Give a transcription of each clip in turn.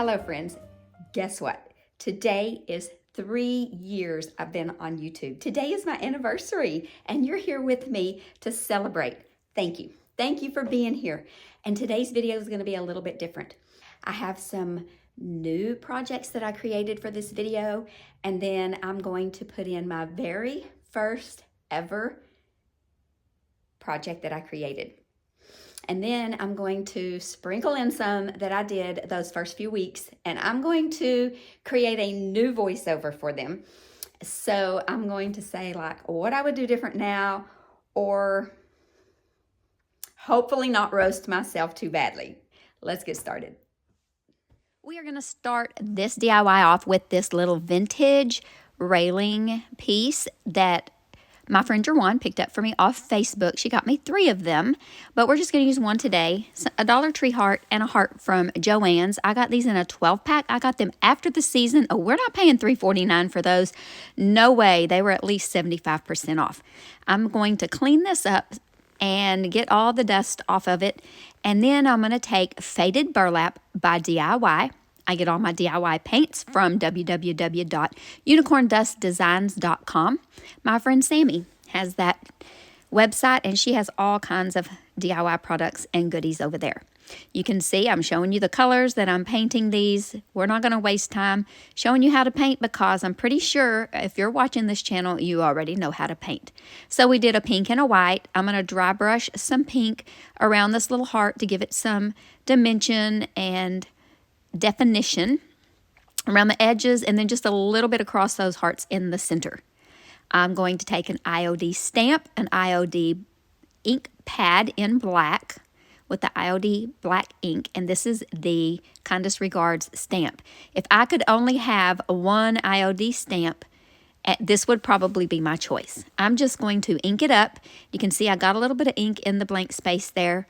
Hello friends, guess what? Today is 3 years I've been on YouTube. Today is my anniversary and you're here with me to celebrate. Thank you. Thank you for being here. And today's video is going to be a little bit different. I have some new projects that I created for this video, and then I'm going to put in my very first ever project that I created. And then I'm going to sprinkle in some that I did those first few weeks, and I'm going to create a new voiceover for them. So I'm going to say like what I would do different now, or hopefully not roast myself too badly. Let's get started. We are going to start this DIY off with this little vintage railing piece that my friend Jerwan picked up for me off Facebook. She got me 3 of them, but we're just going to use one today. A Dollar Tree heart and a heart from Joann's. I got these in a 12-pack. I got them after the season. Oh, we're not paying $3.49 for those. No way. They were at least 75% off. I'm going to clean this up and get all the dust off of it. And then I'm going to take Faded Burlap by DIY. I get all my DIY paints from www.unicorndustdesigns.com. My friend Sammy has that website, and she has all kinds of DIY products and goodies over there. You can see I'm showing you the colors that I'm painting these. We're not going to waste time showing you how to paint because I'm pretty sure if you're watching this channel, you already know how to paint. So we did a pink and a white. I'm going to dry brush some pink around this little heart to give it some dimension and definition around the edges, and then just a little bit across those hearts in the center. I'm going to take an IOD stamp, an IOD ink pad in black with the IOD black ink, and this is the Kindest Regards stamp. If I could only have one IOD stamp, this would probably be my choice. I'm just going to ink it up. You can see I got a little bit of ink in the blank space there,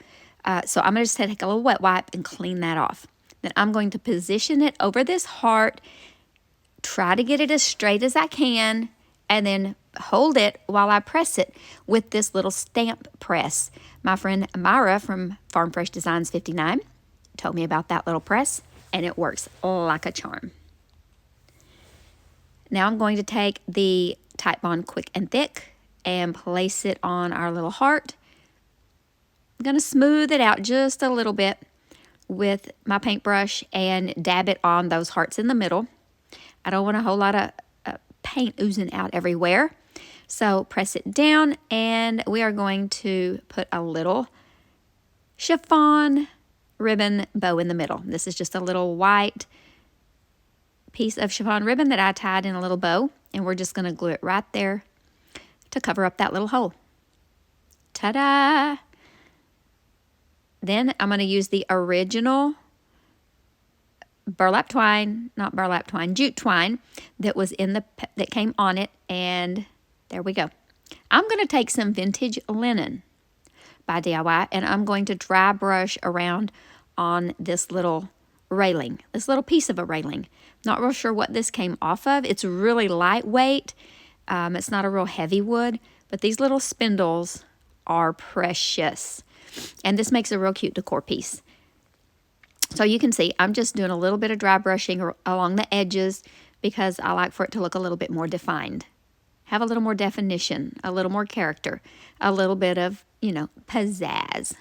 so I'm going to just take a little wet wipe and clean that off. Then I'm going to position it over this heart, try to get it as straight as I can, and then hold it while I press it with this little stamp press. My friend Myra from Farm Fresh Designs 59 told me about that little press, and it works like a charm. Now I'm going to take the Titebond Quick and Thick and place it on our little heart. I'm going to smooth it out just a little bit with my paintbrush and dab it on those hearts in the middle. I don't want a whole lot of paint oozing out everywhere. So press it down, and we are going to put a little chiffon ribbon bow in the middle. This is just a little white piece of chiffon ribbon that I tied in a little bow, and we're just going to glue it right there to cover up that little hole. Ta-da! Then I'm going to use the original burlap twine, not burlap twine, jute twine that was in that came on it, and there we go. I'm going to take some vintage linen by DIY, and I'm going to dry brush around on this little railing, this little piece of a railing. Not real sure what this came off of. It's really lightweight. It's not a real heavy wood, but these little spindles are precious. And this makes a real cute decor piece. So you can see I'm just doing a little bit of dry brushing along the edges because I like for it to look a little bit more defined. Have a little more definition, a little more character, a little bit of, pizzazz.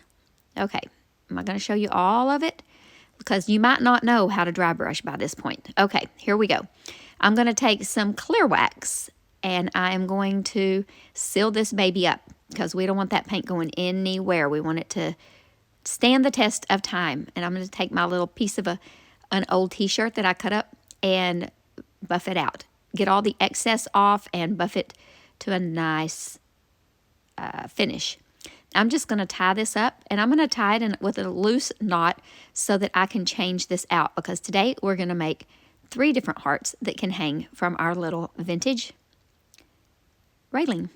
Okay, I'm not going to show you all of it because you might not know how to dry brush by this point. Okay, here we go. I'm going to take some clear wax, and I am going to seal this baby up, because we don't want that paint going anywhere. We want it to stand the test of time. And I'm going to take my little piece of an old t-shirt that I cut up and buff it out. Get all the excess off and buff it to a nice finish. I'm just going to tie this up, and I'm going to tie it in with a loose knot so that I can change this out, because today we're going to make 3 different hearts that can hang from our little vintage railing.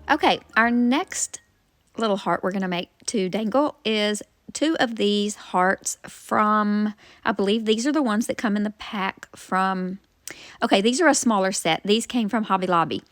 Okay, our next little heart we're going to make to dangle is 2 of these hearts from, I believe these are the ones that come in the pack from, okay, these are a smaller set. These came from Hobby Lobby,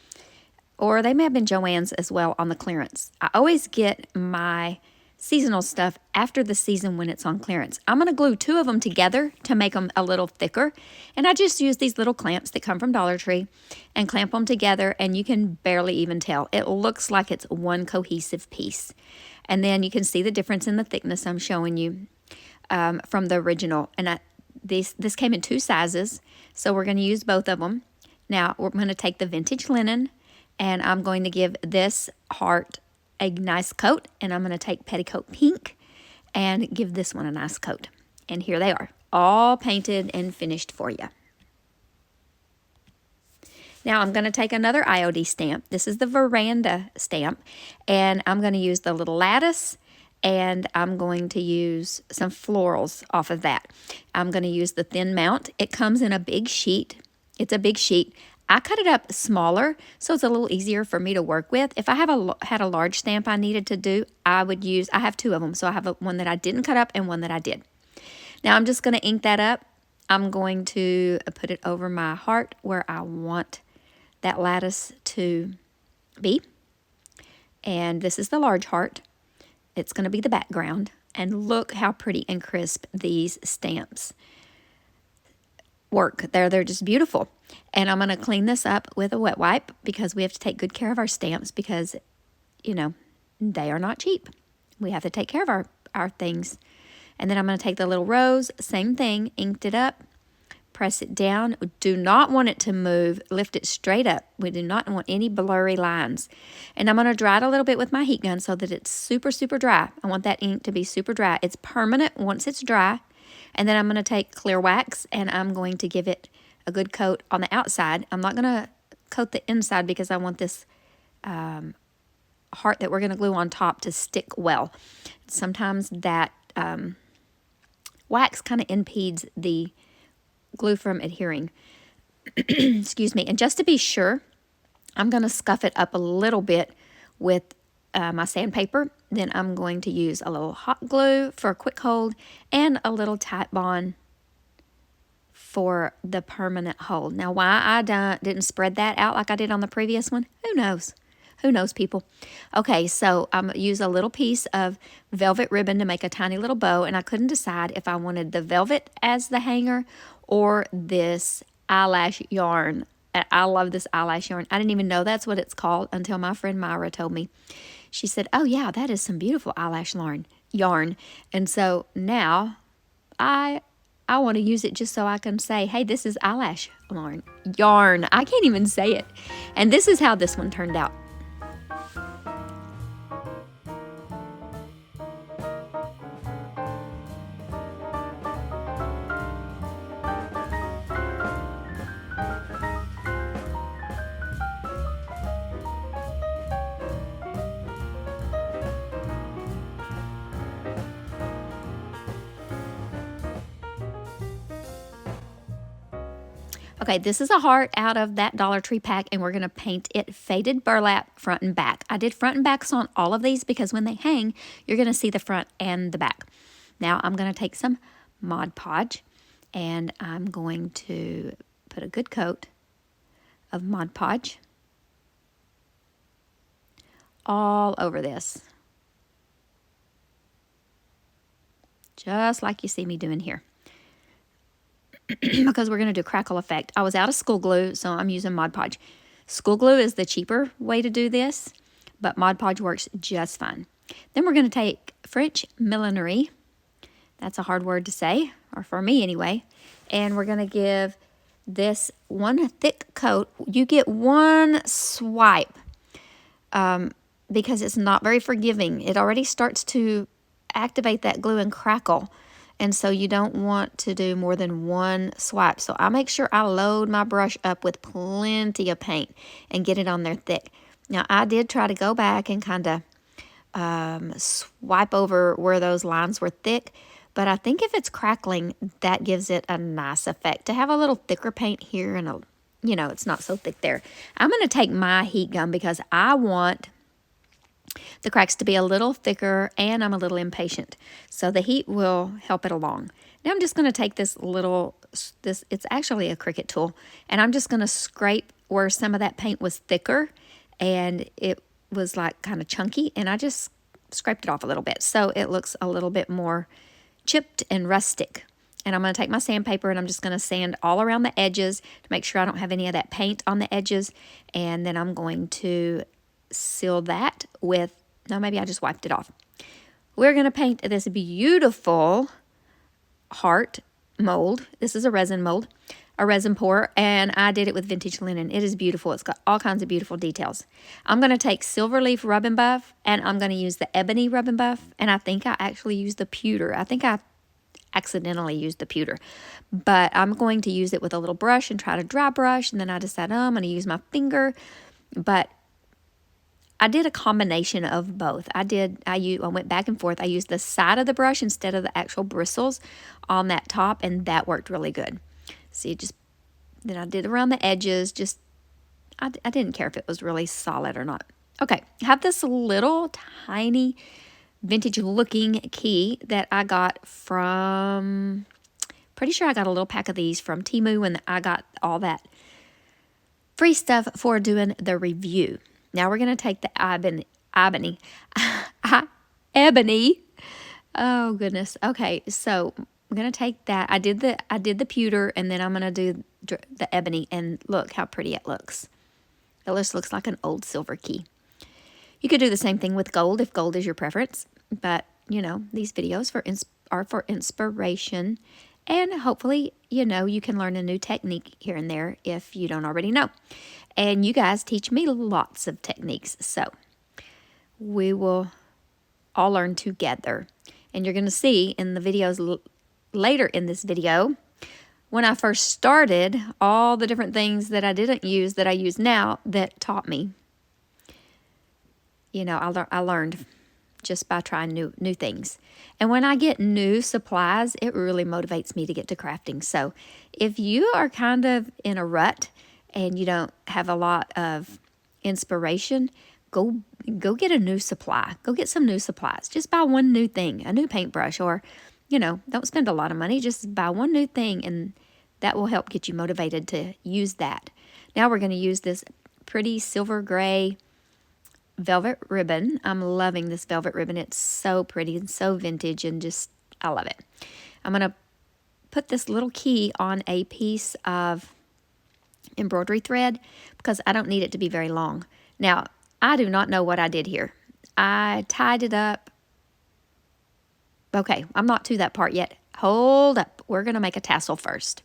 or they may have been Joann's as well on the clearance. I always get my seasonal stuff after the season when it's on clearance. I'm going to glue 2 of them together to make them a little thicker, and I just use these little clamps that come from Dollar Tree and clamp them together, and you can barely even tell. It looks like it's one cohesive piece. And then you can see the difference in the thickness I'm showing you from the original. And this came in 2 sizes, so we're going to use both of them. Now we're going to take the vintage linen, and I'm going to give this heart a nice coat, and I'm going to take petticoat pink and give this one a nice coat. And here they are, all painted and finished for you. Now I'm going to take another IOD stamp. This is the veranda stamp, and I'm going to use the little lattice, and I'm going to use some florals off of that. I'm going to use the thin mount. It comes in a big sheet. It's a big sheet. I cut it up smaller, so it's a little easier for me to work with. If I had a large stamp I needed to do, I have 2 of them. So I have one that I didn't cut up and one that I did. Now I'm just going to ink that up. I'm going to put it over my heart where I want that lattice to be. And this is the large heart. It's going to be the background. And look how pretty and crisp these stamps work. They're just beautiful. And I'm going to clean this up with a wet wipe because we have to take good care of our stamps because, you know, they are not cheap. We have to take care of our things. And then I'm going to take the little rose, same thing, inked it up, press it down. We do not want it to move. Lift it straight up. We do not want any blurry lines. And I'm going to dry it a little bit with my heat gun so that it's super, super dry. I want that ink to be super dry. It's permanent once it's dry. And then I'm going to take clear wax and I'm going to give it a good coat on the outside. I'm not going to coat the inside because I want this heart that we're going to glue on top to stick well. Sometimes that wax kind of impedes the glue from adhering. Excuse me. And just to be sure, I'm going to scuff it up a little bit with my sandpaper. Then I'm going to use a little hot glue for a quick hold and a little tight bond for the permanent hold. Now, why I didn't spread that out like I did on the previous one, who knows? Who knows, people? Okay, so I'm going to use a little piece of velvet ribbon to make a tiny little bow, and I couldn't decide if I wanted the velvet as the hanger or this eyelash yarn. I love this eyelash yarn. I didn't even know that's what it's called until my friend Myra told me. She said, oh yeah, that is some beautiful eyelash yarn. And so now I want to use it just so I can say, hey, this is eyelash yarn. I can't even say it. And this is how this one turned out. Okay, this is a heart out of that Dollar Tree pack, and we're going to paint it faded burlap front and back. I did front and backs on all of these because when they hang, you're going to see the front and the back. Now I'm going to take some Mod Podge, and I'm going to put a good coat of Mod Podge all over this. Just like you see me doing here. Because we're going to do Crackle effect. I was out of school glue, so I'm using Mod Podge. School glue is the cheaper way to do this, but Mod Podge works just fine. Then we're going to take French millinery. That's a hard word to say, or for me anyway. And we're going to give this one thick coat. You get one swipe because it's not very forgiving. It already starts to activate that glue and crackle. And so you don't want to do more than one swipe. So I make sure I load my brush up with plenty of paint and get it on there thick. Now I did try to go back and kind of swipe over where those lines were thick. But I think if it's crackling, that gives it a nice effect. To have a little thicker paint here and, you know, it's not so thick there. I'm going to take my heat gun because I want the cracks to be a little thicker, and I'm a little impatient. So the heat will help it along. Now I'm just going to take this little, it's actually a Cricut tool, and I'm just going to scrape where some of that paint was thicker and it was like kind of chunky, and I just scraped it off a little bit so it looks a little bit more chipped and rustic. And I'm going to take my sandpaper and I'm just going to sand all around the edges to make sure I don't have any of that paint on the edges. And then I'm going to seal that with, no, maybe I just wiped it off. We're going to paint this beautiful heart mold. This is a resin mold, a resin pour, and I did it with vintage linen. It is beautiful. It's got all kinds of beautiful details. I'm going to take silver leaf rub and buff, and I'm going to use the ebony rub and buff, and I think I actually used the pewter. I think I accidentally used the pewter, but I'm going to use it with a little brush and try to dry brush, and then I decided, oh, I'm going to use my finger, but I did a combination of both. I went back and forth. I used the side of the brush instead of the actual bristles on that top, and that worked really good. See, then I did around the edges. I didn't care if it was really solid or not. Okay, I have this little tiny vintage looking key that I got from, pretty sure I got a little pack of these from Temu, and I got all that free stuff for doing the review. Now we're going to take the ebony. Oh goodness. Okay, so I'm going to take that. I did the pewter, and then I'm going to do the ebony, and look how pretty it looks. It just looks like an old silver key. You could do the same thing with gold if gold is your preference, but you know, these videos are for inspiration, and hopefully, you know, you can learn a new technique here and there if you don't already know. And you guys teach me lots of techniques, so we will all learn together. And you're going to see in the videos later in this video, when I first started, all the different things that I didn't use that I use now that taught me. You know, I learned just by trying new things. And when I get new supplies, it really motivates me to get to crafting. So if you are kind of in a rut and you don't have a lot of inspiration, go get a new supply. Go get some new supplies. Just buy one new thing, a new paintbrush, or, you know, don't spend a lot of money. Just buy one new thing, and that will help get you motivated to use that. Now we're going to use this pretty silver gray velvet ribbon. I'm loving this velvet ribbon. It's so pretty and so vintage, and just, I love it. I'm going to put this little key on a piece of embroidery thread because I don't need it to be very long. Now, I do not know what I did here. I tied it up. Okay, I'm not to that part yet. Hold up. We're going to make a tassel first.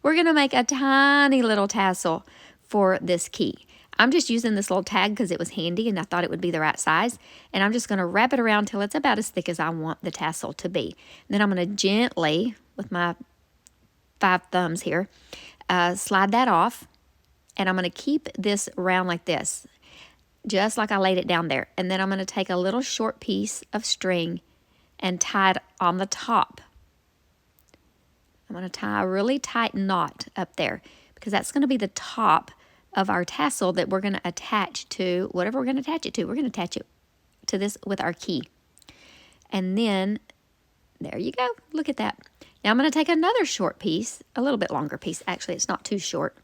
We're going to make a tiny little tassel for this key. I'm just using this little tag because it was handy and I thought it would be the right size. And I'm just going to wrap it around till it's about as thick as I want the tassel to be. And then I'm going to gently, with my 5 thumbs here, slide that off. And I'm going to keep this round like this, just like I laid it down there. And then I'm going to take a little short piece of string and tie it on the top. I'm going to tie a really tight knot up there because that's going to be the top of our tassel that we're going to attach to whatever we're going to attach it to. We're going to attach it to this with our key. And then, there you go. Look at that. Now I'm going to take another short piece, a little bit longer piece. Actually, it's not too short.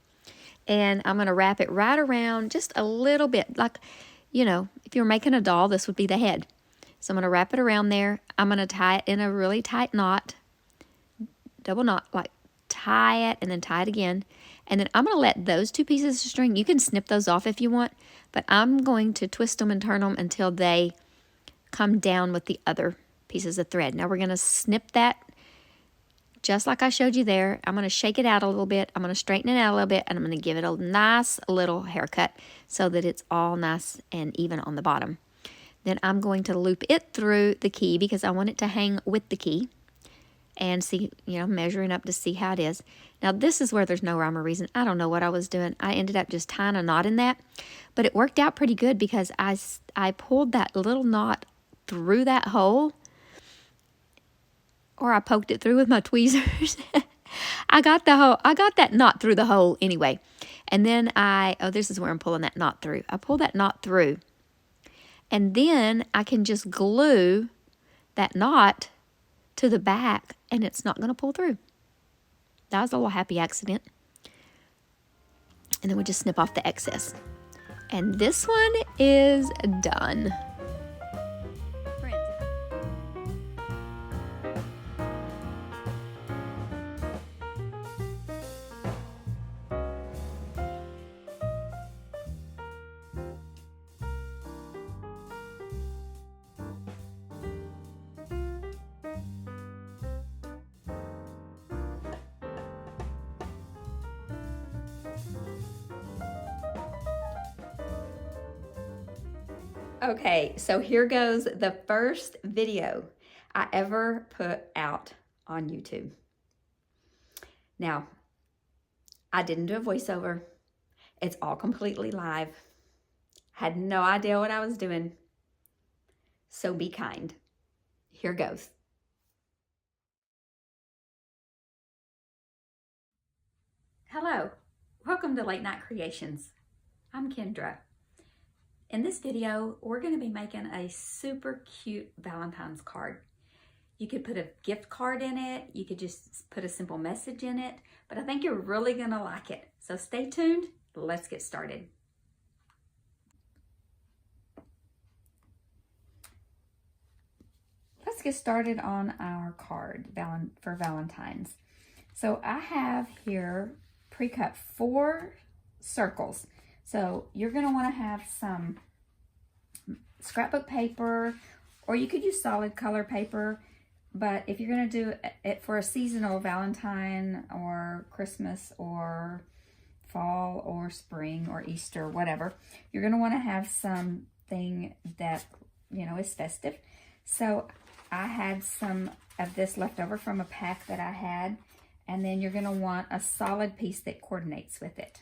And I'm going to wrap it right around just a little bit. Like, you know, if you're making a doll, this would be the head. So I'm going to wrap it around there. I'm going to tie it in a really tight knot. Double knot, like tie it and then tie it again. And then I'm going to let those 2 pieces of string, you can snip those off if you want, but I'm going to twist them and turn them until they come down with the other pieces of thread. Now we're going to snip that just like I showed you there. I'm going to shake it out a little bit. I'm going to straighten it out a little bit, and I'm going to give it a nice little haircut so that it's all nice and even on the bottom. Then I'm going to loop it through the key because I want it to hang with the key. And see, you know, measuring up to see how it is. Now, this is where there's no rhyme or reason. I don't know what I was doing. I ended up just tying a knot in that. But it worked out pretty good because I pulled that little knot through that hole. Or I poked it through with my tweezers. I got that knot through the hole anyway. And then this is where I'm pulling that knot through. I pulled that knot through. And then I can just glue that knot to the back and it's not going to pull through. That was a little happy accident. And then we just snip off the excess. And this one is done. Okay, so here goes the first video I ever put out on YouTube. Now, I didn't do a voiceover. It's all completely live. Had no idea what I was doing. So be kind. Here goes. Hello, welcome to Late Night Creations. I'm Kendra. In this video, we're going to be making a super cute Valentine's card. You could put a gift card in it. You could just put a simple message in it, but I think you're really going to like it. So stay tuned. Let's get started. Let's get started on our card for Valentine's. So I have here pre-cut 4 circles. So you're going to want to have some scrapbook paper, or you could use solid color paper, but if you're going to do it for a seasonal Valentine or Christmas or fall or spring or Easter, whatever, you're going to want to have something that, you know, is festive. So I had some of this left over from a pack that I had, and then you're going to want a solid piece that coordinates with it.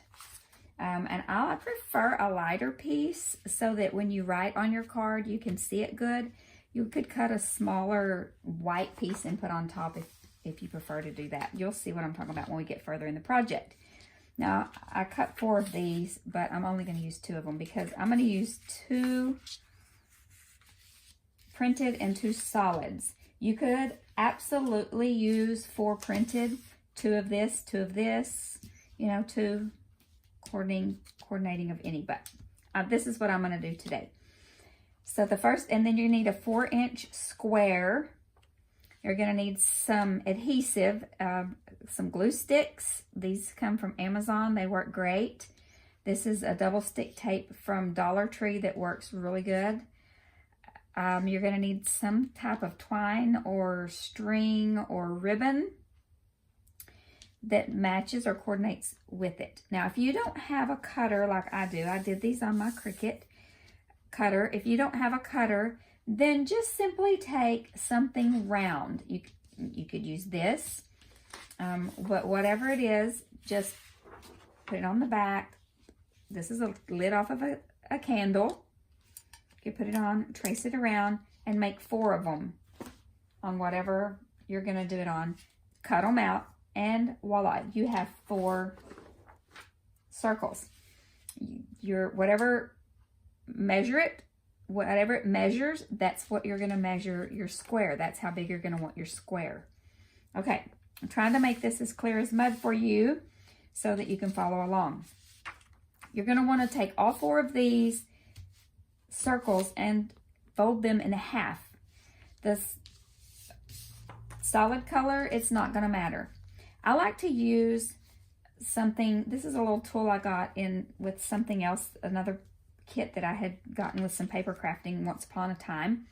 And I prefer a lighter piece so that when you write on your card, you can see it good. You could cut a smaller white piece and put on top if you prefer to do that. You'll see what I'm talking about when we get further in the project. Now, I cut 4 of these, but I'm only going to use 2 of them because I'm going to use 2 printed and 2 solids. You could absolutely use 4 printed, 2 of this, 2 of this, you know, 2 coordinating of any, but this is what I'm going to do today. So the first, and then you need a 4-inch square. You're going to need some adhesive, some glue sticks. These come from Amazon. They work great. This is a double stick tape from Dollar Tree that works really good. You're going to need some type of twine or string or ribbon that matches or coordinates with it. Now, if you don't have a cutter like I do, I did these on my Cricut cutter. If you don't have a cutter, then just simply take something round. You could use this, but whatever it is, just put it on the back. This is a lid off of a candle. You can put it on, trace it around, and make 4 of them on whatever you're going to do it on. Cut them out. And voila, you have 4 circles. Whatever it measures, that's what you're going to measure your square. That's how big you're going to want your square. Okay, I'm trying to make this as clear as mud for you so that you can follow along. You're going to want to take all 4 of these circles and fold them in half. This solid color, it's not going to matter. I like to use something, this is a little tool I got in with something else, another kit that I had gotten with some paper crafting once upon a time,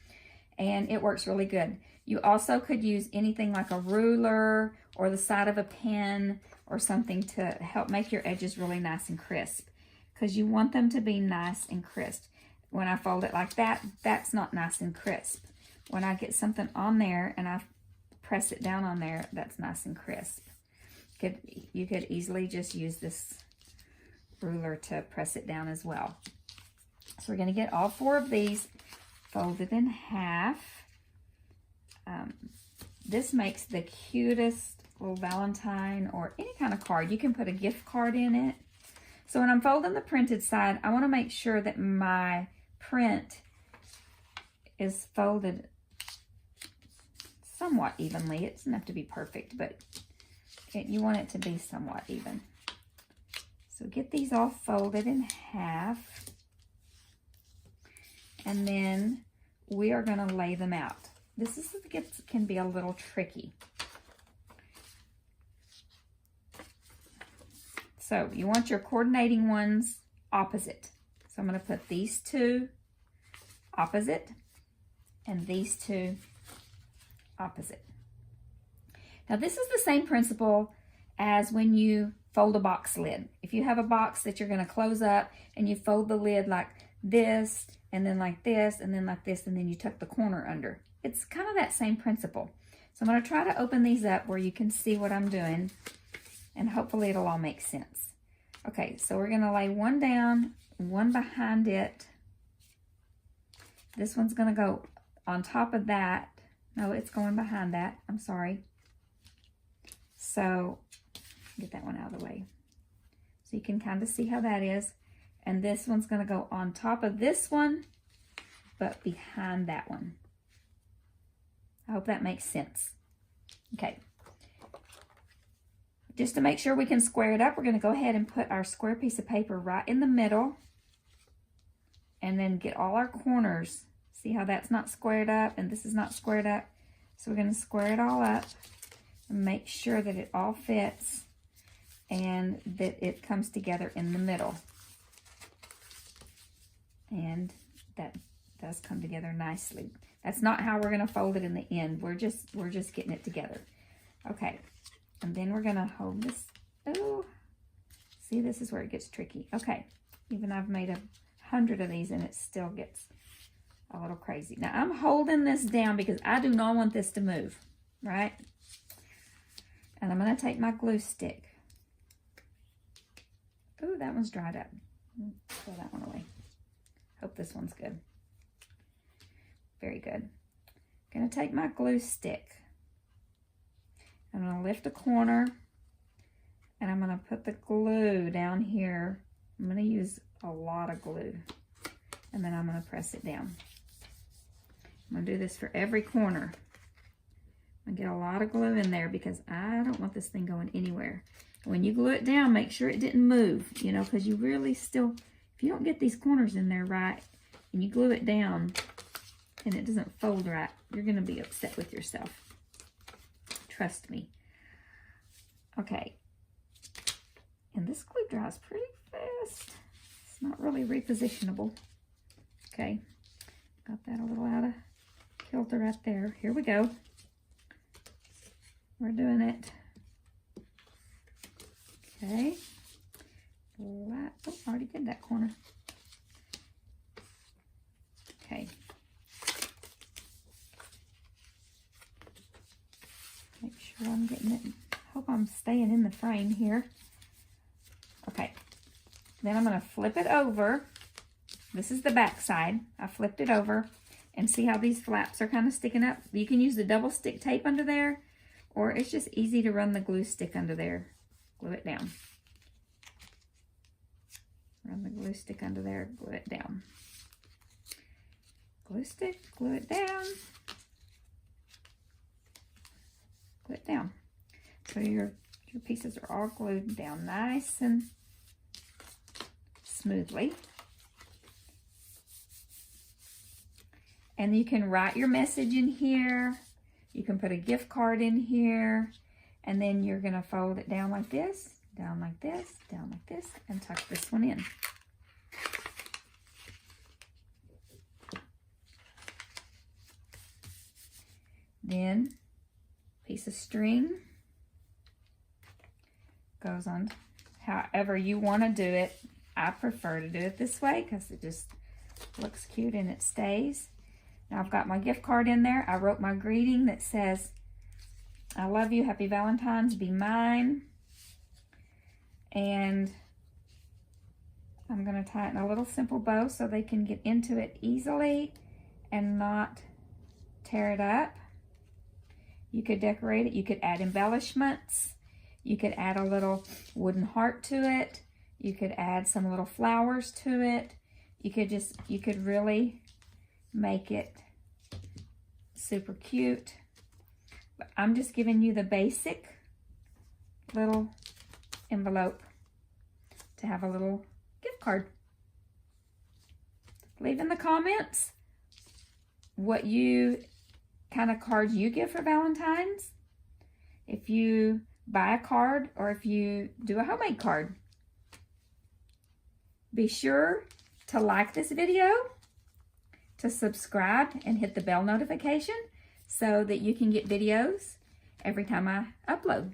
and it works really good. You also could use anything like a ruler or the side of a pen or something to help make your edges really nice and crisp, because you want them to be nice and crisp. When I fold it like that, that's not nice and crisp. When I get something on there and I press it down on there, that's nice and crisp. You could easily just use this ruler to press it down as well. So we're going to get all 4 of these folded in half. This makes the cutest little Valentine or any kind of card. You can put a gift card in it. So when I'm folding the printed side, I want to make sure that my print is folded somewhat evenly. It doesn't have to be perfect, but you want it to be somewhat even. So get these all folded in half, and then we are going to lay them out. This can be a little tricky. So you want your coordinating ones opposite. So I'm going to put these two opposite and these two opposite. Now this is the same principle as when you fold a box lid. If you have a box that you're going to close up and you fold the lid like this and then like this and then like this and then you tuck the corner under. It's kind of that same principle. So I'm going to try to open these up where you can see what I'm doing, and hopefully it'll all make sense. Okay, so we're going to lay one down, one behind it. This one's going to go on top of that. No, it's going behind that. I'm sorry. So get that one out of the way. So you can kind of see how that is. And this one's going to go on top of this one, but behind that one. I hope that makes sense. Okay. Just to make sure we can square it up, we're going to go ahead and put our square piece of paper right in the middle. And then get all our corners. See how that's not squared up and this is not squared up? So we're going to square it all up and make sure that it all fits and that it comes together in the middle. And that does come together nicely. That's not how we're going to fold it in the end. We're just getting it together. Okay. And then we're going to hold this. Oh, see, this is where it gets tricky. Okay. Even I've made 100 of these and it still gets a little crazy. Now I'm holding this down because I do not want this to move, right? And I'm going to take my glue stick. Oh, that one's dried up. Throw that one away. Hope this one's good. Very good. I'm going to take my glue stick. I'm going to lift a corner and I'm going to put the glue down here. I'm going to use a lot of glue and then I'm going to press it down. I'm going to do this for every corner. I'm going to get a lot of glue in there because I don't want this thing going anywhere. When you glue it down, make sure it didn't move, you know, because you really still, if you don't get these corners in there right and you glue it down and it doesn't fold right, you're going to be upset with yourself. Trust me. Okay. And this glue dries pretty fast. It's not really repositionable. Okay. Got that a little out of kilter right there. Here we go. We're doing it. Okay. Oh, I already did that corner. Okay. Make sure I'm getting it. Hope I'm staying in the frame here. Okay. Then I'm going to flip it over. This is the back side. I flipped it over. And see how these flaps are kind of sticking up? You can use the double stick tape under there, or it's just easy to run the glue stick under there. Glue it down. Run the glue stick under there, glue it down. Glue stick, glue it down. Glue it down. So your pieces are all glued down nice and smoothly. And you can write your message in here. You can put a gift card in here. And then you're going to fold it down like this, down like this, down like this, and tuck this one in. Then, piece of string goes on however you want to do it. I prefer to do it this way because it just looks cute and it stays. Now I've got my gift card in there. I wrote my greeting that says, I love you, happy Valentine's, be mine. And I'm going to tie it in a little simple bow so they can get into it easily and not tear it up. You could decorate it. You could add embellishments. You could add a little wooden heart to it. You could add some little flowers to it. You could really make it super cute. But I'm just giving you the basic little envelope to have a little gift card. Leave in the comments what kind of cards you give for Valentine's. If you buy a card or if you do a homemade card. Be sure to like this video, to subscribe and hit the bell notification so that you can get videos every time I upload.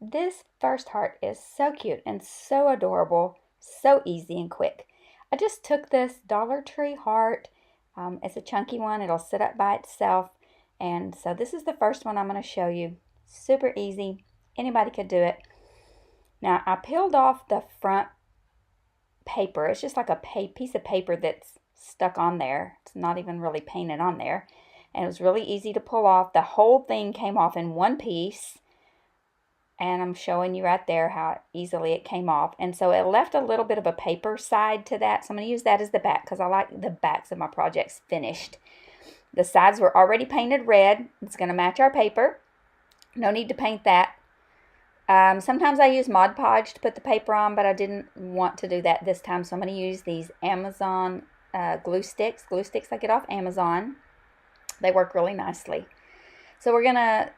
This first heart is so cute and so adorable, so easy and quick. I just took this Dollar Tree heart. It's a chunky one. It'll sit up by itself. And so this is the first one I'm going to show you. Super easy. Anybody could do it. Now, I peeled off the front paper. It's just like a piece of paper that's stuck on there. It's not even really painted on there. And it was really easy to pull off. The whole thing came off in one piece. And I'm showing you right there how easily it came off. And so it left a little bit of a paper side to that. So I'm going to use that as the back because I like the backs of my projects finished. The sides were already painted red. It's going to match our paper. No need to paint that. Sometimes I use Mod Podge to put the paper on, but I didn't want to do that this time. So I'm going to use these Amazon glue sticks I get off Amazon. They work really nicely. So we're going to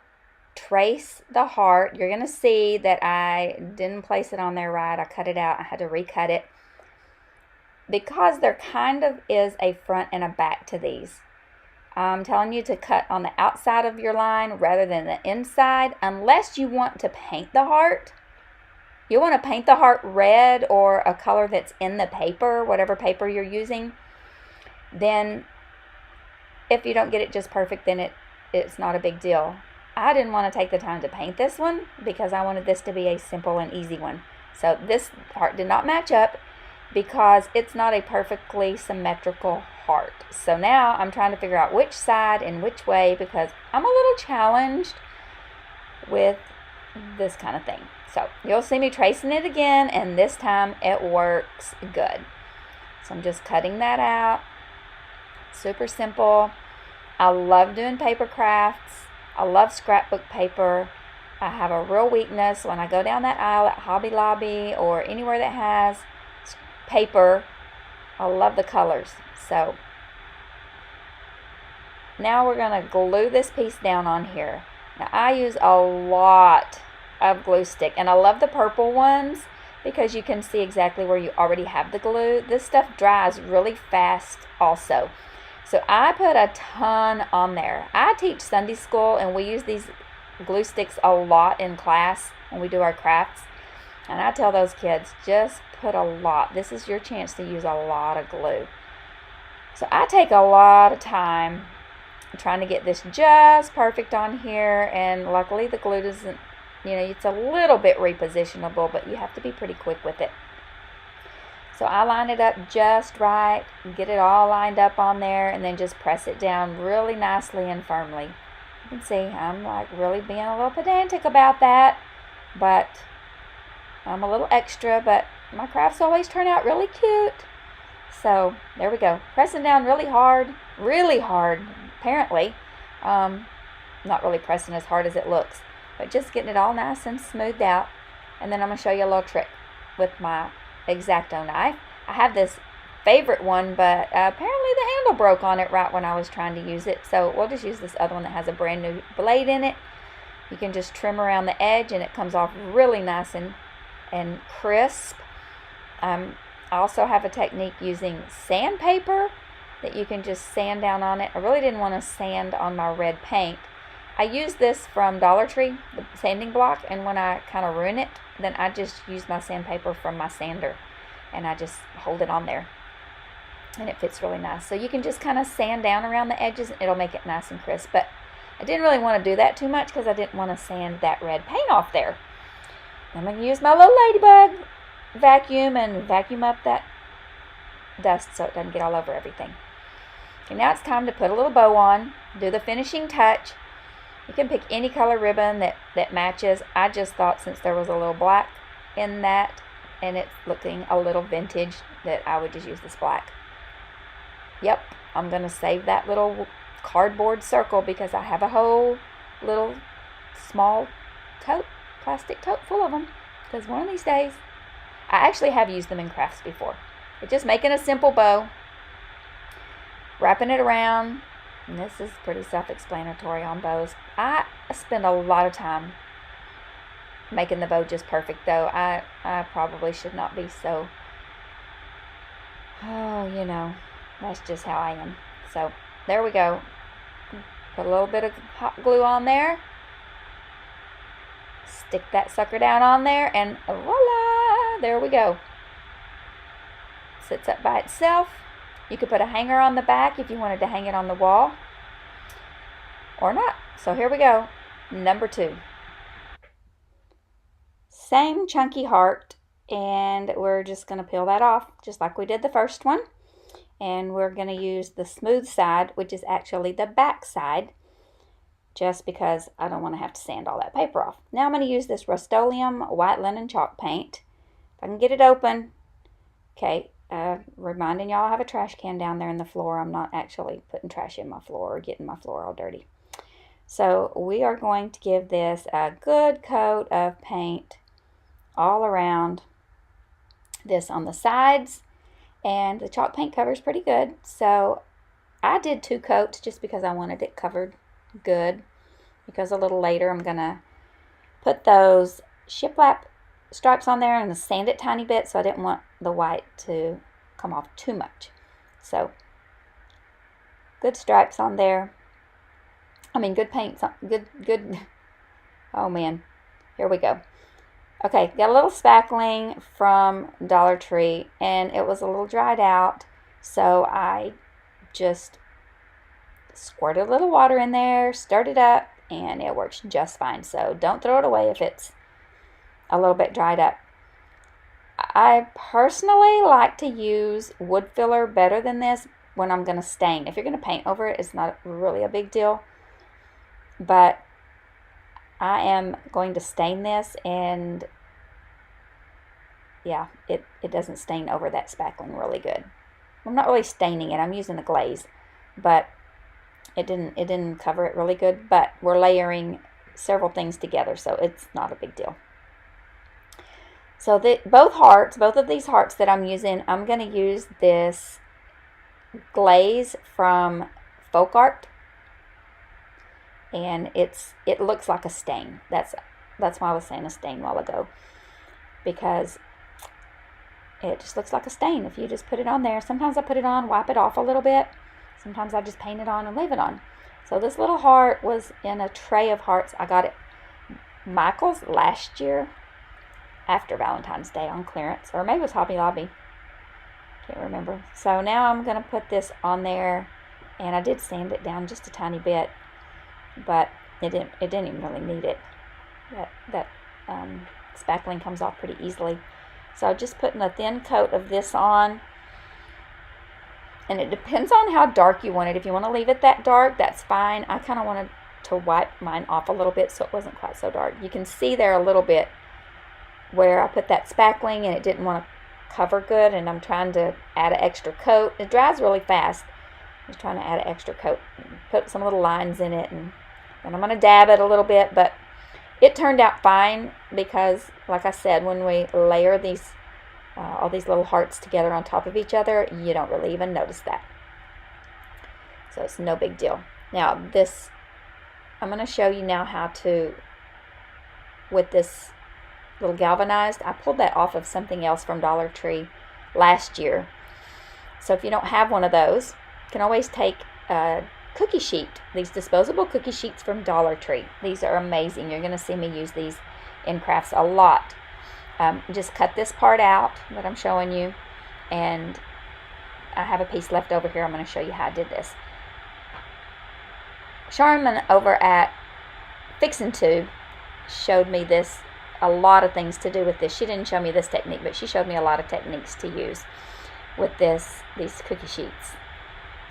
trace the heart. You're going to see that I didn't place it on there right. I cut it out. I had to recut it because there kind of is a front and a back to these. I'm telling you to cut on the outside of your line rather than the inside unless you want to paint the heart. You want to paint the heart red or a color that's in the paper, whatever paper you're using. Then if you don't get it just perfect, then it's not a big deal. I didn't want to take the time to paint this one because I wanted this to be a simple and easy one. So this heart did not match up because it's not a perfectly symmetrical heart. So now I'm trying to figure out which side and which way because I'm a little challenged with this kind of thing. So you'll see me tracing it again, and this time it works good. So I'm just cutting that out. Super simple. I love doing paper crafts. I love scrapbook paper. I have a real weakness when I go down that aisle at Hobby Lobby or anywhere that has paper. I love the colors. So now we're going to glue this piece down on here. Now I use a lot of glue stick, and I love the purple ones because you can see exactly where you already have the glue. This stuff dries really fast also. So I put a ton on there. I teach Sunday school, and we use these glue sticks a lot in class when we do our crafts. And I tell those kids, just put a lot. This is your chance to use a lot of glue. So I take a lot of time trying to get this just perfect on here. And luckily the glue doesn't, it's a little bit repositionable, but you have to be pretty quick with it. So I line it up just right, get it all lined up on there, and then just press it down really nicely and firmly. You can see I'm like really being a little pedantic about that, but I'm a little extra, but my crafts always turn out really cute. So there we go. Pressing down really hard, apparently. Not really pressing as hard as it looks, but just getting it all nice and smoothed out. And then I'm going to show you a little trick with my X-Acto knife. I have this favorite one, but apparently the handle broke on it right when I was trying to use it. So we'll just use this other one that has a brand new blade in it. You can just trim around the edge and it comes off really nice and crisp. I also have a technique using sandpaper that you can just sand down on it. I really didn't want to sand on my red paint. I use this from Dollar Tree, the sanding block, and when I kind of ruin it, then I just use my sandpaper from my sander and I just hold it on there and it fits really nice. So you can just kind of sand down around the edges and it'll make it nice and crisp. But I didn't really want to do that too much because I didn't want to sand that red paint off there. I'm going to use my little ladybug vacuum and vacuum up that dust so it doesn't get all over everything. Okay, now it's time to put a little bow on, do the finishing touch. You can pick any color ribbon that matches. I just thought since there was a little black in that and it's looking a little vintage that I would just use this black. Yep, I'm going to save that little cardboard circle because I have a whole little small tote, plastic tote full of them, because one of these days, I actually have used them in crafts before. But just making a simple bow, wrapping it around, and this is pretty self-explanatory on bows. I spend a lot of time making the bow just perfect, though. I probably should not be so, you know, that's just how I am. So there we go. Put a little bit of hot glue on there. Stick that sucker down on there, and voila, there we go. Sits up by itself. You could put a hanger on the back if you wanted to hang it on the wall, or not. So here we go, number 2. Same chunky heart, and we're just going to peel that off just like we did the first one. And we're going to use the smooth side, which is actually the back side, just because I don't want to have to sand all that paper off. Now I'm going to use this Rust-Oleum white linen chalk paint. If I can get it open. Okay, reminding y'all I have a trash can down there in the floor. I'm not actually putting trash in my floor or getting my floor all dirty. So we are going to give this a good coat of paint all around this on the sides. And the chalk paint covers pretty good. So I did 2 coats just because I wanted it covered good. Because a little later I'm going to put those shiplap stripes on there and sand it tiny bit. So I didn't want the white to come off too much. So good stripes on there. I mean good paint. Good. Oh man. Here we go. Okay, got a little spackling from Dollar Tree, and it was a little dried out, so I just squirted a little water in there, stirred it up, and it works just fine. So don't throw it away if it's a little bit dried up. I personally like to use wood filler better than this when I'm going to stain. If you're going to paint over it, it's not really a big deal, but I am going to stain this, and yeah, it doesn't stain over that spackling really good. I'm not really staining it. I'm using the glaze, but it didn't cover it really good. But we're layering several things together, so it's not a big deal. So both of these hearts that I'm using, I'm going to use this glaze from Faux Art. And it looks like a stain. That's why I was saying a stain a while ago, because it just looks like a stain if you just put it on there. Sometimes I put it on, wipe it off a little bit. Sometimes I just paint it on and leave it on. So this little heart was in a tray of hearts. I got it Michael's last year after Valentine's Day on clearance, or maybe it was Hobby Lobby. Can't remember. So now I'm going to put this on there, and I did sand it down just a tiny bit. But it didn't even really need it. That spackling comes off pretty easily. So I'm just putting a thin coat of this on. And it depends on how dark you want it. If you want to leave it that dark, that's fine. I kind of wanted to wipe mine off a little bit so it wasn't quite so dark. You can see there a little bit where I put that spackling and it didn't want to cover good. And I'm trying to add an extra coat. It dries really fast. I was trying to add an extra coat and put some little lines in it, and I'm going to dab it a little bit, but it turned out fine because, like I said, when we layer these all these little hearts together on top of each other, you don't really even notice that. So it's no big deal. Now this, I'm going to show you now how to, with this little galvanized, I pulled that off of something else from Dollar Tree last year. So if you don't have one of those, you can always take a cookie sheet, these disposable cookie sheets from Dollar Tree. These are amazing. You're going to see me use these in crafts a lot. Just cut this part out that I'm showing you, and I have a piece left over here. I'm going to show you how I did this. Charmin over at Fixin' To showed me this, a lot of things to do with this. She didn't show me this technique, but she showed me a lot of techniques to use with these cookie sheets.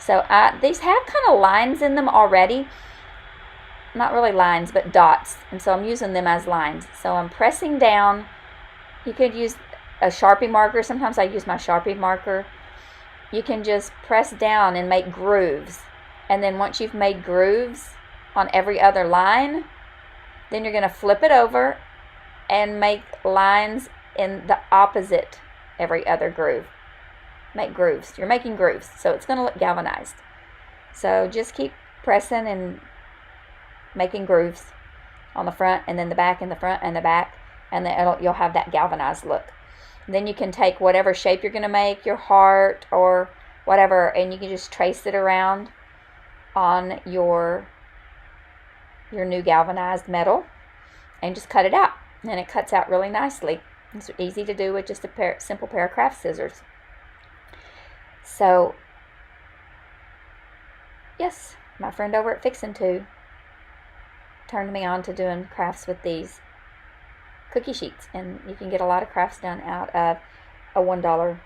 So these have kind of lines in them already. Not really lines, but dots. And so I'm using them as lines. So I'm pressing down. You could use a Sharpie marker. Sometimes I use my Sharpie marker. You can just press down and make grooves. And then once you've made grooves on every other line, then you're going to flip it over and make lines in the opposite every other groove. Make grooves. You're making grooves, so it's going to look galvanized. So just keep pressing and making grooves on the front and then the back and the front and the back, and then you'll have that galvanized look. And then you can take whatever shape you're going to make, your heart or whatever, and you can just trace it around on your new galvanized metal and just cut it out. And it cuts out really nicely. It's easy to do with just a simple pair of craft scissors. So, yes, my friend over at Fixin' To turned me on to doing crafts with these cookie sheets. And you can get a lot of crafts done out of a $1 or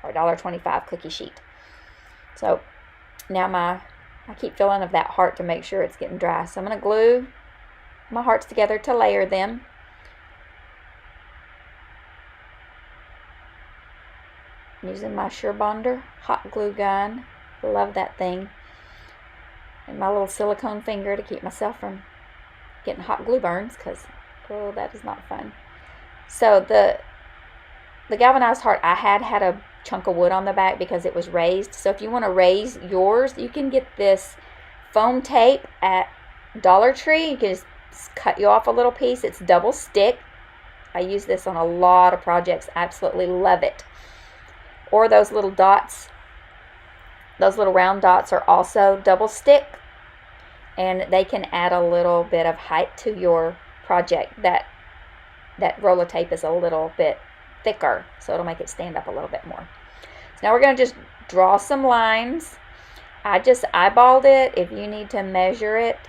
$1.25 cookie sheet. So, now I keep filling of that heart to make sure it's getting dry. So I'm going to glue my hearts together to layer them. I'm using my Surebonder hot glue gun. Love that thing. And my little silicone finger to keep myself from getting hot glue burns, because, oh, that is not fun. So the galvanized heart I had a chunk of wood on the back because it was raised. So if you want to raise yours, you can get this foam tape at Dollar Tree. You can just cut you off a little piece. It's double stick. I use this on a lot of projects. I absolutely love it. Or those little dots, those little round dots are also double stick, and they can add a little bit of height to your project. That roller tape is a little bit thicker, so it'll make it stand up a little bit more. So now we're going to just draw some lines. I just eyeballed it. If you need to measure it,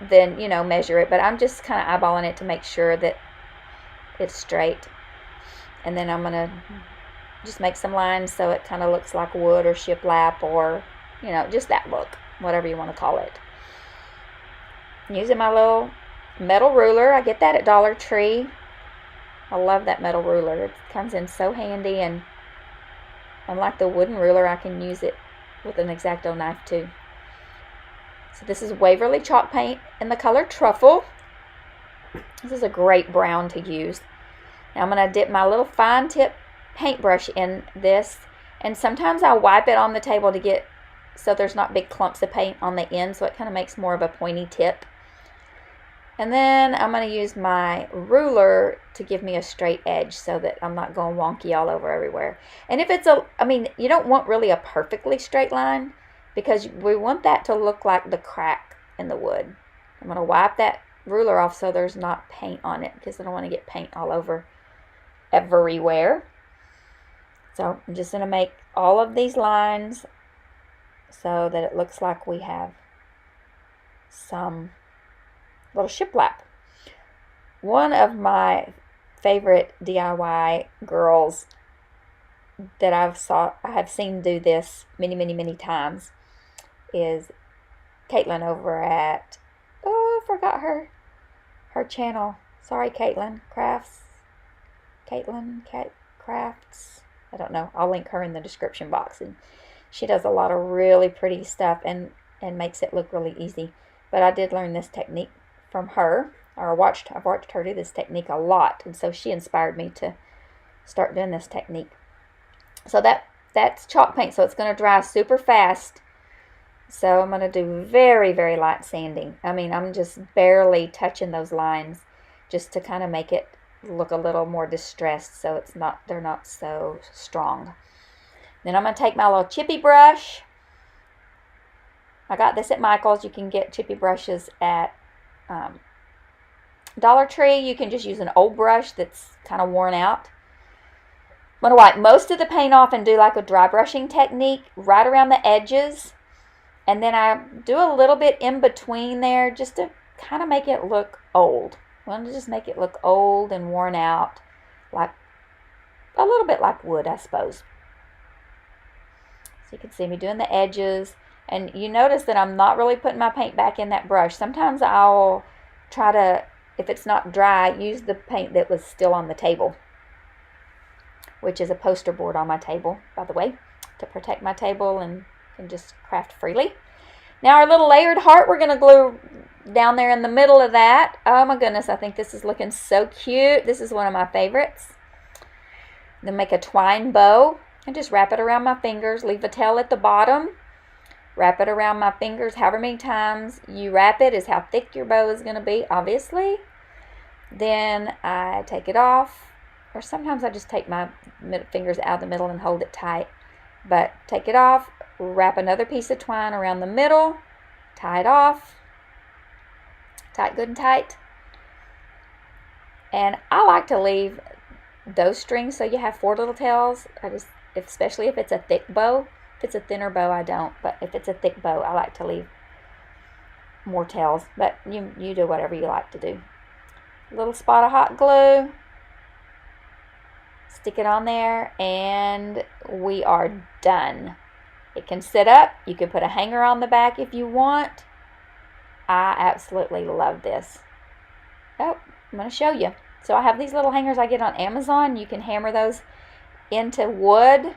then, measure it. But I'm just kind of eyeballing it to make sure that it's straight. And then I'm going to just make some lines so it kind of looks like wood or shiplap, or, just that look, whatever you want to call it. I'm using my little metal ruler. I get that at Dollar Tree. I love that metal ruler. It comes in so handy, and unlike the wooden ruler, I can use it with an X-Acto knife too. So this is Waverly chalk paint in the color Truffle. This is a great brown to use. Now I'm going to dip my little fine tip paintbrush in this, and sometimes I wipe it on the table to get so there's not big clumps of paint on the end, so it kind of makes more of a pointy tip. And then I'm going to use my ruler to give me a straight edge so that I'm not going wonky all over everywhere. And if it's you don't want really a perfectly straight line, because we want that to look like the crack in the wood. I'm going to wipe that ruler off so there's not paint on it, because I don't want to get paint all over everywhere. So I'm just going to make all of these lines so that it looks like we have some little shiplap. One of my favorite DIY girls that I have seen do this many times is Caitlin over at, I forgot her channel. Sorry, Caitlin Crafts. Crafts. I don't know. I'll link her in the description box. And she does a lot of really pretty stuff and makes it look really easy. But I did learn this technique from her, or I've watched her do this technique a lot, and so she inspired me to start doing this technique. So that's chalk paint, so it's going to dry super fast. So I'm going to do very, very light sanding. I'm just barely touching those lines just to kind of make it look a little more distressed, so they're not so strong. Then I'm going to take my little chippy brush. I got this at Michael's. You can get chippy brushes at Dollar Tree. You can just use an old brush that's kind of worn out. I'm going to wipe most of the paint off and do like a dry brushing technique right around the edges. And then I do a little bit in between there just to kind of make it look old. I want to just make it look old and worn out, like a little bit like wood, I suppose. So you can see me doing the edges. And you notice that I'm not really putting my paint back in that brush. Sometimes I'll try to, if it's not dry, use the paint that was still on the table, which is a poster board on my table, by the way, to protect my table and can just craft freely. Now our little layered heart, we're going to glue down there in the middle of that. Oh my goodness, I think this is looking so cute. This is one of my favorites. Then make a twine bow and just wrap it around my fingers. Leave a tail at the bottom. Wrap it around my fingers. However many times you wrap it is how thick your bow is going to be, obviously. Then I take it off. Or sometimes I just take my fingers out of the middle and hold it tight. But take it off. Wrap another piece of twine around the middle. Tie it off. Tie it good and tight. And I like to leave those strings so you have 4 little tails. Especially if it's a thick bow. If it's a thinner bow, I don't. But if it's a thick bow, I like to leave more tails. But you do whatever you like to do. A little spot of hot glue. Stick it on there, and we are done. It can sit up. You can put a hanger on the back if you want. I absolutely love this. Oh, I'm going to show you. So I have these little hangers I get on Amazon. You can hammer those into wood,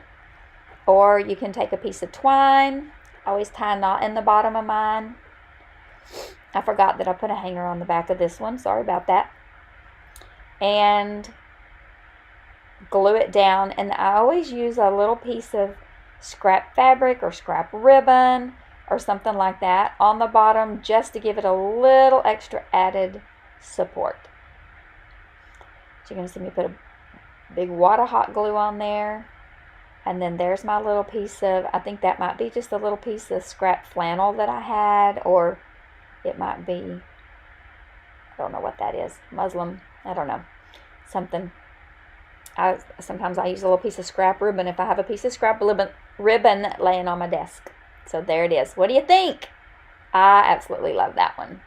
or you can take a piece of twine. I always tie a knot in the bottom of mine. I forgot that I put a hanger on the back of this one. Sorry about that. And glue it down. And I always use a little piece of scrap fabric or scrap ribbon or something like that on the bottom just to give it a little extra added support. So you're going to see me put a big wad of hot glue on there. And then there's my little piece of, I think that might be just a little piece of scrap flannel that I had, or it might be, I don't know what that is, muslin, I don't know, something. Sometimes I use a little piece of scrap ribbon if I have a piece of scrap ribbon laying on my desk. So there it is. What do you think? I absolutely love that one.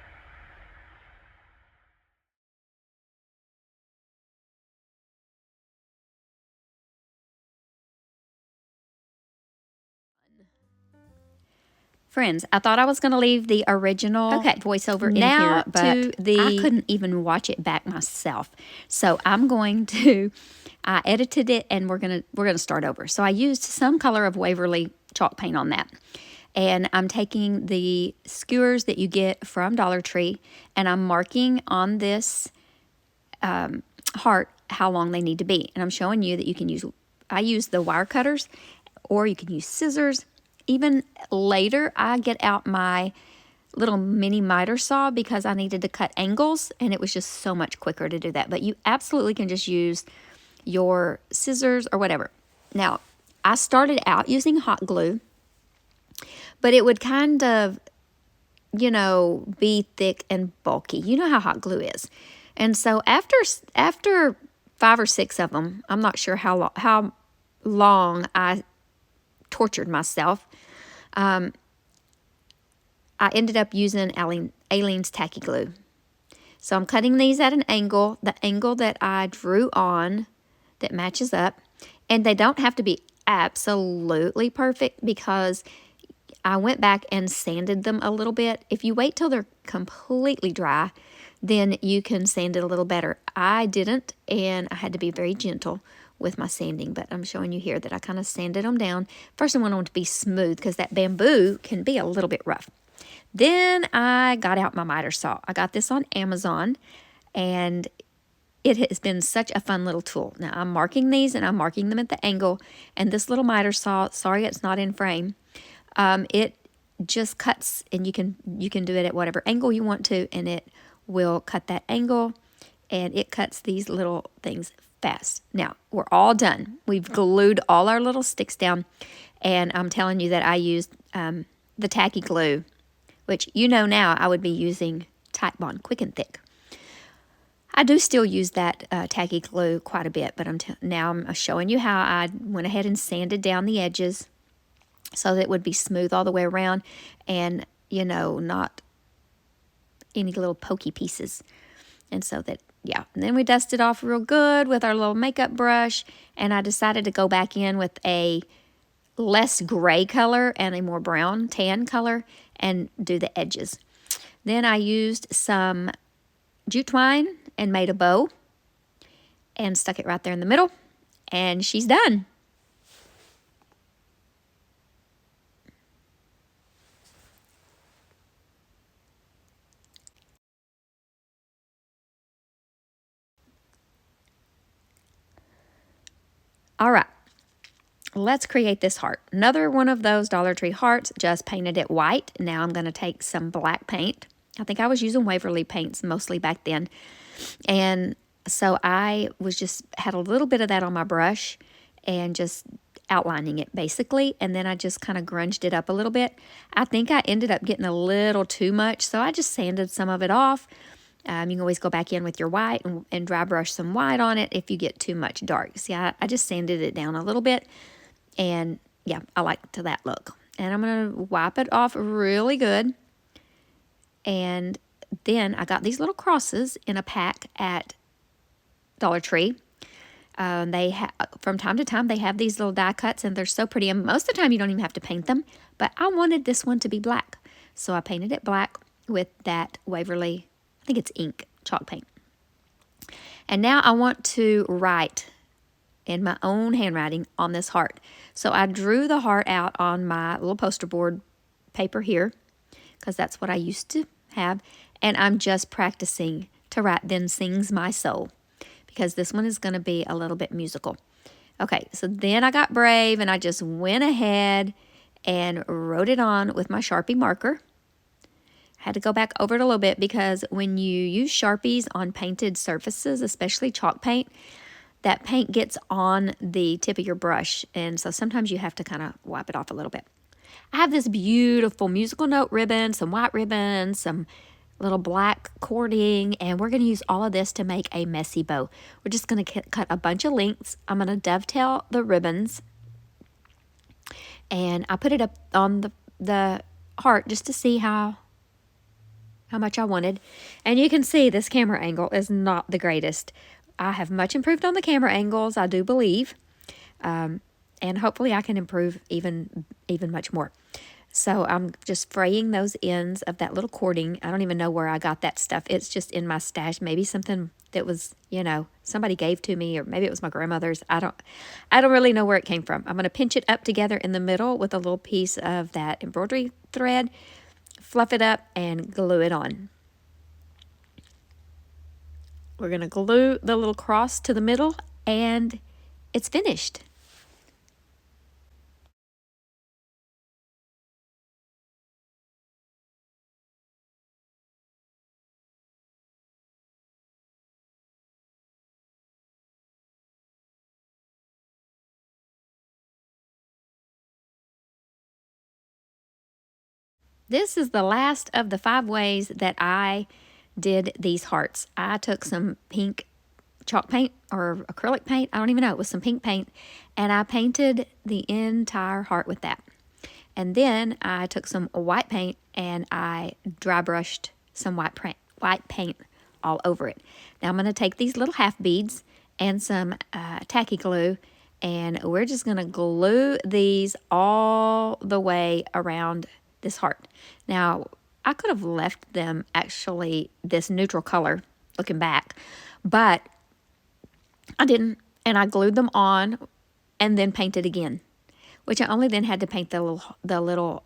Friends, I thought I was going to leave the original voiceover in here, but I couldn't even watch it back myself. So I'm going to, I edited it, and we're gonna start over. So I used some color of Waverly chalk paint on that. And I'm taking the skewers that you get from Dollar Tree, and I'm marking on this heart how long they need to be. And I'm showing you that you can use, I use the wire cutters, or you can use scissors. Even later, I get out my little mini miter saw because I needed to cut angles, and it was just so much quicker to do that. But you absolutely can just use your scissors or whatever. Now, I started out using hot glue, but it would kind of, you know, be thick and bulky. You know how hot glue is. And so after 5 or 6 of them, I'm not sure how long I tortured myself. I ended up using Aleene's tacky glue. So I'm cutting these at an angle, the angle that I drew on that matches up. And they don't have to be absolutely perfect because I went back and sanded them a little bit. If you wait till they're completely dry, then you can sand it a little better. I didn't, and I had to be very gentle with my sanding, but I'm showing you here that I kind of sanded them down. First, I want them to be smooth because that bamboo can be a little bit rough. Then I got out my miter saw. I got this on Amazon, and it has been such a fun little tool. Now, I'm marking these, and I'm marking them at the angle, and this little miter saw, sorry it's not in frame, it just cuts, and you can do it at whatever angle you want to, and it will cut that angle, and it cuts these little things fast. Now, we're all done. We've glued all our little sticks down, and I'm telling you that I used the tacky glue, which you know now I would be using Titebond Quick and Thick. I do still use that tacky glue quite a bit, but now I'm showing you how I went ahead and sanded down the edges so that it would be smooth all the way around and, you know, not any little pokey pieces. And so that, yeah. And then we dusted off real good with our little makeup brush, and I decided to go back in with a less gray color and a more brown tan color and do the edges. Then I used some jute twine and made a bow and stuck it right there in the middle, and she's done. All right, let's create this heart. Another one of those Dollar Tree hearts, just painted it white. Now I'm going to take some black paint. I think I was using Waverly paints mostly back then. And so I had a little bit of that on my brush and just outlining it basically. And then I just kind of grunged it up a little bit. I think I ended up getting a little too much, so I just sanded some of it off. You can always go back in with your white and dry brush some white on it if you get too much dark. See, I just sanded it down a little bit. And yeah, I like that look. And I'm going to wipe it off really good. And then I got these little crosses in a pack at Dollar Tree. From time to time, they have these little die cuts, and they're so pretty. And most of the time, you don't even have to paint them. But I wanted this one to be black. So I painted it black with that Waverly, I think it's ink, chalk paint. And now I want to write in my own handwriting on this heart. So I drew the heart out on my little poster board paper here, because that's what I used to have. And I'm just practicing to write "Then Sings My Soul," because this one is going to be a little bit musical. Okay, so then I got brave and I just went ahead and wrote it on with my Sharpie marker. Had to go back over it a little bit, because when you use Sharpies on painted surfaces, especially chalk paint, that paint gets on the tip of your brush, and so sometimes you have to kind of wipe it off a little bit. I have this beautiful musical note ribbon, some white ribbon, some little black cording, and we're going to use all of this to make a messy bow. We're just going to cut a bunch of lengths. I'm going to dovetail the ribbons, and I put it up on the heart just to see how much I wanted. And you can see this camera angle is not the greatest. I have much improved on the camera angles, I do believe. And hopefully I can improve even much more. So I'm just fraying those ends of that little cording. I don't even know where I got that stuff. It's just in my stash. Maybe something that was, somebody gave to me, or maybe it was my grandmother's. I don't really know where it came from. I'm going to pinch it up together in the middle with a little piece of that embroidery thread, fluff it up, and glue it on. We're going to glue the little cross to the middle, and it's finished. This is the last of the 5 ways that I did these hearts. I took some pink chalk paint or acrylic paint. I don't even know. It was some pink paint. And I painted the entire heart with that. And then I took some white paint and I dry brushed some white paint all over it. Now I'm going to take these little half beads and some tacky glue, and we're just going to glue these all the way around this heart. Now, I could have left them actually this neutral color looking back, but I didn't, and I glued them on and then painted again, which I only then had to paint the little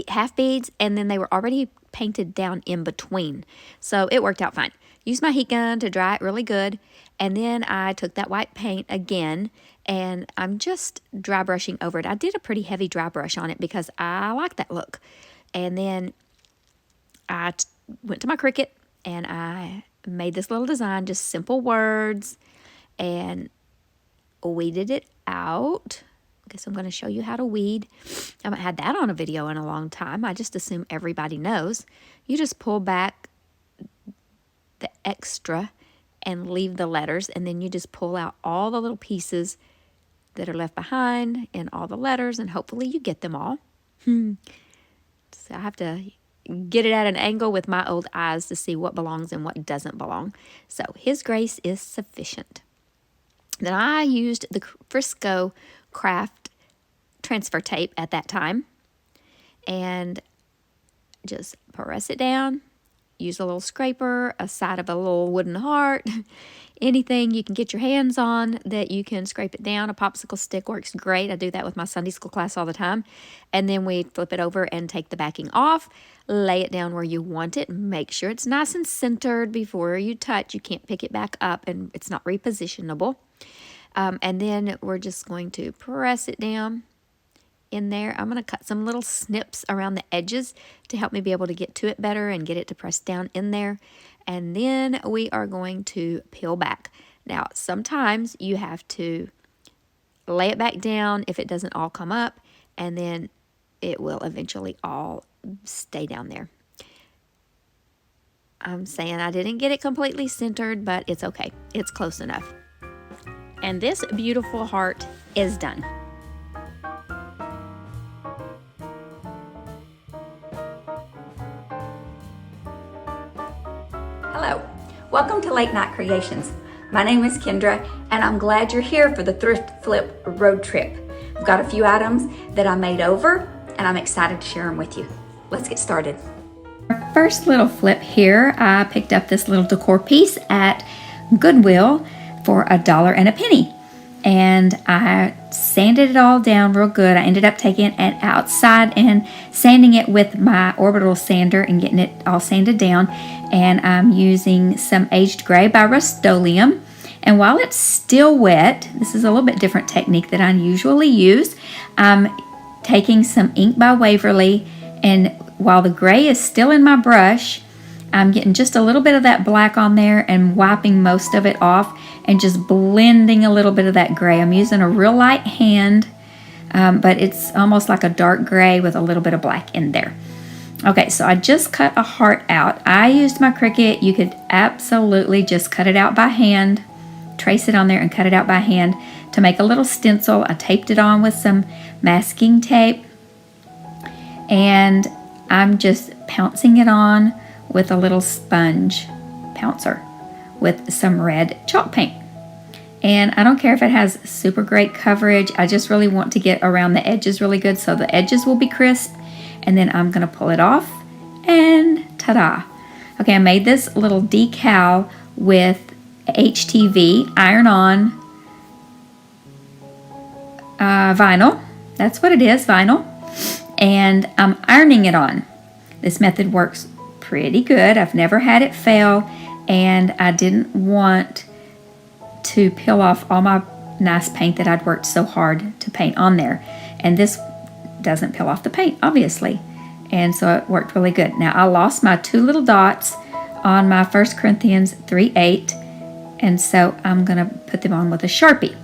half beads, and then they were already painted down in between, so it worked out fine. Used my heat gun to dry it really good, and then I took that white paint again, and I'm just dry brushing over it. I did a pretty heavy dry brush on it because I like that look. And then I went to my Cricut and I made this little design, just simple words, and weeded it out. I guess I'm going to show you how to weed. I haven't had that on a video in a long time. I just assume everybody knows. You just pull back the extra and leave the letters, and then you just pull out all the little pieces that are left behind and all the letters, and hopefully you get them all. So I have to get it at an angle with my old eyes to see what belongs and what doesn't belong. So His Grace is sufficient. Then I used the Frisco Craft transfer tape at that time. And just press it down. Use a little scraper, a side of a little wooden heart, anything you can get your hands on that you can scrape it down. A popsicle stick works great. I do that with my Sunday school class all the time. And then we flip it over and take the backing off, lay it down where you want it. Make sure it's nice and centered before you touch. You can't pick it back up and it's not repositionable. And then we're just going to press it down in there. I'm going to cut some little snips around the edges to help me be able to get to it better and get it to press down in there. And then we are going to peel back. Now, sometimes you have to lay it back down if it doesn't all come up, and then it will eventually all stay down there. I'm saying I didn't get it completely centered, but it's okay. It's close enough. And this beautiful heart is done. Hello, welcome to Late Night Creations. My name is Kendra and I'm glad you're here for the thrift flip road trip. I've got a few items that I made over and I'm excited to share them with you. Let's get started. Our first little flip here, I picked up this little decor piece at Goodwill for $1 and a penny. And I sanded it all down real good. I ended up taking it outside and sanding it with my orbital sander and getting it all sanded down. And I'm using some aged gray by Rust-Oleum. And while it's still wet, this is a little bit different technique that I usually use. I'm taking some ink by Waverly, and while the gray is still in my brush, I'm getting just a little bit of that black on there and wiping most of it off and just blending a little bit of that gray. I'm using a real light hand, but it's almost like a dark gray with a little bit of black in there. Okay, so I just cut a heart out. I used my Cricut. You could absolutely just cut it out by hand, trace it on there and cut it out by hand to make a little stencil. I taped it on with some masking tape, and I'm just pouncing it on with a little sponge pouncer with some red chalk paint. And I don't care if it has super great coverage. I just really want to get around the edges really good so the edges will be crisp. And then I'm going to pull it off and ta-da. Okay, I made this little decal with HTV iron-on vinyl. That's what it is, vinyl. And I'm ironing it on. This method works pretty good. I've never had it fail, and I didn't want to peel off all my nice paint that I'd worked so hard to paint on there. And this doesn't peel off the paint, obviously. And so it worked really good. Now, I lost my 2 little dots on my 1 Corinthians 3:8, and so I'm going to put them on with a Sharpie.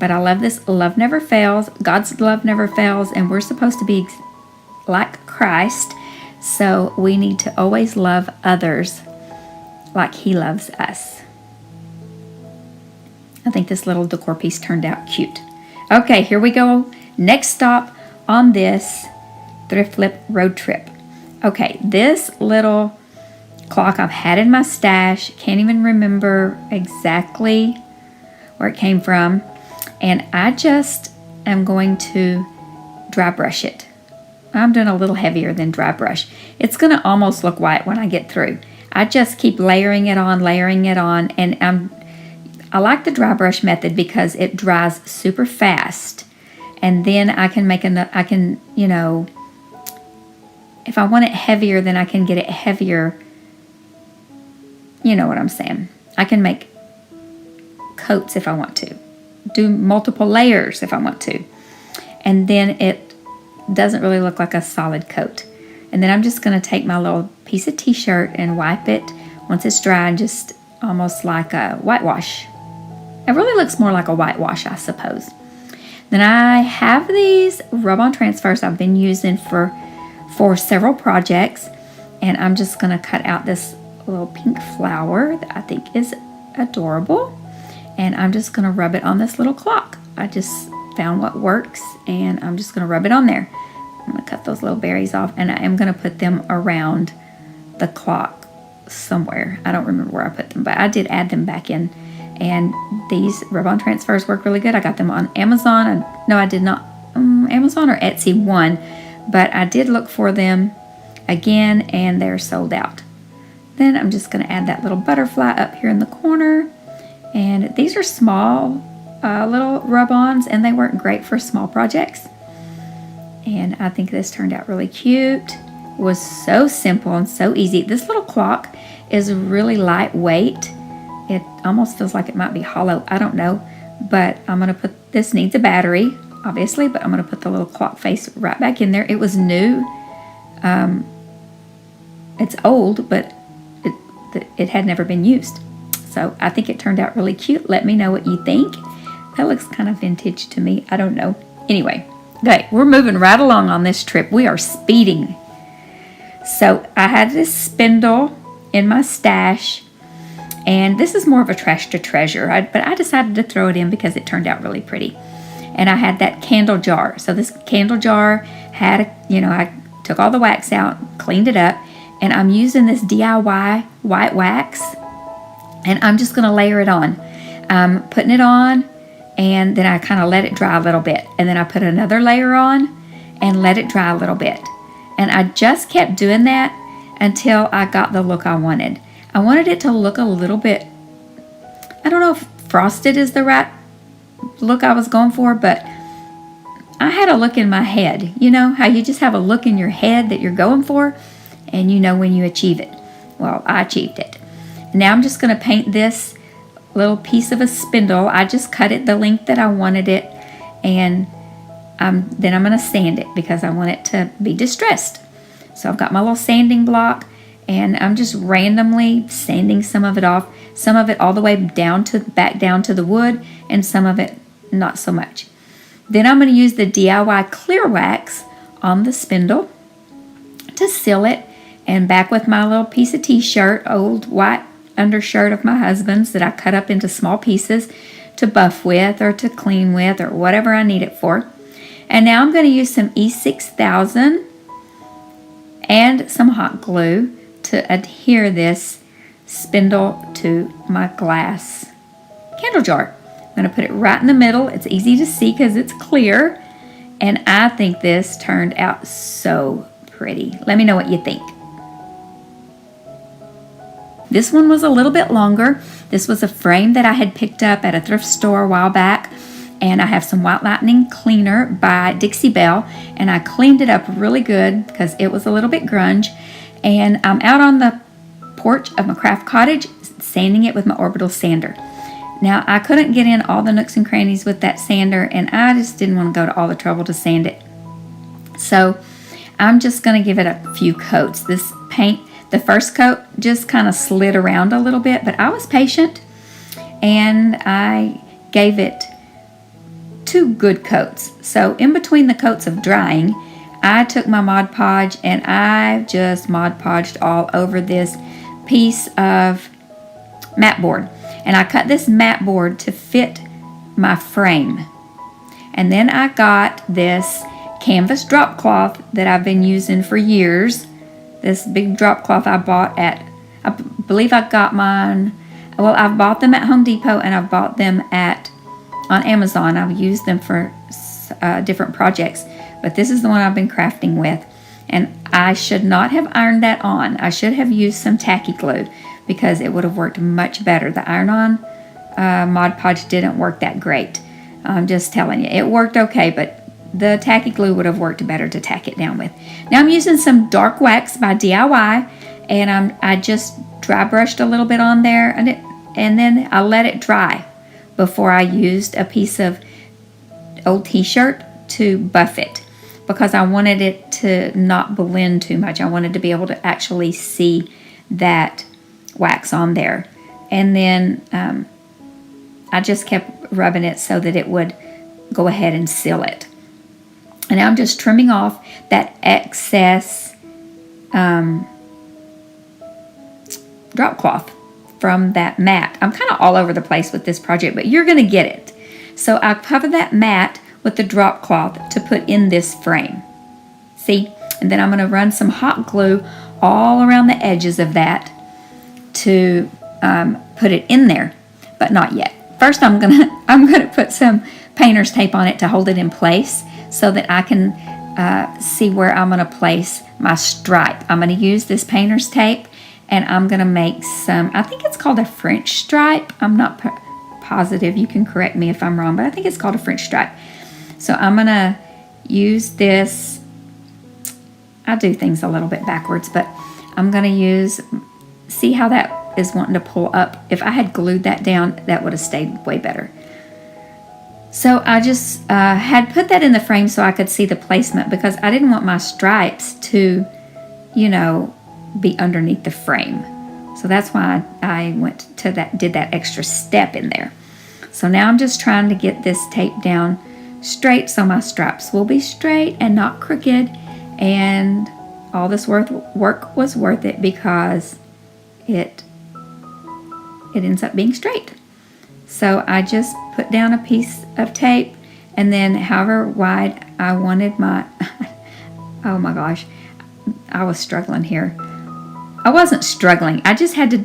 But I love this. Love never fails. God's love never fails, and we're supposed to be like Christ. So we need to always love others like He loves us. I think this little decor piece turned out cute. Okay, here we go. Next stop on this thrift flip road trip. Okay, this little clock I've had in my stash. Can't even remember exactly where it came from. And I just am going to dry brush it. I'm doing a little heavier than dry brush. It's going to almost look white when I get through. I just keep layering it on, and I like the dry brush method because it dries super fast. And then I can make if I want it heavier, then I can get it heavier. You know what I'm saying. I can make coats if I want to. Do multiple layers if I want to. And then it doesn't really look like a solid coat. And then I'm just going to take my little piece of t-shirt and wipe it once it's dry, and just almost like a whitewash. It really looks more like a whitewash, I suppose. Then I have these rub-on transfers I've been using for several projects, and I'm just going to cut out this little pink flower that I think is adorable, and I'm just going to rub it on this little clock. I just found what works, and I'm just going to rub it on there. I'm going to cut those little berries off, and I am going to put them around the clock somewhere. I don't remember where I put them, but I did add them back in. And these rub-on transfers work really good. I got them on Amazon. No, I did not. Amazon or Etsy one, but I did look for them again and they're sold out. Then I'm just going to add that little butterfly up here in the corner. And these are small little rub-ons, and they work great for small projects. And I think this turned out really cute. It was so simple and so easy. This little clock is really lightweight. It almost feels like it might be hollow. I don't know. But I'm going to put, this needs a battery, obviously, but I'm going to put the little clock face right back in there. It was new. It's old, but it had never been used. So I think it turned out really cute. Let me know what you think. That looks kind of vintage to me. I don't know. Anyway, okay, we're moving right along on this trip. We are speeding. So I had this spindle in my stash, and this is more of a trash to treasure, but I decided to throw it in because it turned out really pretty. And I had that candle jar. So this candle jar had, I took all the wax out, cleaned it up, and I'm using this DIY white wax, and I'm just going to layer it on. I'm putting it on, and then I kind of let it dry a little bit. And then I put another layer on and let it dry a little bit. And I just kept doing that until I got the look I wanted. I wanted it to look a little bit, I don't know if frosted is the right look I was going for, but I had a look in my head. You know how you just have a look in your head that you're going for, and you know when you achieve it. Well, I achieved it. Now I'm just going to paint this little piece of a spindle. I just cut it the length that I wanted it, and then I'm going to sand it because I want it to be distressed. So I've got my little sanding block, and I'm just randomly sanding some of it off, some of it all the way back down to the wood, and some of it not so much. Then I'm going to use the DIY clear wax on the spindle to seal it, and back with my little piece of t-shirt, old white undershirt of my husband's that I cut up into small pieces to buff with or to clean with or whatever I need it for. And now I'm going to use some E6000 and some hot glue to adhere this spindle to my glass candle jar. I'm going to put it right in the middle. It's easy to see because it's clear, and I think this turned out so pretty. Let me know what you think. This one was a little bit longer. This was a frame that I had picked up at a thrift store a while back, and I have some White Lightning cleaner by Dixie Belle, and I cleaned it up really good because it was a little bit grunge. And I'm out on the porch of my craft cottage sanding it with my orbital sander. Now I couldn't get in all the nooks and crannies with that sander, and I just didn't want to go to all the trouble to sand it. So I'm just going to give it a few coats. This paint, the first coat just kind of slid around a little bit, but I was patient and I gave it 2 good coats. So in between the coats of drying, I took my Mod Podge and I just Mod Podged all over this piece of mat board. And I cut this mat board to fit my frame. And then I got this canvas drop cloth that I've been using for years. This big drop cloth I bought at, I believe I got mine, well, I've bought them at Home Depot and I've bought them on Amazon. I've used them for different projects, but this is the one I've been crafting with. And I should not have ironed that on. I should have used some tacky glue because it would have worked much better. The iron-on Mod Podge didn't work that great. I'm just telling you, it worked okay, but the tacky glue would have worked better to tack it down with. Now I'm using some dark wax by DIY, and I just dry brushed a little bit on there, and then I let it dry before I used a piece of old t-shirt to buff it, because I wanted it to not blend too much. I wanted to be able to actually see that wax on there. And then I just kept rubbing it so that it would go ahead and seal it. And now I'm just trimming off that excess drop cloth from that mat. I'm kind of all over the place with this project, but you're going to get it. So I cover that mat with the drop cloth to put in this frame. See? And then I'm going to run some hot glue all around the edges of that to put it in there, but not yet. First I'm gonna put some painter's tape on it to hold it in place so that I can see where I'm going to place my stripe. I'm going to use this painter's tape, and I'm going to make some, I think it's called a French stripe. I'm not positive. You can correct me if I'm wrong, but I think it's called a French stripe. So I'm going to use this. I do things a little bit backwards, but I'm going to use, see how that is wanting to pull up. If I had glued that down, that would have stayed way better. So I just had put that in the frame so I could see the placement, because I didn't want my stripes to, you know, be underneath the frame. So that's why I went to that, did that extra step in there. So now I'm just trying to get this tape down straight so my stripes will be straight and not crooked, and all this work was worth it because it ends up being straight. So I just put down a piece of tape, and then however wide I wanted my oh my gosh, I was struggling here. I wasn't struggling, I just had to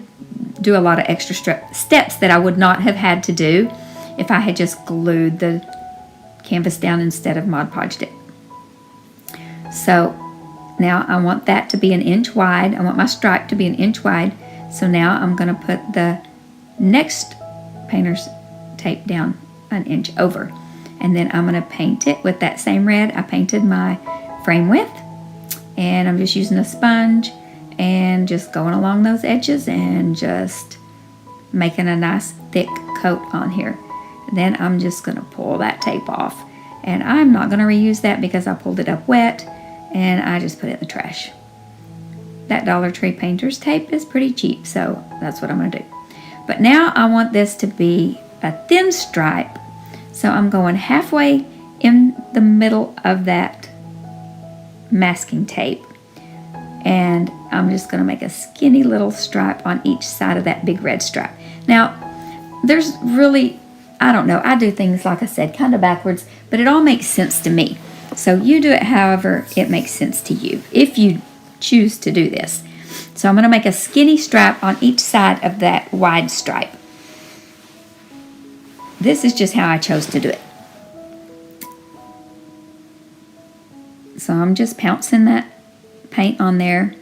do a lot of extra steps that I would not have had to do if I had just glued the canvas down instead of Mod Podged it. So now I want that to be 1 inch wide. I want my stripe to be 1 inch wide. So now I'm going to put the next painter's tape down 1 inch over, and then I'm going to paint it with that same red I painted my frame with, and I'm just using a sponge and just going along those edges and just making a nice thick coat on here. Then I'm just going to pull that tape off, and I'm not going to reuse that because I pulled it up wet and I just put it in the trash. That Dollar Tree painter's tape is pretty cheap, so that's what I'm going to do. But now I want this to be a thin stripe, so I'm going halfway in the middle of that masking tape, and I'm just going to make a skinny little stripe on each side of that big red stripe. Now, there's really, I don't know, I do things, like I said, kind of backwards, but it all makes sense to me. So you do it however it makes sense to you, if you choose to do this. So I'm going to make a skinny stripe on each side of that wide stripe. This is just how I chose to do it. So I'm just pouncing that paint on there.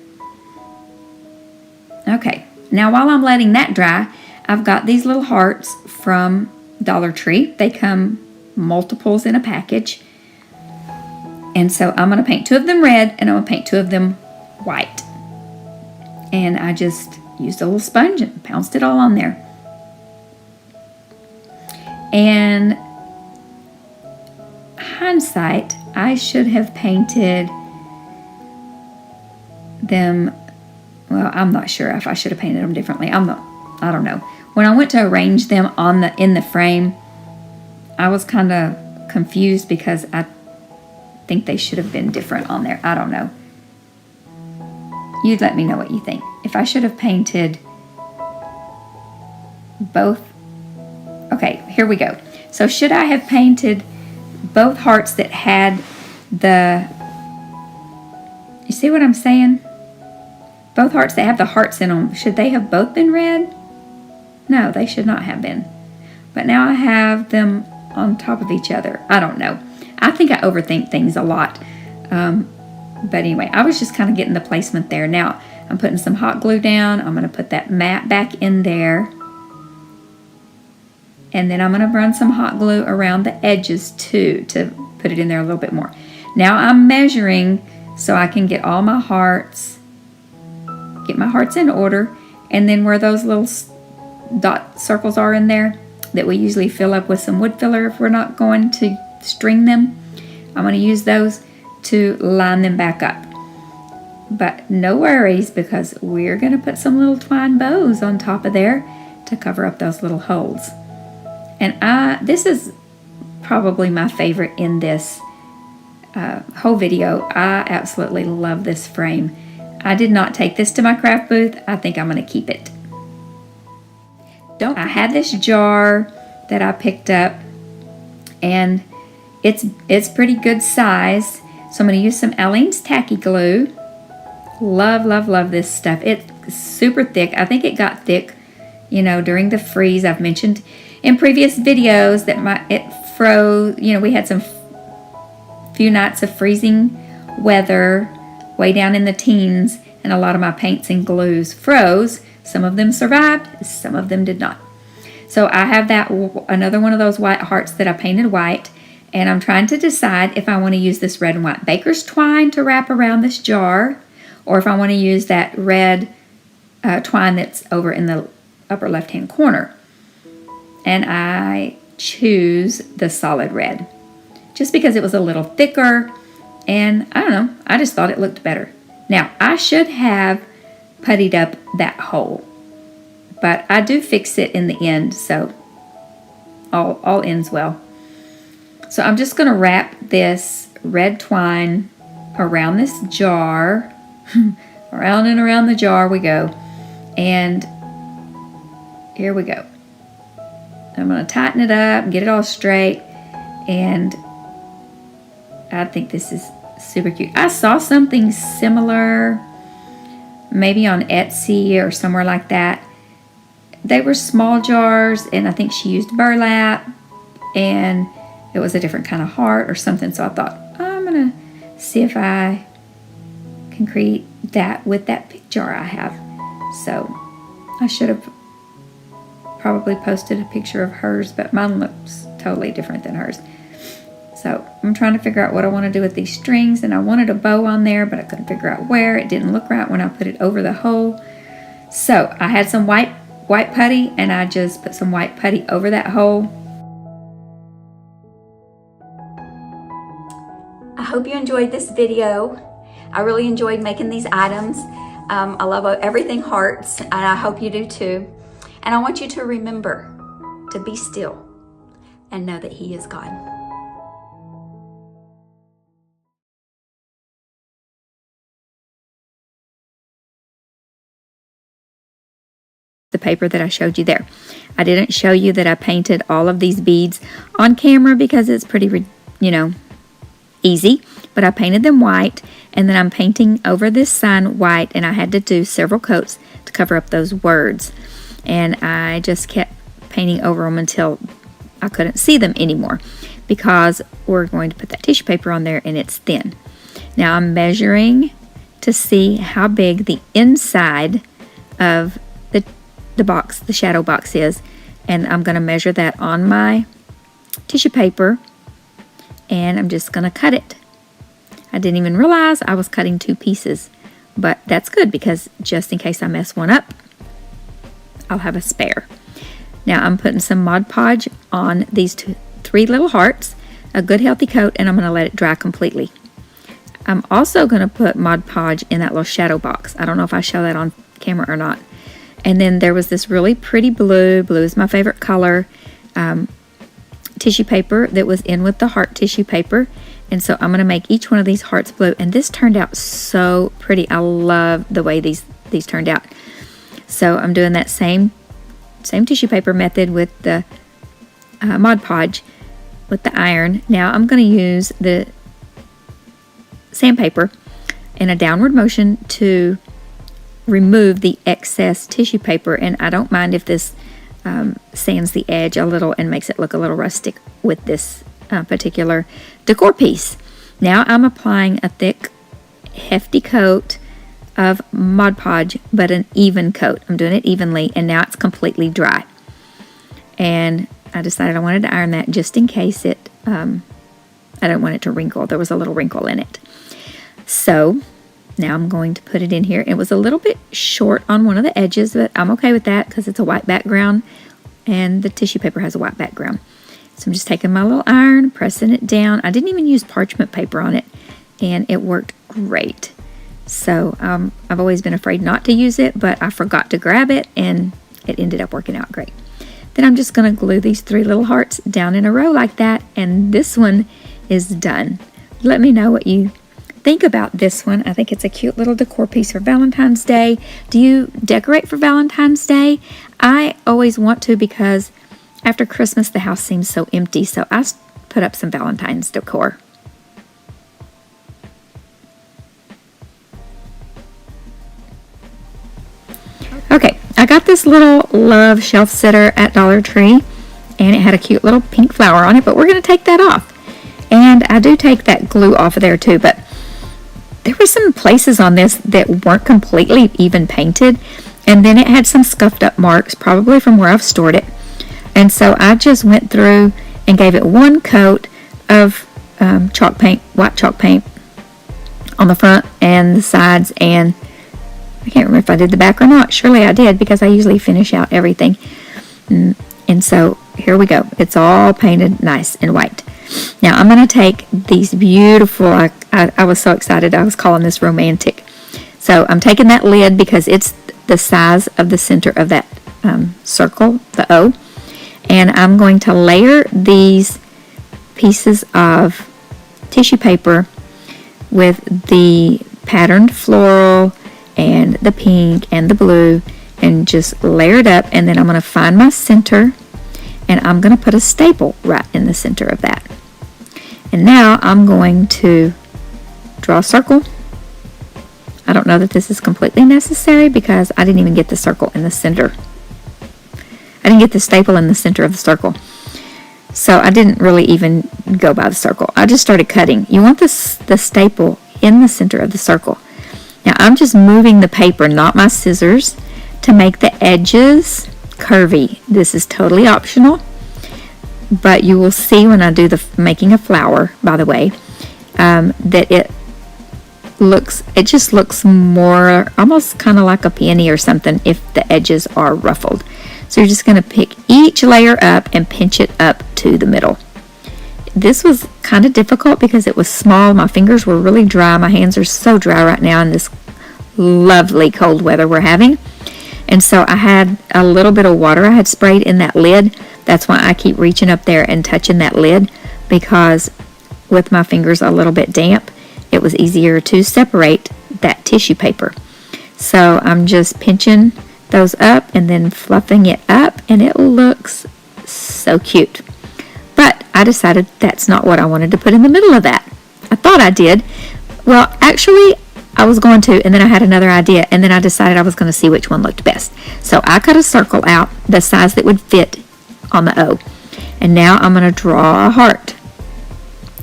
Okay, now while I'm letting that dry, I've got these little hearts from Dollar Tree. They come multiples in a package. And so I'm going to paint 2 of them red, and I'm going to paint 2 of them white. And I just used a little sponge and pounced it all on there. And hindsight, I should have painted them, well, I'm not sure if I should have painted them differently. I don't know. When I went to arrange them in the frame, I was kind of confused because I think they should have been different on there. I don't know. You'd let me know what you think. If I should have painted both. Okay, here we go. So should I have painted both hearts that had the, you see what I'm saying? Both hearts that have the hearts in them, should they have both been red? No, they should not have been. But now I have them on top of each other. I don't know. I think I overthink things a lot. But anyway, I was just kind of getting the placement there. Now, I'm putting some hot glue down. I'm going to put that mat back in there. And then I'm going to run some hot glue around the edges too to put it in there a little bit more. Now I'm measuring so I can get all my hearts, get my hearts in order. And then where those little dot circles are in there that we usually fill up with some wood filler if we're not going to string them, I'm going to use those to line them back up. But no worries, because we're going to put some little twine bows on top of there to cover up those little holes. And this is probably my favorite in this whole video. I absolutely love this frame. I did not take this to my craft booth. I think I'm going to keep it. I had this jar that I picked up, and it's pretty good size. So I'm going to use some Aleene's tacky glue. Love, love, love this stuff. It's super thick. I think it got thick, you know, during the freeze. I've mentioned in previous videos that it froze. You know, we had some few nights of freezing weather, way down in the teens, and a lot of my paints and glues froze. Some of them survived, some of them did not. So I have that another one of those white hearts that I painted white, and I'm trying to decide if I want to use this red and white baker's twine to wrap around this jar, or if I want to use that red twine that's over in the upper left-hand corner. And I choose the solid red, just because it was a little thicker, and I don't know, I just thought it looked better. Now, I should have puttied up that hole, but I do fix it in the end, so all ends well. So I'm just going to wrap this red twine around this jar. Around and around the jar we go. And here we go. I'm going to tighten it up and get it all straight. And I think this is super cute. I saw something similar maybe on Etsy or somewhere like that. They were small jars, and I think she used burlap, and it was a different kind of heart or something. So I thought, I'm going to see if I can create that with that big jar I have. So I should have probably posted a picture of hers, but mine looks totally different than hers. So I'm trying to figure out what I want to do with these strings, and I wanted a bow on there, but I couldn't figure out where. It didn't look right when I put it over the hole. So I had some white putty, and I just put some white putty over that hole. I hope you enjoyed this video. I really enjoyed making these items. I love everything hearts, and I hope you do too. And I want you to remember to be still and know that He is God. The paper that I showed you there. I didn't show you that I painted all of these beads on camera because it's pretty, easy, but I painted them white, and then I'm painting over this sign white, and I had to do several coats to cover up those words, and I just kept painting over them until I couldn't see them anymore, because we're going to put that tissue paper on there and it's thin. Now I'm measuring to see how big the inside of the box, the shadow box is, and I'm going to measure that on my tissue paper, and I'm just going to cut it. I didn't even realize I was cutting 2 pieces, but that's good because just in case I mess one up, I'll have a spare. Now I'm putting some Mod Podge on these 3 little hearts, a good healthy coat, and I'm going to let it dry completely. I'm also going to put Mod Podge in that little shadow box. I don't know if I show that on camera or not. And then there was this really pretty blue is my favorite color, tissue paper that was in with the heart tissue paper. And so I'm going to make each one of these hearts blue. And this turned out so pretty. I love the way these turned out. So I'm doing that same tissue paper method with the Mod Podge with the iron. Now I'm going to use the sandpaper in a downward motion to remove the excess tissue paper, and I don't mind if this sands the edge a little and makes it look a little rustic with this particular decor piece. Now I'm applying a thick, hefty coat of Mod Podge, but an even coat. I'm doing it evenly, and now it's completely dry. And I decided I wanted to iron that just in case I don't want it to wrinkle. There was a little wrinkle in it. So now I'm going to put it in here. It was a little bit short on one of the edges, but I'm okay with that because it's a white background and the tissue paper has a white background. So I'm just taking my little iron, pressing it down. I didn't even use parchment paper on it, and it worked great. So I've always been afraid not to use it, but I forgot to grab it, and it ended up working out great. Then I'm just going to glue these 3 little hearts down in a row like that, and this one is done. Let me know what you think about this one. I think it's a cute little decor piece for Valentine's Day. Do you decorate for Valentine's Day? I always want to because after Christmas the house seems so empty, so I put up some Valentine's decor. Okay, I got this little love shelf sitter at Dollar Tree, and it had a cute little pink flower on it, but we're going to take that off. And And I do take that glue off of there too, but there were some places on this that weren't completely even painted, and then it had some scuffed up marks, probably from where I've stored it. And so I just went through and gave it one coat of chalk paint, white chalk paint on the front and the sides, and I can't remember if I did the back or not. Surely I did, because I usually finish out everything. And so here we go. It's all painted nice and white. Now I'm going to take these beautiful, I was so excited, I was calling this romantic. So I'm taking that lid because it's the size of the center of that circle, the O. And I'm going to layer these pieces of tissue paper with the patterned floral and the pink and the blue, and just layer it up. And then I'm going to find my center, and I'm going to put a staple right in the center of that. And now I'm going to draw a circle. I don't know that this is completely necessary because I didn't even get the circle in the center. I didn't get the staple in the center of the circle. So I didn't really even go by the circle. I just started cutting. You want the staple in the center of the circle. Now I'm just moving the paper, not my scissors, to make the edges curvy. This is totally optional, but you will see when I do the making a flower, by the way, that it just looks more almost kind of like a peony or something if the edges are ruffled. So you're just going to pick each layer up and pinch it up to the middle. This was kind of difficult because it was small. My fingers were really dry. My hands are so dry right now in this lovely cold weather we're having. And so I had a little bit of water I had sprayed in that lid. That's why I keep reaching up there and touching that lid, because with my fingers a little bit damp, it was easier to separate that tissue paper. So I'm just pinching those up and then fluffing it up, and it looks so cute. But I decided that's not what I wanted to put in the middle of that. I thought I did. Well, actually, I was going to, and then I had another idea, and then I decided I was going to see which one looked best. So I cut a circle out the size that would fit on the O. And now I'm going to draw a heart.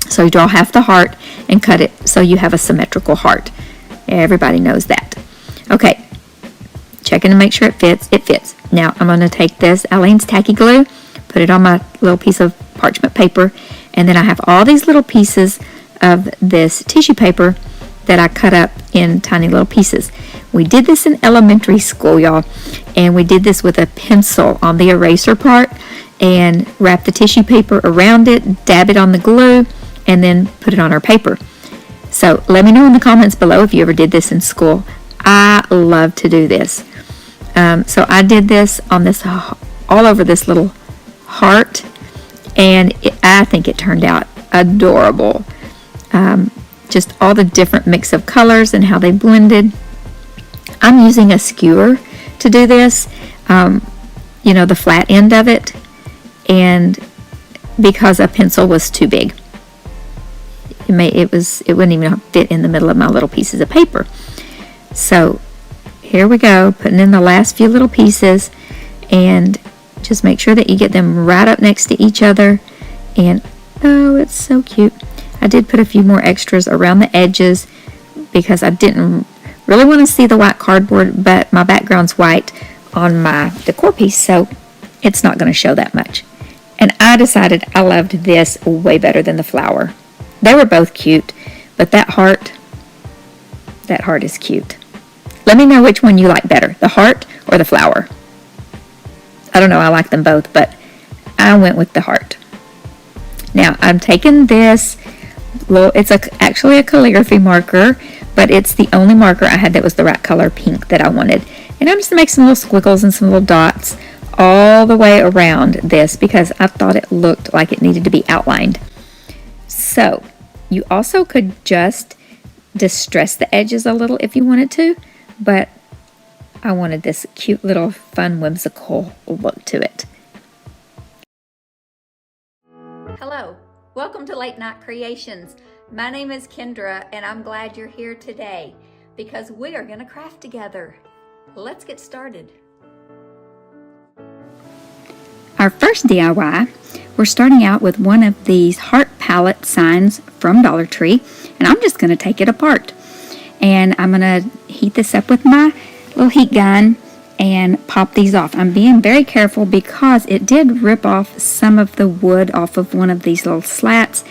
So you draw half the heart and cut it so you have a symmetrical heart. Everybody knows that. Okay. Checking to make sure it fits. It fits. Now I'm going to take this Aleene's tacky glue, put it on my little piece of parchment paper, and then I have all these little pieces of this tissue paper that I cut up in tiny little pieces. We did this in elementary school, y'all, and we did this with a pencil on the eraser part, and wrap the tissue paper around it, dab it on the glue, and then put it on our paper. So let me know in the comments below if you ever did this in school. I love to do this. So I did this on this all over this little heart, and I think it turned out adorable. Just all the different mix of colors and how they blended. I'm using a skewer to do this, the flat end of it, and because a pencil was too big. It wouldn't even fit in the middle of my little pieces of paper. So here we go, putting in the last few little pieces, and just make sure that you get them right up next to each other. And oh, it's so cute. I did put a few more extras around the edges because I didn't really want to see the white cardboard, but my background's white on my decor piece, so it's not going to show that much. And I decided I loved this way better than the flower. They were both cute, but that heart is cute. Let me know which one you like better, the heart or the flower. I don't know, I like them both, but I went with the heart. Now, I'm taking this it's actually a calligraphy marker, but it's the only marker I had that was the right color pink that I wanted. And I'm just going to make some little squiggles and some little dots all the way around this because I thought it looked like it needed to be outlined. So, you also could just distress the edges a little if you wanted to, but I wanted this cute little fun whimsical look to it. Hello, welcome to Late Night Creations. My name is Kendra and I'm glad you're here today because we are going to craft together. Let's get started. Our first DIY, we're starting out with one of these heart palette signs from Dollar Tree, and I'm just going to take it apart. And I'm going to heat this up with my little heat gun and pop these off. I'm being very careful because it did rip off some of the wood off of one of these little slats,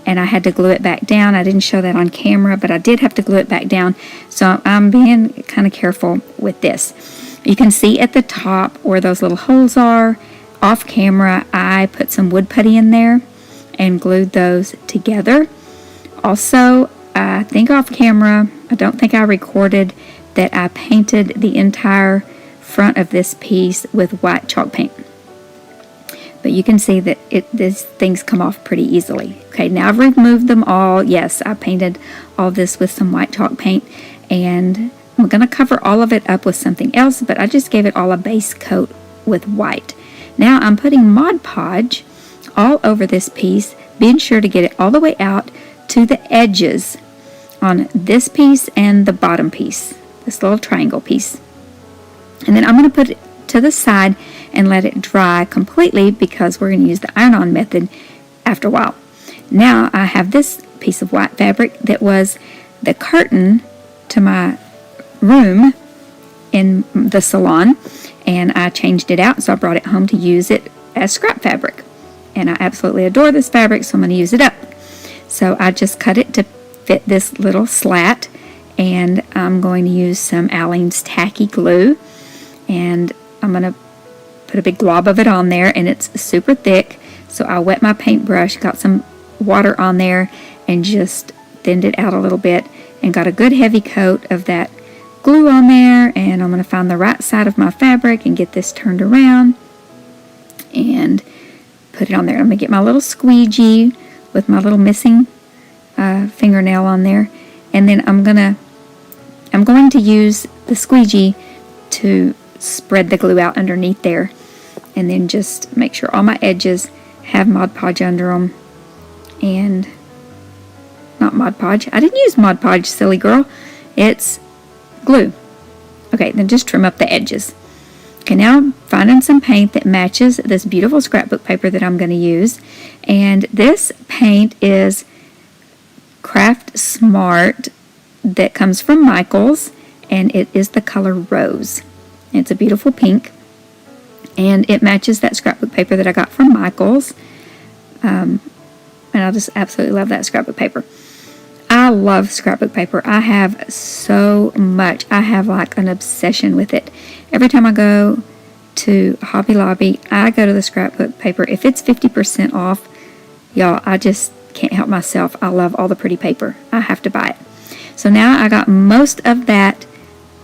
and I had to glue it back down. I didn't show that on camera, but I did have to glue it back down, so I'm being kind of careful with this. You can see at the top where those little holes are. Off camera, I put some wood putty in there and glued those together. Also, I think off camera, I don't think I recorded that I painted the entire front of this piece with white chalk paint. But you can see that these things come off pretty easily. Okay, now I've removed them all. Yes, I painted all this with some white chalk paint, and I'm going to cover all of it up with something else, but I just gave it all a base coat with white. Now I'm putting Mod Podge all over this piece, being sure to get it all the way out to the edges on this piece and the bottom piece, this little triangle piece. And then I'm going to put it to the side and let it dry completely because we're going to use the iron-on method after a while. Now I have this piece of white fabric that was the curtain to my room in the salon, and I changed it out, so I brought it home to use it as scrap fabric. And I absolutely adore this fabric, so I'm going to use it up. So I just cut it to fit this little slat, and I'm going to use some Aleene's tacky glue, and I'm going to put a big glob of it on there, and it's super thick, so I wet my paintbrush, got some water on there, and just thinned it out a little bit, and got a good heavy coat of that glue on there. And I'm going to find the right side of my fabric and get this turned around and put it on there. I'm going to get my little squeegee with my little missing fingernail on there, and then I'm going to use the squeegee to spread the glue out underneath there, and then just make sure all my edges have Mod Podge under them. And not Mod Podge, I didn't use Mod Podge, silly girl, it's glue. Okay, then just trim up the edges. Okay, now I'm finding some paint that matches this beautiful scrapbook paper that I'm going to use, and this paint is Craft Smart that comes from Michaels, and it is the color Rose. It's a beautiful pink, and it matches that scrapbook paper that I got from Michaels, and I just absolutely love that scrapbook paper. I love scrapbook paper. I have so much. I have like an obsession with it. Every time I go to Hobby Lobby, I go to the scrapbook paper. If it's 50% off, y'all, I just can't help myself. I love all the pretty paper. I have to buy it. So now I got most of that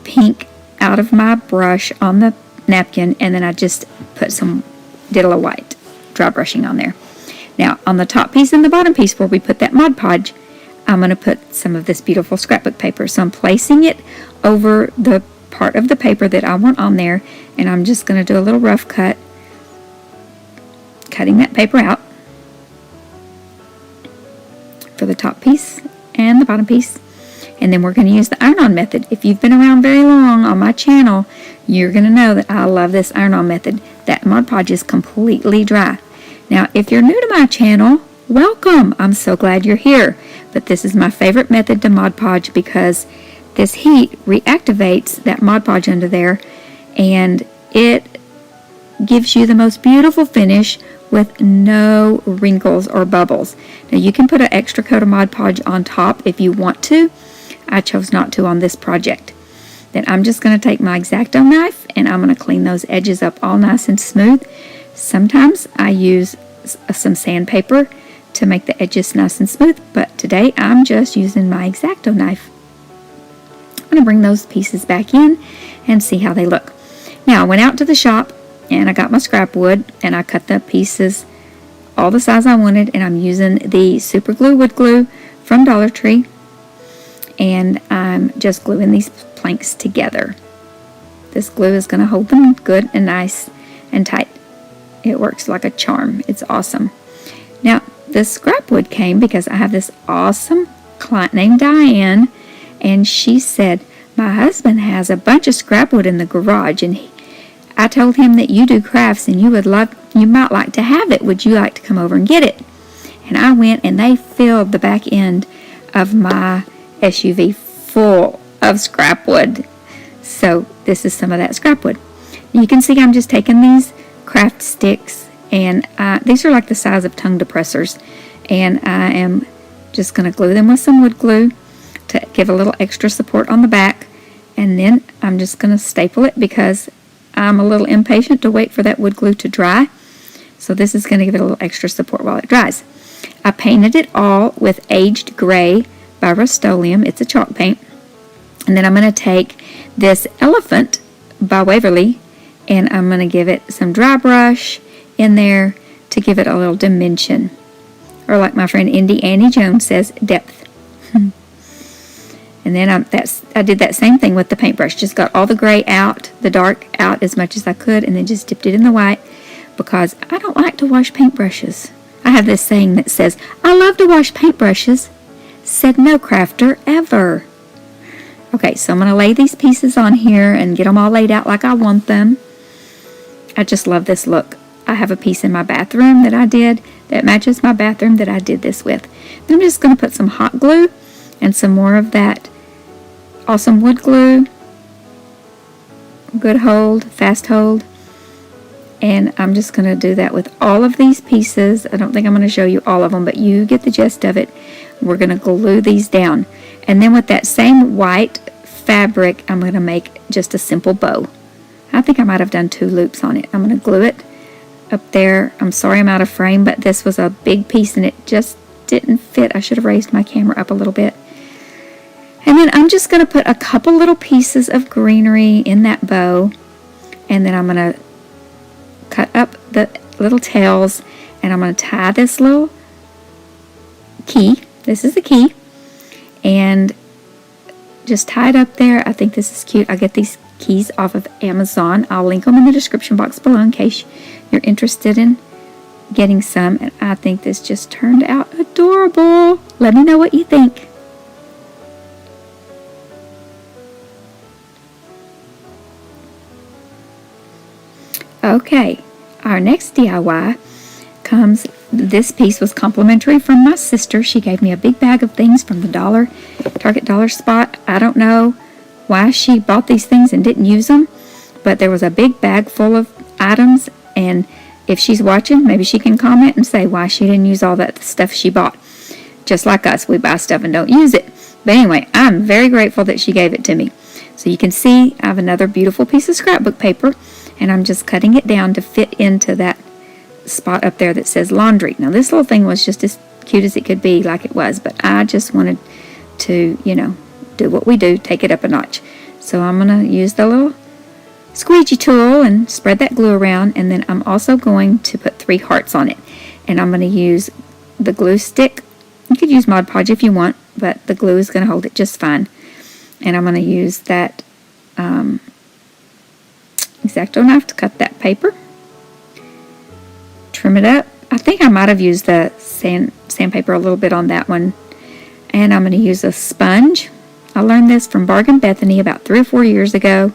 pink out of my brush on the napkin, and then I just put did a little white dry brushing on there. Now on the top piece and the bottom piece where we put that Mod Podge, I'm going to put some of this beautiful scrapbook paper. So I'm placing it over the part of the paper that I want on there, and I'm just going to do a little rough cut, cutting that paper out for the top piece and the bottom piece. And then we're going to use the iron-on method. If you've been around very long on my channel, you're going to know that I love this iron-on method. That Mod Podge is completely dry. Now, if you're new to my channel, welcome. I'm so glad you're here. But this is my favorite method to Mod Podge because this heat reactivates that Mod Podge under there, and it gives you the most beautiful finish with no wrinkles or bubbles. Now you can put an extra coat of Mod Podge on top if you want to. I chose not to on this project. Then I'm just going to take my X-Acto knife and I'm going to clean those edges up all nice and smooth. Sometimes I use some sandpaper to make the edges nice and smooth, but today I'm just using my X-Acto knife. I'm going to bring those pieces back in and see how they look. Now I went out to the shop and I got my scrap wood and I cut the pieces all the size I wanted, and I'm using the super glue wood glue from Dollar Tree, and I'm just gluing these planks together. This glue is going to hold them good and nice and tight. It works like a charm. It's awesome. Now the scrap wood came because I have this awesome client named Diane, and she said, my husband has a bunch of scrap wood in the garage, and I told him that you do crafts and you You might like to have it. Would you like to come over and get it? And I went, and they filled the back end of my SUV full of scrapwood. So this is some of that scrapwood. You can see I'm just taking these craft sticks, and these are like the size of tongue depressors, and I am just going to glue them with some wood glue to give a little extra support on the back. And then I'm just going to staple it because I'm a little impatient to wait for that wood glue to dry. So this is going to give it a little extra support while it dries. I painted it all with Aged Gray by Rust-Oleum. It's a chalk paint. And then I'm going to take this Elephant by Waverly, and I'm going to give it some dry brush in there to give it a little dimension. Or like my friend Annie Jones says, depth. And then I did that same thing with the paintbrush. Just got all the gray out, the dark out as much as I could, and then just dipped it in the white because I don't like to wash paintbrushes. I have this saying that says, I love to wash paintbrushes. Said no crafter ever. Okay, so I'm going to lay these pieces on here and get them all laid out like I want them. I just love this look. I have a piece in my bathroom that I did that matches my bathroom that I did this with. Then I'm just going to put some hot glue and some more of that awesome wood glue. Good hold, fast hold. And I'm just going to do that with all of these pieces. I don't think I'm going to show you all of them, but you get the gist of it. We're going to glue these down. And then with that same white fabric, I'm going to make just a simple bow. I think I might have done 2 loops on it. I'm going to glue it up there. I'm sorry I'm out of frame, but this was a big piece and it just didn't fit. I should have raised my camera up a little bit. And then I'm just going to put a couple little pieces of greenery in that bow. And then I'm going to cut up the little tails, and I'm going to tie this little key. This is the key. And just tie it up there. I think this is cute. I get these keys off of Amazon. I'll link them in the description box below in case you're interested in getting some. And I think this just turned out adorable. Let me know what you think. Okay, our next DIY comes, this piece was complimentary from my sister. She gave me a big bag of things from the Target Dollar Spot. I don't know why she bought these things and didn't use them, but there was a big bag full of items, and if she's watching, maybe she can comment and say why she didn't use all that stuff she bought. Just like us, we buy stuff and don't use it. But anyway, I'm very grateful that she gave it to me. So you can see I have another beautiful piece of scrapbook paper, and I'm just cutting it down to fit into that spot up there that says laundry. Now this little thing was just as cute as it could be, like it was, but I just wanted to, you know, do what we do, take it up a notch. So I'm going to use the little squeegee tool and spread that glue around, and then I'm also going to put 3 hearts on it. And I'm going to use the glue stick. You could use Mod Podge if you want, but the glue is going to hold it just fine. And I'm going to use that X-Acto knife to cut that paper. Trim it up. I think I might have used the sandpaper a little bit on that one. And I'm going to use a sponge. I learned this from Bargain Bethany about 3 or 4 years ago,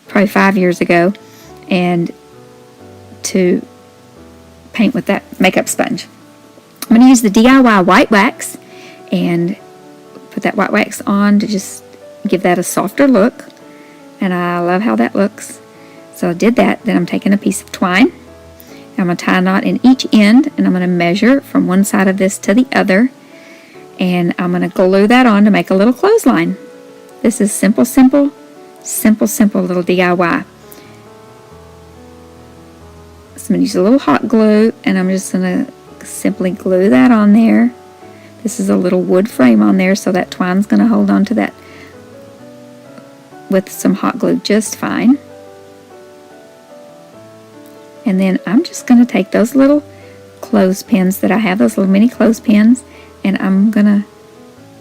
probably 5 years ago, and to paint with that makeup sponge. I'm going to use the DIY white wax and put that white wax on to just give that a softer look, and I love how that looks. So I did that. Then I'm taking a piece of twine. I'm going to tie a knot in each end, and I'm going to measure from one side of this to the other, and I'm going to glue that on to make a little clothesline. This is simple little DIY. So I'm going to use a little hot glue, and I'm just going to simply glue that on there. This is a little wood frame on there, so that twine's going to hold on to that with some hot glue just fine. And then I'm just going to take those little clothespins that I have, those little mini clothespins, and I'm going to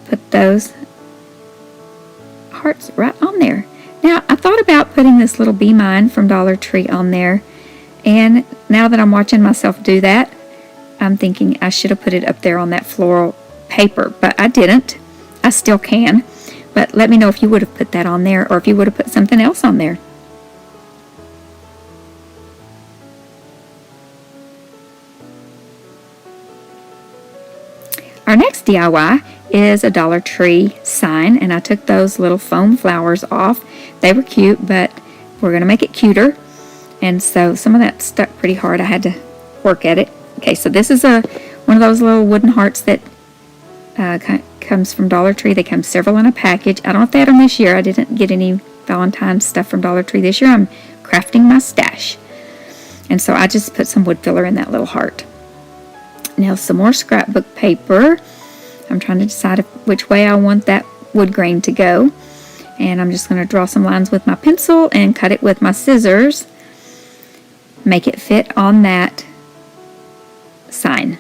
put those hearts right on there. Now, I thought about putting this little Be Mine from Dollar Tree on there, and now that I'm watching myself do that, I'm thinking I should have put it up there on that floral paper, but I didn't. I still can, but let me know if you would have put that on there, or if you would have put something else on there. DIY is a Dollar Tree sign, and I took those little foam flowers off. They were cute, but we're going to make it cuter, and so some of that stuck pretty hard. I had to work at it. Okay, so this is one of those little wooden hearts that comes from Dollar Tree. They come several in a package. I don't know if they had them this year. I didn't get any Valentine's stuff from Dollar Tree this year. I'm crafting my stash, and so I just put some wood filler in that little heart. Now some more scrapbook paper. I'm trying to decide which way I want that wood grain to go, and I'm just going to draw some lines with my pencil and cut it with my scissors, make it fit on that sign.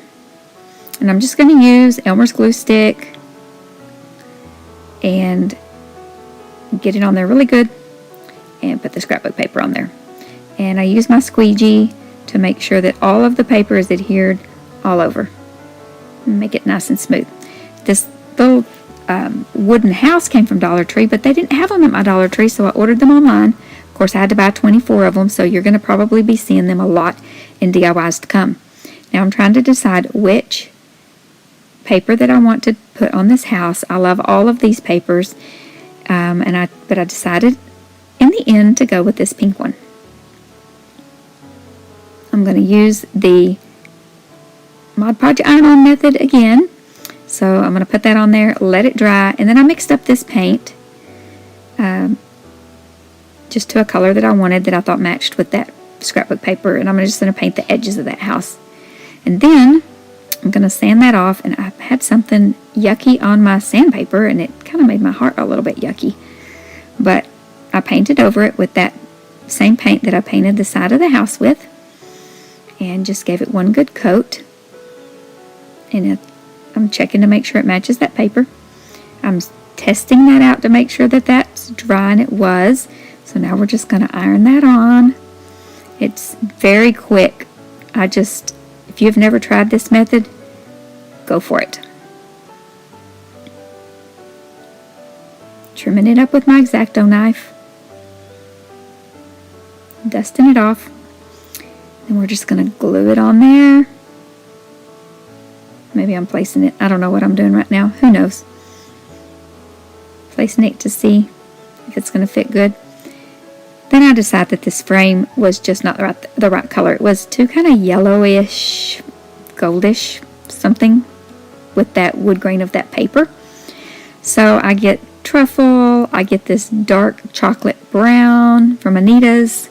And I'm just going to use Elmer's glue stick and get it on there really good and put the scrapbook paper on there. And I use my squeegee to make sure that all of the paper is adhered all over. Make it nice and smooth. This little wooden house came from Dollar Tree, but they didn't have them at my Dollar Tree, so I ordered them online. Of course, I had to buy 24 of them, so you're going to probably be seeing them a lot in DIYs to come. Now I'm trying to decide which paper that I want to put on this house. I love all of these papers, but I decided in the end to go with this pink one. I'm going to use the Mod Podge iron-on method again. So I'm going to put that on there, let it dry, and then I mixed up this paint just to a color that I wanted, that I thought matched with that scrapbook paper, and I'm just going to paint the edges of that house. And then I'm going to sand that off, and I had something yucky on my sandpaper, and it kind of made my heart a little bit yucky. But I painted over it with that same paint that I painted the side of the house with, and just gave it one good coat. And I'm checking to make sure it matches that paper. I'm testing that out to make sure that that's dry, and it was. So now we're just going to iron that on. It's very quick. If you've never tried this method, go for it. Trimming it up with my X-Acto knife. Dusting it off. And we're just going to glue it on there. Maybe I'm placing it. I don't know what I'm doing right now. Who knows? Placing it to see if it's going to fit good. Then I decided that this frame was just not the right color. It was too kind of yellowish, goldish, something with that wood grain of that paper. So I get truffle. I get this dark chocolate brown from Anita's.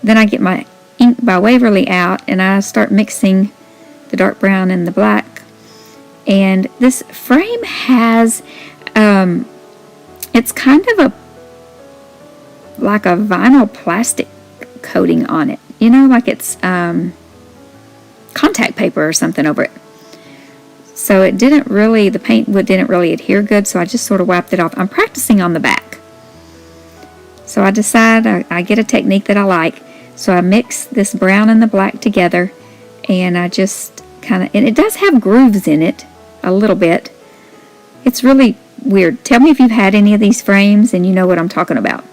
Then I get my ink by Waverly out, and I start mixing the dark brown and the black. And this frame has it's kind of like a vinyl plastic coating on it, like it's contact paper or something over it. So the paint didn't really adhere good, so I just sort of wiped it off. I'm practicing on the back, so I decide I get a technique that I like. So I mix this brown and the black together, and I just and it does have grooves in it a little bit. It's really weird. Tell me if you've had any of these frames and you know what I'm talking about.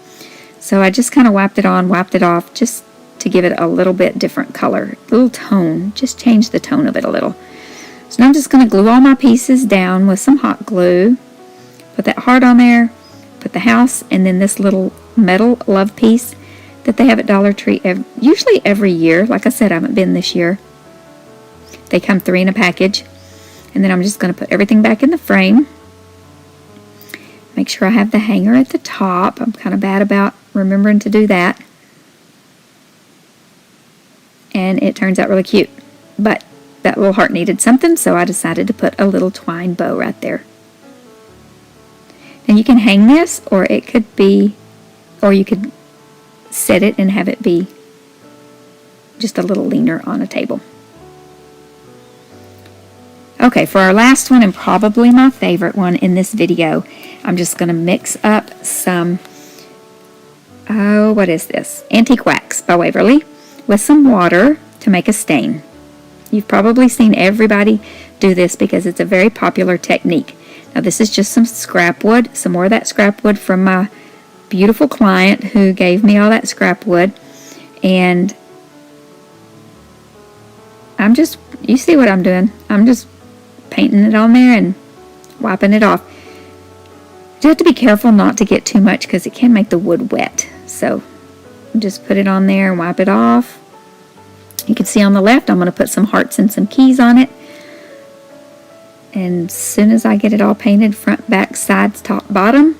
So I just kind of wiped it on, wiped it off, just to give it a little bit different color, a little tone, just change the tone of it a little. So now I'm just going to glue all my pieces down with some hot glue, put that heart on there, put the house, and then this little metal love piece that they have at Dollar Tree usually every year. Like I said, I haven't been this year. They come 3 in a package. And then I'm just going to put everything back in the frame. Make sure I have the hanger at the top. I'm kind of bad about remembering to do that. And it turns out really cute. But that little heart needed something, so I decided to put a little twine bow right there. And you can hang this, or you could set it and have it be just a little leaner on a table. Okay, for our last one, and probably my favorite one in this video, I'm just going to mix up some, what is this? Antique Wax by Waverly with some water to make a stain. You've probably seen everybody do this because it's a very popular technique. Now this is just some scrapwood, some more of that scrapwood from my beautiful client who gave me all that scrapwood. And you see what I'm doing? I'm just painting it on there and wiping it off. You have to be careful not to get too much because it can make the wood wet. So just put it on there and wipe it off. You can see on the left I'm going to put some hearts and some keys on it. And as soon as I get it all painted, front, back, sides, top, bottom.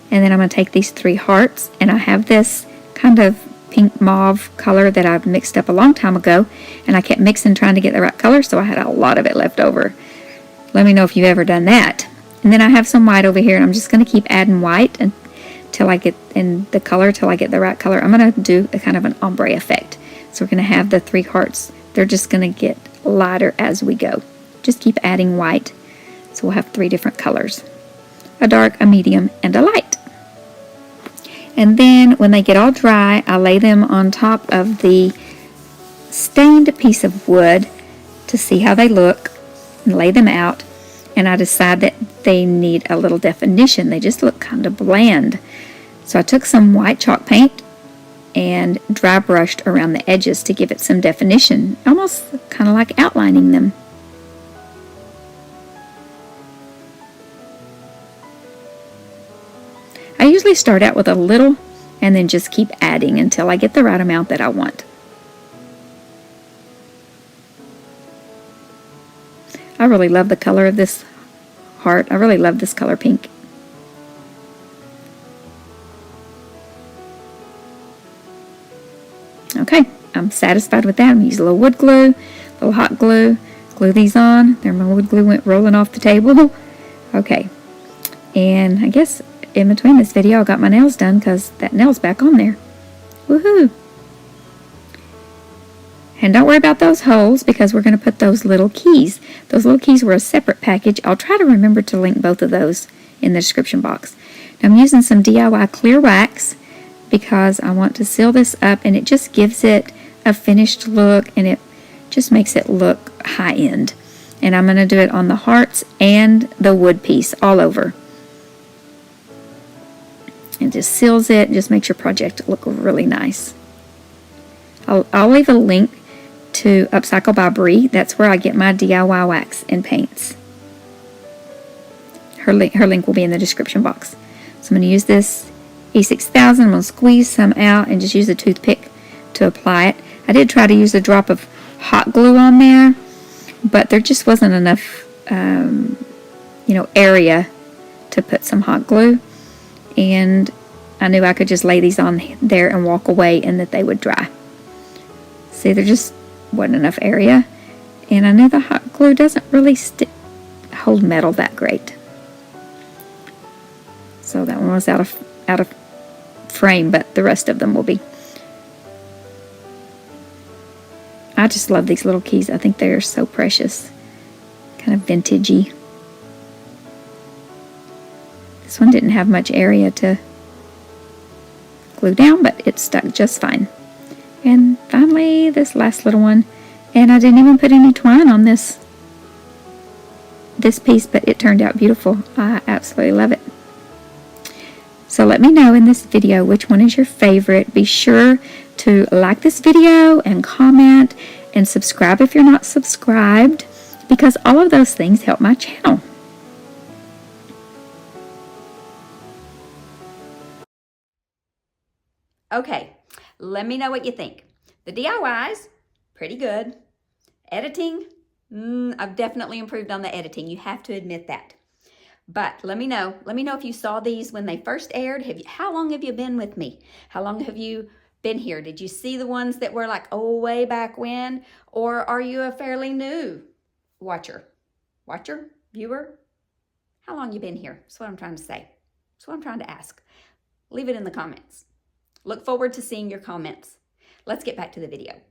And then I'm going to take these 3 hearts, and I have this kind of pink mauve color that I've mixed up a long time ago, and I kept mixing trying to get the right color, so I had a lot of it left over. Let me know if you've ever done that. And then I have some white over here, and I'm just going to keep adding white until I get in the color, till I get the right color. I'm going to do a kind of an ombre effect. So we're going to have the 3 hearts. They're just going to get lighter as we go. Just keep adding white. So we'll have 3 different colors. A dark, a medium, and a light. And then when they get all dry, I lay them on top of the stained piece of wood to see how they look and lay them out. And I decide that they need a little definition. They just look kind of bland. So I took some white chalk paint and dry brushed around the edges to give it some definition, almost kind of like outlining them. I usually start out with a little and then just keep adding until I get the right amount that I want. I really love the color of this heart. I really love this color pink. Okay, I'm satisfied with that. I'm going to use a little wood glue, a little hot glue, glue these on. There, my wood glue went rolling off the table. Okay, and I guess in between this video I got my nails done because that nail's back on there. Woohoo! And don't worry about those holes because we're going to put those little keys. Those little keys were a separate package. I'll try to remember to link both of those in the description box. Now I'm using some DIY clear wax because I want to seal this up, and it just gives it a finished look, and it just makes it look high-end. And I'm going to do it on the hearts and the wood piece all over. It just seals it, just makes your project look really nice. I'll leave a link to Upcycle by Bree. That's where I get my DIY wax and paints. Her link will be in the description box. So I'm going to use this E6000. I'm going to squeeze some out and just use a toothpick to apply it. I did try to use a drop of hot glue on there, but there just wasn't enough area to put some hot glue. And I knew I could just lay these on there and walk away and that they would dry. See, there just wasn't enough area. And I knew the hot glue doesn't really hold metal that great. So that one was out of frame, but the rest of them will be. I just love these little keys. I think they're so precious. Kind of vintagey. This one didn't have much area to glue down, but it stuck just fine. And finally, this last little one. And I didn't even put any twine on this piece, but it turned out beautiful. I absolutely love it. So let me know in this video which one is your favorite. Be sure to like this video and comment and subscribe if you're not subscribed, because all of those things help my channel. Okay, let me know what you think. The DIYs, pretty good. Editing, I've definitely improved on the editing. You have to admit that. But let me know if you saw these when they first aired. How long have you been with me? How long have you been here? Did you see the ones that were like, oh, way back when? Or are you a fairly new watcher, viewer? How long you been here? That's what I'm trying to say. That's what I'm trying to ask. Leave it in the comments. Look forward to seeing your comments. Let's get back to the video.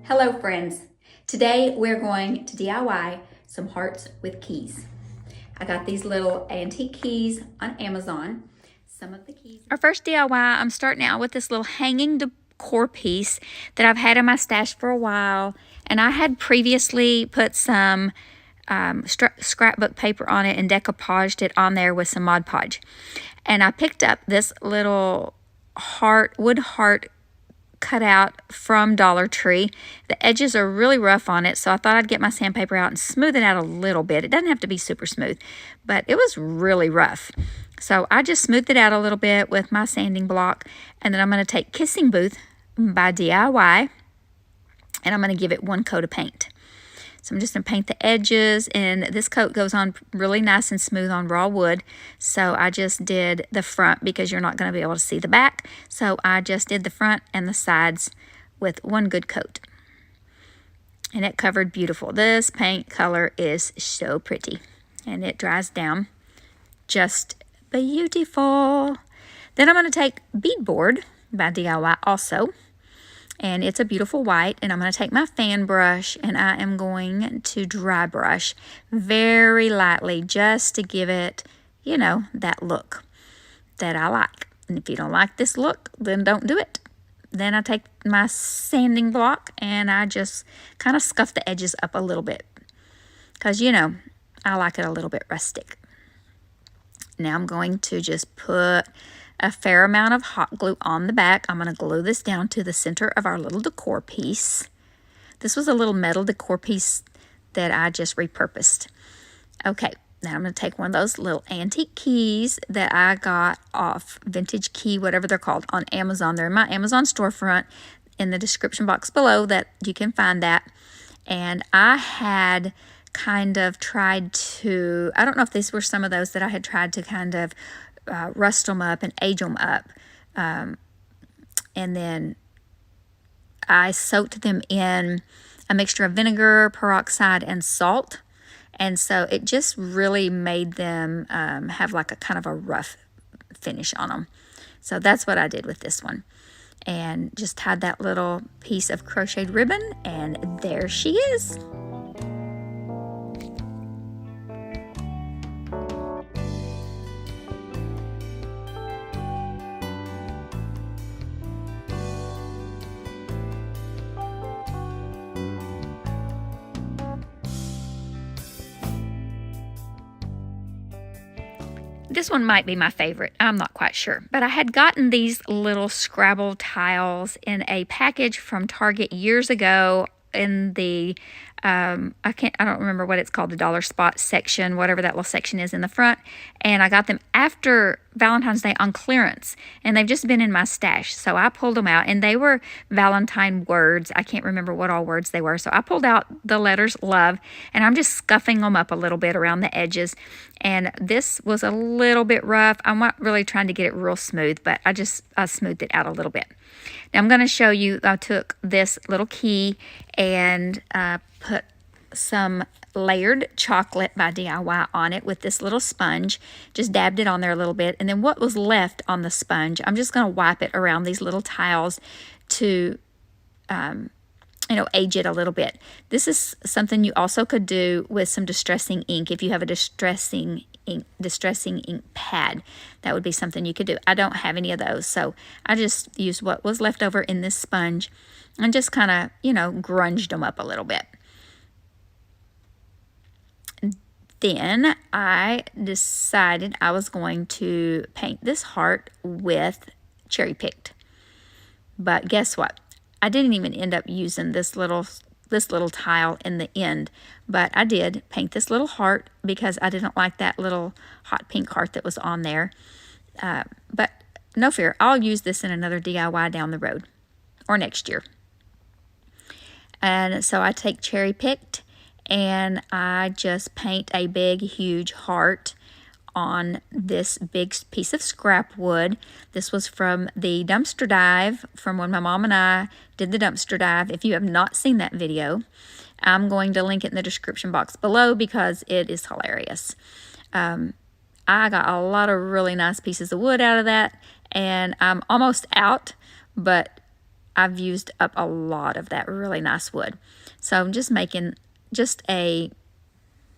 Hello, friends. Today we're going to DIY some hearts with keys. I got these little antique keys on Amazon. Some of the keys. Our first DIY, I'm starting out with this little hanging decor piece that I've had in my stash for a while. And I had previously put some scrapbook paper on it and decoupaged it on there with some Mod Podge. And I picked up this little wood heart cut out from Dollar Tree. The edges are really rough on it, so I thought I'd get my sandpaper out and smooth it out a little bit. It doesn't have to be super smooth, but it was really rough. So I just smoothed it out a little bit with my sanding block, and then I'm going to take Kissing Booth by DIY, and I'm going to give it one coat of paint. So I'm just going to paint the edges, and this coat goes on really nice and smooth on raw wood. So I just did the front because you're not going to be able to see the back. So I just did the front and the sides with one good coat. And it covered beautiful. This paint color is so pretty, and it dries down just beautiful. Then I'm going to take Beadboard by DIY also. And it's a beautiful white, and I'm going to take my fan brush, and I am going to dry brush very lightly just to give it, you know, that look that I like. And if you don't like this look, then don't do it. Then I take my sanding block, and I just kind of scuff the edges up a little bit because, you know, I like it a little bit rustic. Now I'm going to just put a fair amount of hot glue on the back. I'm going to glue this down to the center of our little decor piece. This was a little metal decor piece that I just repurposed. Okay, now I'm going to take one of those little antique keys that I got off Vintage Key, whatever they're called, on Amazon. They're in my Amazon storefront in the description box below that you can find that. And I had kind of tried to, I don't know if these were some of those that I had tried to kind of rust them up and age them up, and then I soaked them in a mixture of vinegar, peroxide, and salt, and so it just really made them have like a kind of a rough finish on them. So that's what I did with this one, and just tied that little piece of crocheted ribbon, and there she is. This one might be my favorite. I'm not quite sure. But I had gotten these little Scrabble tiles in a package from Target years ago in the, I don't remember what it's called, the dollar spot section, whatever that little section is in the front. And I got them after Valentine's Day on clearance. And they've just been in my stash. So I pulled them out, and they were Valentine words. I can't remember what all words they were. So I pulled out the letters love, and I'm just scuffing them up a little bit around the edges. And this was a little bit rough. I'm not really trying to get it real smooth, but I smoothed it out a little bit. Now I'm going to show you, I took this little key and put some layered chocolate by DIY on it with this little sponge. Just dabbed it on there a little bit. And then what was left on the sponge, I'm just going to wipe it around these little tiles to age it a little bit. This is something you also could do with some distressing ink. If you have a distressing ink pad, that would be something you could do. I don't have any of those, so I just used what was left over in this sponge and just kind of, grunged them up a little bit. Then I decided I was going to paint this heart with cherry picked. But guess what? I didn't even end up using this little tile in the end, but I did paint this little heart because I didn't like that little hot pink heart that was on there. But no fear, I'll use this in another DIY down the road or next year. And so I take cherry picked and I just paint a big, huge heart on this big piece of scrap wood. This was from the dumpster dive from when my mom and I did the dumpster dive. If you have not seen that video, I'm going to link it in the description box below because it is hilarious. I got a lot of really nice pieces of wood out of that, and I'm almost out, but I've used up a lot of that really nice wood. So I'm just making just a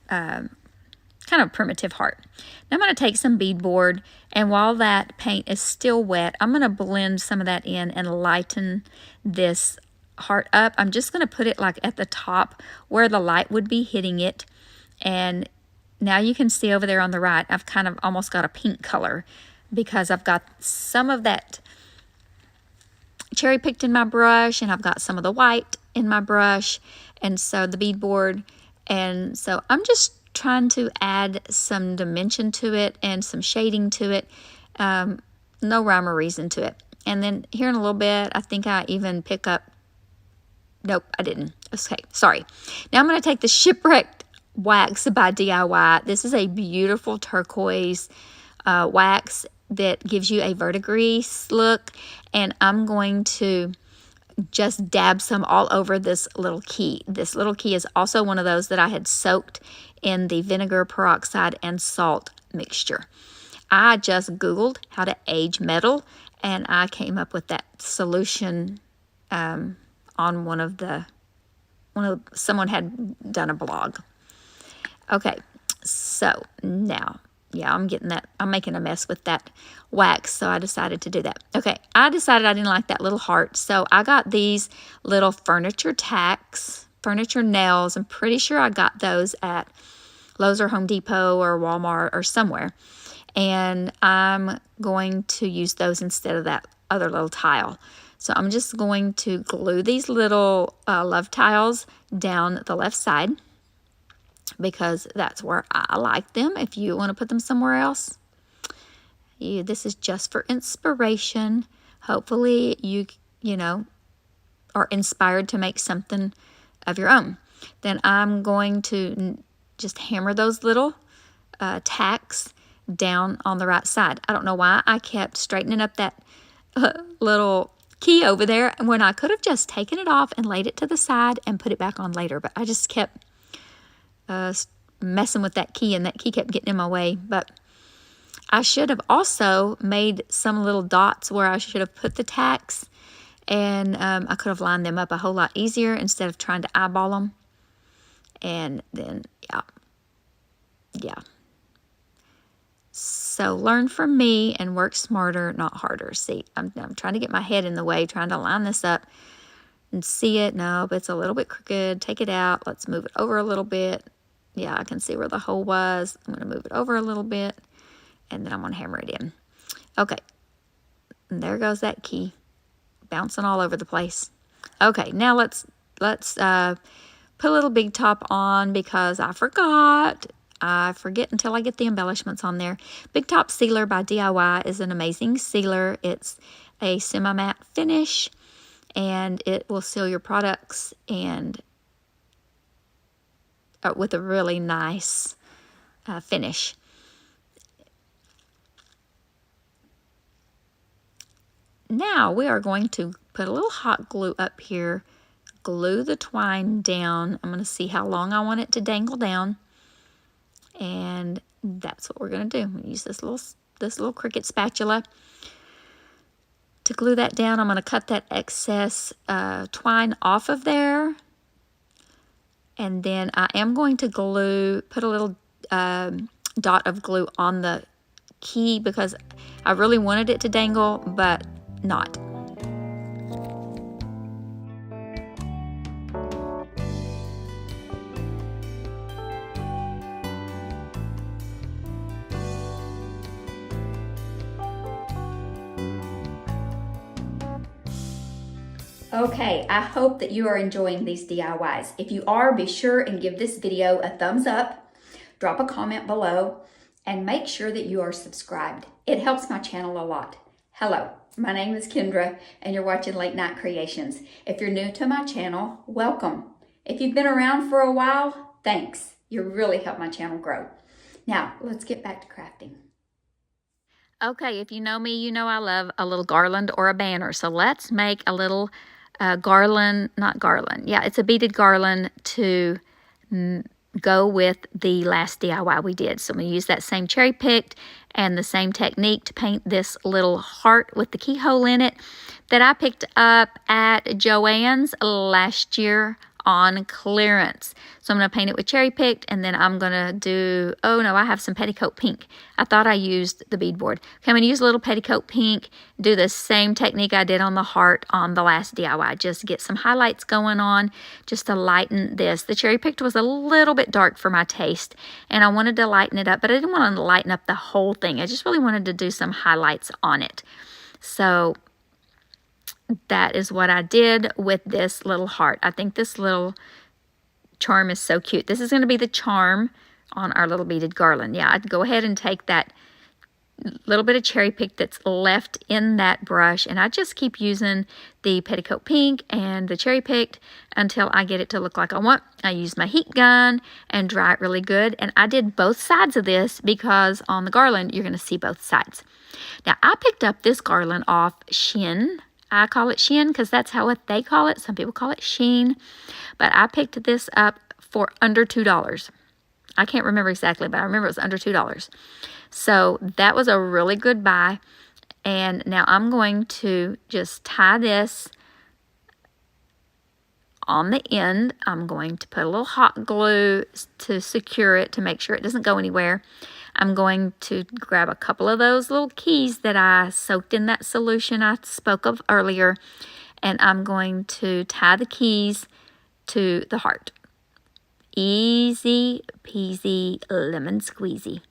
kind of primitive heart. Now I'm going to take some beadboard, and while that paint is still wet, I'm going to blend some of that in and lighten this heart up. I'm just going to put it like at the top where the light would be hitting it. And now you can see over there on the right, I've kind of almost got a pink color because I've got some of that cherry picked in my brush, and I've got some of the white in my brush, and so the beadboard. And so I'm just trying to add some dimension to it and some shading to it. No rhyme or reason to it. And then here in a little bit, I think I even pick up, nope, I didn't. Okay, sorry. Now I'm going to take the Shipwrecked wax by DIY. This is a beautiful turquoise wax that gives you a verdigris look. And I'm going to just dab some all over this little key. This little key is also one of those that I had soaked in the vinegar, peroxide, and salt mixture. I just Googled how to age metal, and I came up with that solution on someone had done a blog. Okay, so now, yeah, I'm making a mess with that wax, so I decided to do that. Okay, I decided I didn't like that little heart, so I got these little furniture tacks, furniture nails. I'm pretty sure I got those at Lowe's or Home Depot or Walmart or somewhere. And I'm going to use those instead of that other little tile. So I'm just going to glue these little love tiles down the left side, because that's where I like them. If you want to put them somewhere else, this is just for inspiration. Hopefully you know, are inspired to make something of your own. Then I'm going to just hammer those little tacks down on the right side. I don't know why I kept straightening up that little key over there when I could have just taken it off and laid it to the side and put it back on later, but I just kept messing with that key, and that key kept getting in my way. But I should have also made some little dots where I should have put the tacks, and I could have lined them up a whole lot easier instead of trying to eyeball them. And then, yeah. So learn from me and work smarter, not harder. See, I'm trying to get my head in the way, trying to line this up and see it. No, but it's a little bit crooked. Take it out. Let's move it over a little bit. Yeah, I can see where the hole was. I'm going to move it over a little bit, and then I'm going to hammer it in. Okay, and there goes that key, bouncing all over the place. Okay, now let's put a little big top on, because I forgot. I forget until I get the embellishments on there. Big Top Sealer by DIY is an amazing sealer. It's a semi-matte finish, and it will seal your products and with a really nice finish. Now we are going to put a little hot glue up here, glue the twine down. I'm going to see how long I want it to dangle down. And that's what we're going to do. I'm going to use this little Cricut spatula to glue that down. I'm going to cut that excess twine off of there. And then I am going to put a little dot of glue on the key, because I really wanted it to dangle, but not. Okay, I hope that you are enjoying these DIYs. If you are, be sure and give this video a thumbs up, drop a comment below, and make sure that you are subscribed. It helps my channel a lot. Hello, my name is Kendra, and you're watching Late Night Creations. If you're new to my channel, welcome. If you've been around for a while, thanks. You really help my channel grow. Now, let's get back to crafting. Okay, if you know me, you know I love a little garland or a banner. So let's make a little garland, not garland. Yeah, it's a beaded garland to go with the last DIY we did. So I'm going to use that same cherry picked and the same technique to paint this little heart with the keyhole in it that I picked up at Joann's last year on clearance. So I'm going to paint it with cherry picked, and then I'm going to do, oh no, I have some petticoat pink. I thought I used the beadboard. Okay, I'm going to use a little petticoat pink, do the same technique I did on the heart on the last DIY, just get some highlights going on, just to lighten this. The cherry picked was a little bit dark for my taste, and I wanted to lighten it up, but I didn't want to lighten up the whole thing. I just really wanted to do some highlights on it. So that is what I did with this little heart. I think this little charm is so cute. This is going to be the charm on our little beaded garland. Yeah, I'd go ahead and take that little bit of cherry pick that's left in that brush, and I just keep using the petticoat pink and the cherry picked until I get it to look like I want. I use my heat gun and dry it really good, and I did both sides of this because on the garland you're going to see both sides. Now I picked up this garland off Shein. I call it Shein because that's how they call it. Some people call it Sheen, but I picked this up for under $2. I can't remember exactly, but I remember it was under $2. So that was a really good buy. And now I'm going to just tie this on the end. I'm going to put a little hot glue to secure it to make sure it doesn't go anywhere. I'm going to grab a couple of those little keys that I soaked in that solution I spoke of earlier, and I'm going to tie the keys to the heart. Easy peasy lemon squeezy.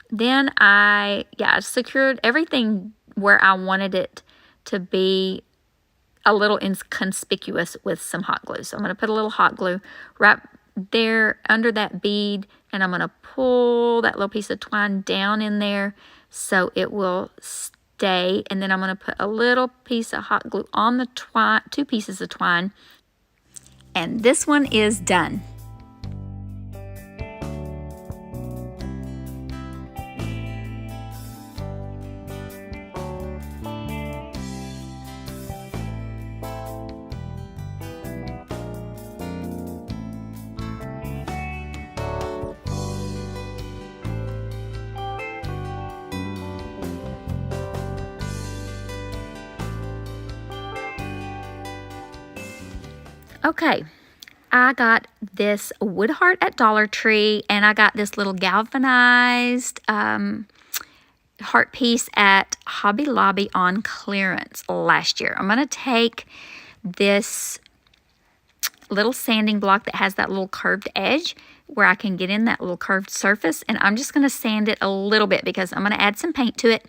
Then I secured everything where I wanted it to be a little inconspicuous with some hot glue. So I'm going to put a little hot glue right there under that bead, and I'm going to pull that little piece of twine down in there so it will stay. And then I'm going to put a little piece of hot glue on the twine, 2 pieces of twine, and this one is done. Okay, I got this wood heart at Dollar Tree, and I got this little galvanized heart piece at Hobby Lobby on clearance last year. I'm going to take this little sanding block that has that little curved edge where I can get in that little curved surface, and I'm just going to sand it a little bit because I'm going to add some paint to it,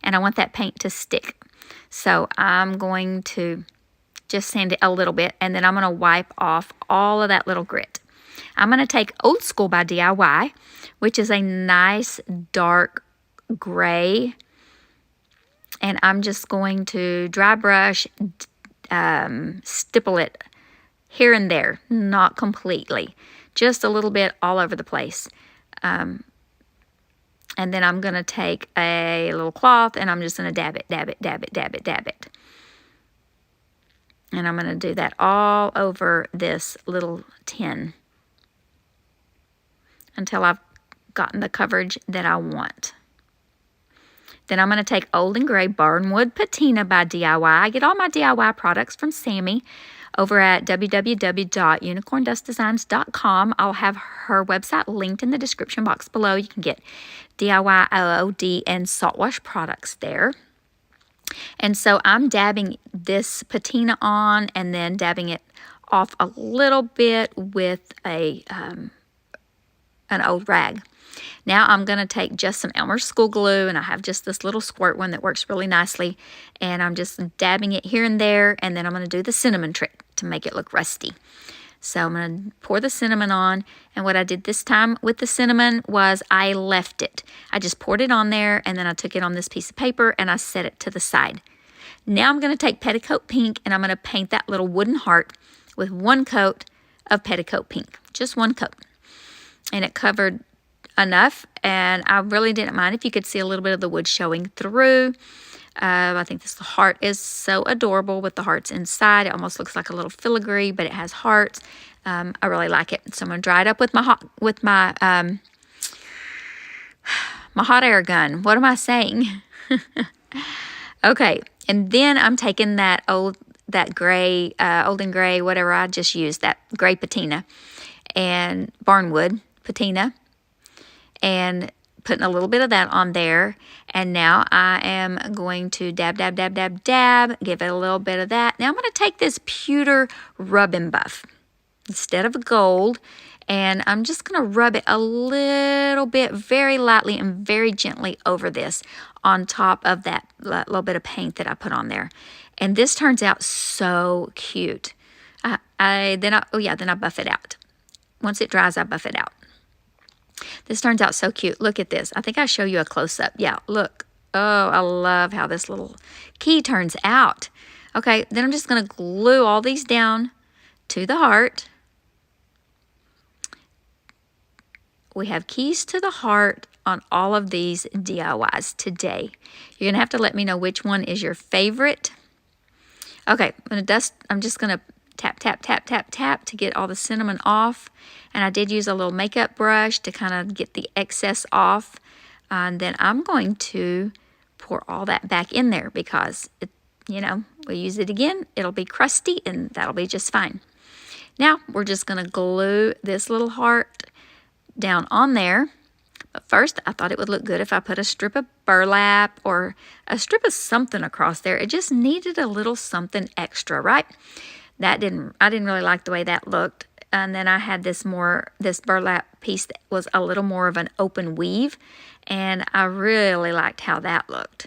and I want that paint to stick. So I'm going to just sand it a little bit, and then I'm going to wipe off all of that little grit. I'm going to take Old School by DIY, which is a nice dark gray, and I'm just going to dry brush, stipple it here and there, not completely, just a little bit all over the place. And then I'm going to take a little cloth, and I'm just going to dab it, dab it, dab it, dab it, dab it. And I'm going to do that all over this little tin until I've gotten the coverage that I want. Then I'm going to take Old and Gray Barnwood Patina by DIY. I get all my DIY products from Sammy over at www.unicorndustdesigns.com. I'll have her website linked in the description box below. You can get DIY, IOD, and Saltwash products there. And so I'm dabbing this patina on and then dabbing it off a little bit with an old rag. Now I'm going to take just some Elmer's school glue, and I have just this little squirt one that works really nicely, and I'm just dabbing it here and there, and then I'm going to do the cinnamon trick to make it look rusty. So I'm going to pour the cinnamon on, and what I did this time with the cinnamon was I left it. I just poured it on there, and then I took it on this piece of paper, and I set it to the side. Now I'm going to take petticoat pink, and I'm going to paint that little wooden heart with 1 coat of petticoat pink, just 1 coat. And it covered enough, and I really didn't mind if you could see a little bit of the wood showing through. I think this heart is so adorable with the hearts inside. It almost looks like a little filigree, but it has hearts. I really like it. So I'm going to dry it up with my hot air gun. What am I saying? Okay, and then I'm taking that old and gray, whatever I just used, that gray patina and barnwood patina, and putting a little bit of that on there. And now I am going to dab, dab, dab, dab, dab, give it a little bit of that. Now I'm going to take this pewter rub and buff instead of gold, And I'm just going to rub it a little bit, very lightly and very gently over this on top of that little bit of paint that I put on there. And this turns out so cute. Then I buff it out. Once it dries, I buff it out. This turns out so cute. Look at this. I think I'll show you a close-up. Yeah, look. Oh, I love how this little key turns out. Okay, then I'm just going to glue all these down to the heart. We have keys to the heart on all of these DIYs today. You're going to have to let me know which one is your favorite. Okay, I'm just going to tap, tap, tap, tap, tap to get all the cinnamon off. And I did use a little makeup brush to kind of get the excess off. And then I'm going to pour all that back in there because, we use it again. It'll be crusty and that'll be just fine. Now, we're just going to glue this little heart down on there. But first, I thought it would look good if I put a strip of burlap or a strip of something across there. It just needed a little something extra, right? I didn't really like the way that looked. And then I had this burlap piece that was a little more of an open weave. And I really liked how that looked.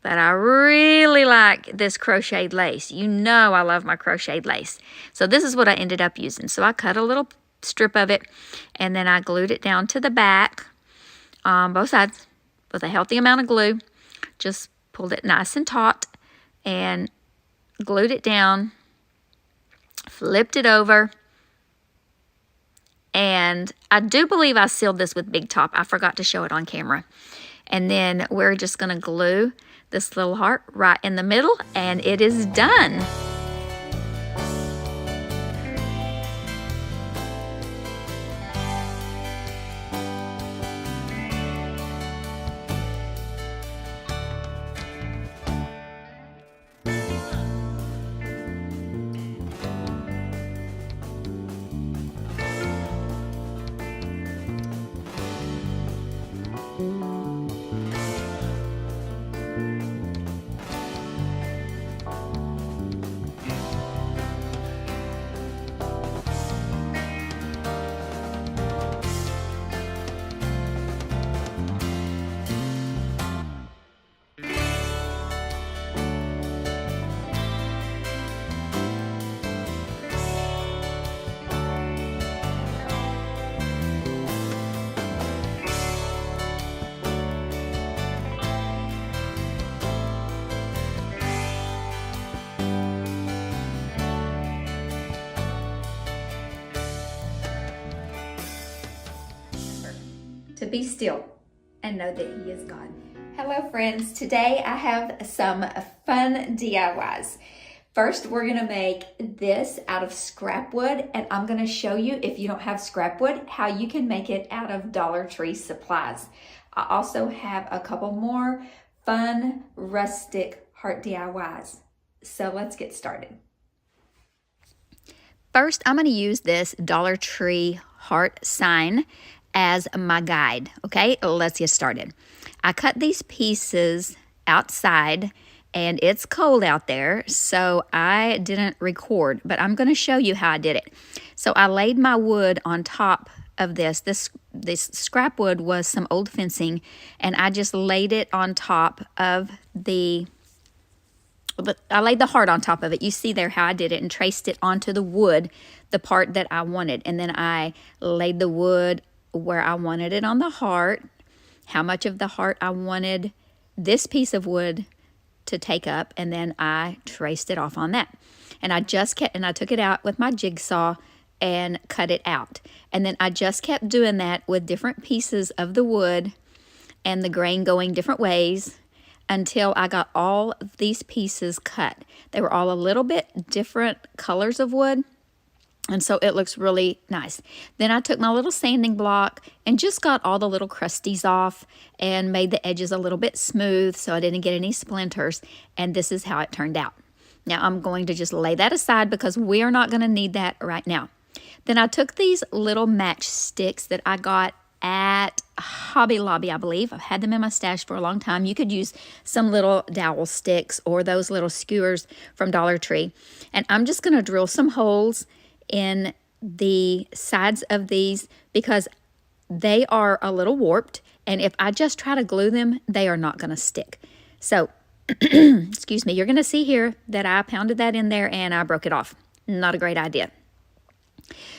But I really like this crocheted lace. You know I love my crocheted lace. So this is what I ended up using. So I cut a little strip of it, and then I glued it down to the back on both sides with a healthy amount of glue. Just pulled it nice and taut and glued it down, flipped it over, and I do believe I sealed this with Big Top. I forgot to show it on camera. And then we're just going to glue this little heart right in the middle, and it is done. To be still and know that He is God. Hello friends, today I have some fun DIYs. First, we're gonna make this out of scrapwood, and I'm gonna show you, if you don't have scrapwood, how you can make it out of Dollar Tree supplies. I also have a couple more fun rustic heart DIYs. So let's get started. First, I'm gonna use this Dollar Tree heart sign as my guide. Okay, let's get started. I cut these pieces outside and it's cold out there, so I didn't record, but I'm going to show you how I did it. So I laid my wood on top of this. This scrap wood was some old fencing, and I just laid it on top of I laid the heart on top of it. You see there how I did it, and traced it onto the wood, the part that I wanted. And then I laid the wood where I wanted it on the heart, how much of the heart I wanted this piece of wood to take up, and then I traced it off on that. And I took it out with my jigsaw and cut it out. And then I just kept doing that with different pieces of the wood and the grain going different ways until I got all of these pieces cut. They were all a little bit different colors of wood, and so it looks really nice. Then I took my little sanding block and just got all the little crusties off and made the edges a little bit smooth so I didn't get any splinters. And this is how it turned out. Now I'm going to just lay that aside because we are not going to need that right now. Then I took these little matchsticks that I got at Hobby Lobby, I believe. I've had them in my stash for a long time. You could use some little dowel sticks or those little skewers from Dollar Tree. And I'm just going to drill some holes in the sides of these because they are a little warped, and if I just try to glue them, they are not going to stick. So, excuse me, you're going to see here that I pounded that in there and I broke it off. Not a great idea.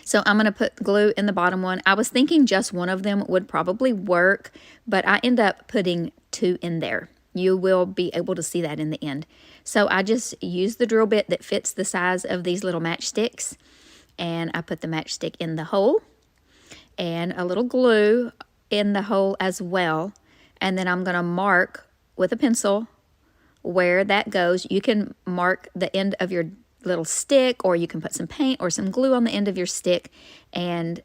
So I'm going to put glue in the bottom one. I was thinking just one of them would probably work, but I end up putting 2 in there. You will be able to see that in the end. So I just use the drill bit that fits the size of these little matchsticks, and I put the matchstick in the hole and a little glue in the hole as well. And then I'm going to mark with a pencil where that goes. You can mark the end of your little stick, or you can put some paint or some glue on the end of your stick and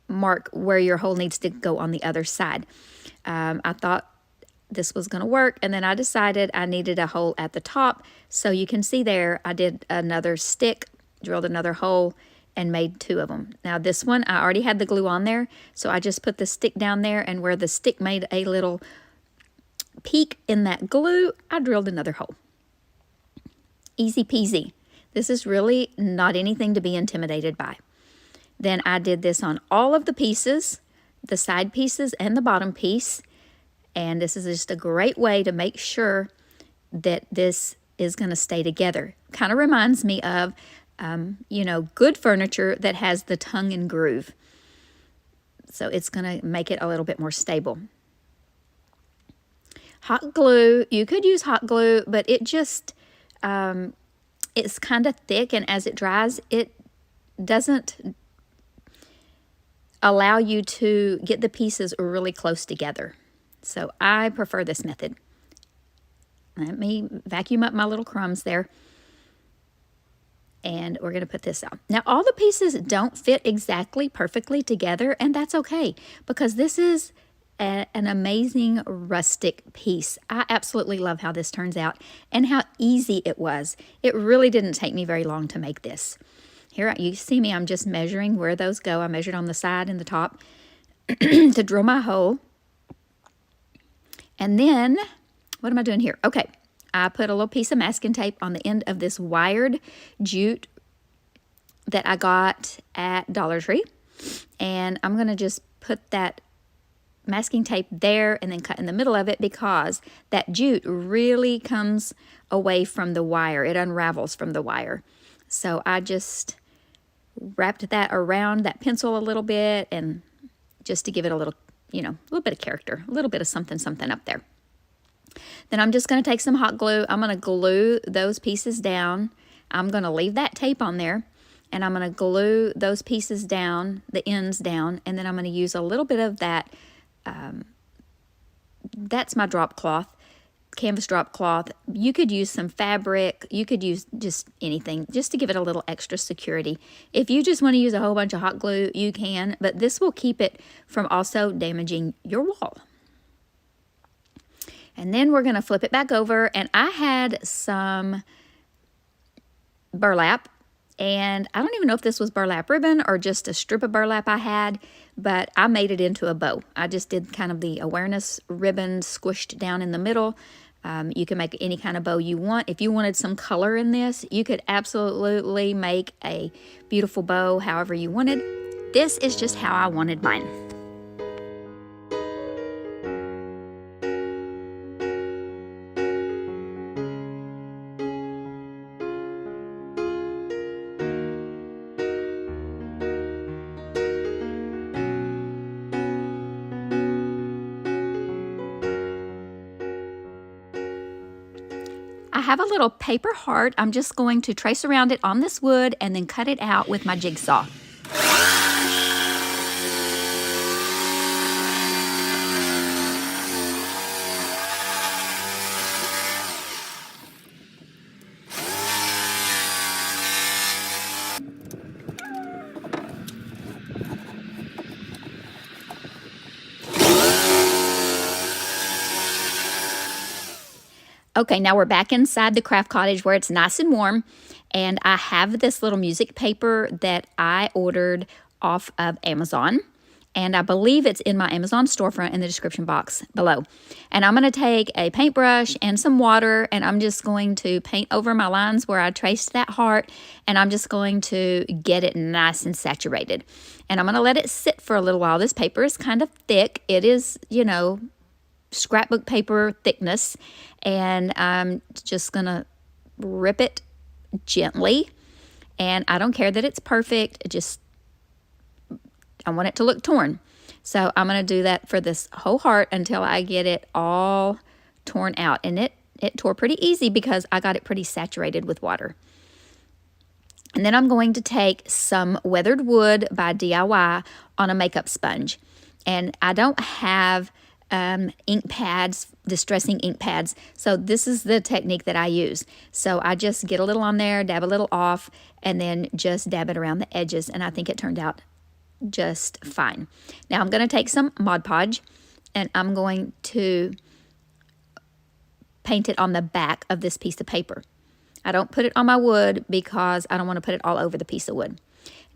mark where your hole needs to go on the other side. I thought this was going to work, and then I decided I needed a hole at the top. So you can see there, I did another stick, drilled another hole, and made 2 of them. Now this one, I already had the glue on there, so I just put the stick down there, and where the stick made a little peak in that glue, I drilled another hole. Easy peasy. This is really not anything to be intimidated by. Then I did this on all of the pieces, the side pieces and the bottom piece, and this is just a great way to make sure that this is going to stay together. Kind of reminds me of you know, good furniture that has the tongue and groove. So it's going to make it a little bit more stable. Hot glue, you could use hot glue, but it just, it's kind of thick, and as it dries, it doesn't allow you to get the pieces really close together. So I prefer this method. Let me vacuum up my little crumbs there. And we're going to put this out. Now, all the pieces don't fit exactly perfectly together, and that's okay, because this is an amazing rustic piece. I absolutely love how this turns out and how easy it was. It really didn't take me very long to make this. Here, you see me, I'm just measuring where those go. I measured on the side and the top to drill my hole. And then, what am I doing here? Okay. I put a little piece of masking tape on the end of this wired jute that I got at Dollar Tree. And I'm going to just put that masking tape there and then cut in the middle of it, because that jute really comes away from the wire. It unravels from the wire. So I just wrapped that around that pencil a little bit, and just to give it a little, you know, a little bit of character, a little bit of something, something up there. Then I'm just going to take some hot glue. I'm going to glue those pieces down. I'm going to leave that tape on there, and I'm going to glue those pieces down, the ends down, and then I'm going to use a little bit of that. That's my drop cloth, canvas drop cloth. You could use some fabric. You could use just anything, just to give it a little extra security. If you just want to use a whole bunch of hot glue, you can, but this will keep it from also damaging your wall. And then we're going to flip it back over, and I had some burlap, and I don't even know if this was burlap ribbon or just a strip of burlap I had, but I made it into a bow. I just did kind of the awareness ribbon squished down in the middle. You can make any kind of bow you want. If you wanted some color in this, you could absolutely make a beautiful bow however you wanted. This is just how I wanted mine. I have a little paper heart. I'm just going to trace around it on this wood and then cut it out with my jigsaw. Okay, now we're back inside the craft cottage where it's nice and warm, and I have this little music paper that I ordered off of Amazon, And I believe it's in my Amazon storefront in the description box below. And I'm going to take a paintbrush and some water, and I'm just going to paint over my lines where I traced that heart, and I'm just going to get it nice and saturated. And I'm going to let it sit for a little while. This paper is kind of thick. It is, you know, scrapbook paper thickness, and I'm just going to rip it gently. And I don't care that it's perfect. I want it to look torn. So I'm going to do that for this whole heart until I get it all torn out. And it tore pretty easy because I got it pretty saturated with water. And then I'm going to take some weathered wood by DIY on a makeup sponge. And I don't have ink pads, distressing ink pads. So this is the technique that I use. So I just get a little on there, dab a little off, and then just dab it around the edges. And I think it turned out just fine. Now I'm going to take some Mod Podge, and I'm going to paint it on the back of this piece of paper. I don't put it on my wood because I don't want to put it all over the piece of wood.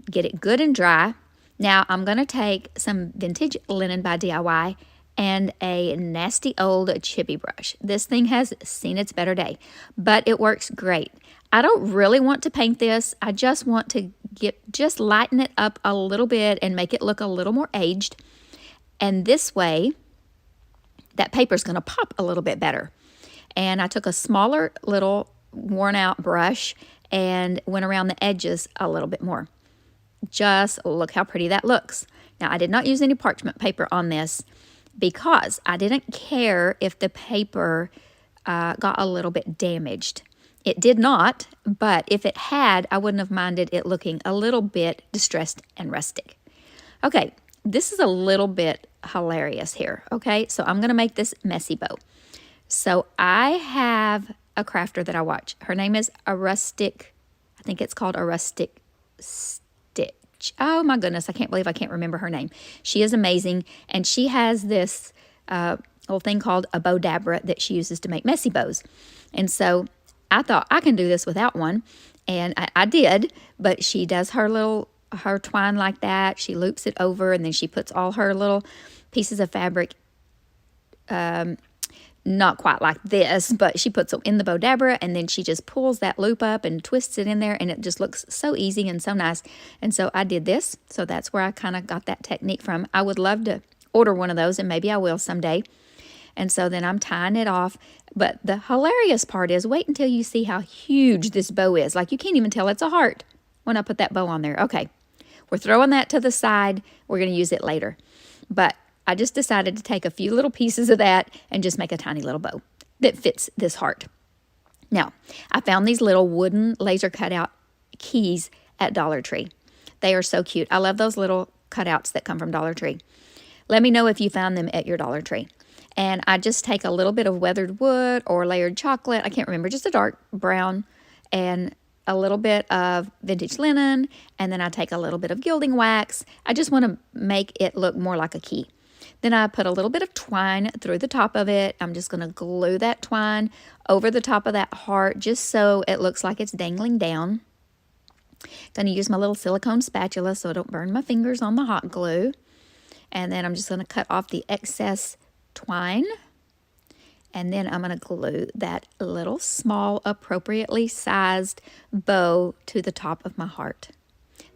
Get it good and dry. Now I'm going to take some vintage linen by DIY and a nasty old chippy brush. This thing has seen its better day, but it works great. I don't really want to paint this. I just want to just lighten it up a little bit and make it look a little more aged. And this way, that paper's going to pop a little bit better. And I took a smaller little worn out brush and went around the edges a little bit more. Just look how pretty that looks. Now, I did not use any parchment paper on this because I didn't care if the paper got a little bit damaged. It did not, but if it had, I wouldn't have minded it looking a little bit distressed and rustic. Okay, this is a little bit hilarious here, okay? So I'm going to make this messy bow. So I have a crafter that I watch. Her name is a Rustic, I think it's called a Rustic Stitch. Oh my goodness, I can't believe I can't remember her name. She is amazing, and she has this little thing called a bow dabra that she uses to make messy bows. And so I thought I can do this without one, and I did, but she does her twine like that. She loops it over, and then she puts all her little pieces of fabric, not quite like this, but she puts them in the bow dabra, and then she just pulls that loop up and twists it in there, and it just looks so easy and so nice. And so I did this, so that's where I kind of got that technique from. I would love to order one of those, and maybe I will someday. And so then I'm tying it off. But the hilarious part is, wait until you see how huge this bow is. Like, you can't even tell it's a heart when I put that bow on there. Okay, we're throwing that to the side. We're going to use it later. But I just decided to take a few little pieces of that and just make a tiny little bow that fits this heart. Now, I found these little wooden laser cutout keys at Dollar Tree. They are so cute. I love those little cutouts that come from Dollar Tree. Let me know if you found them at your Dollar Tree. And I just take a little bit of weathered wood or layered chocolate, I can't remember, just a dark brown, and a little bit of vintage linen, and then I take a little bit of gilding wax. I just want to make it look more like a key. Then I put a little bit of twine through the top of it. I'm just going to glue that twine over the top of that heart just so it looks like it's dangling down. Going to use my little silicone spatula so I don't burn my fingers on the hot glue. And then I'm just going to cut off the excess twine, and then I'm going to glue that little small appropriately sized bow to the top of my heart.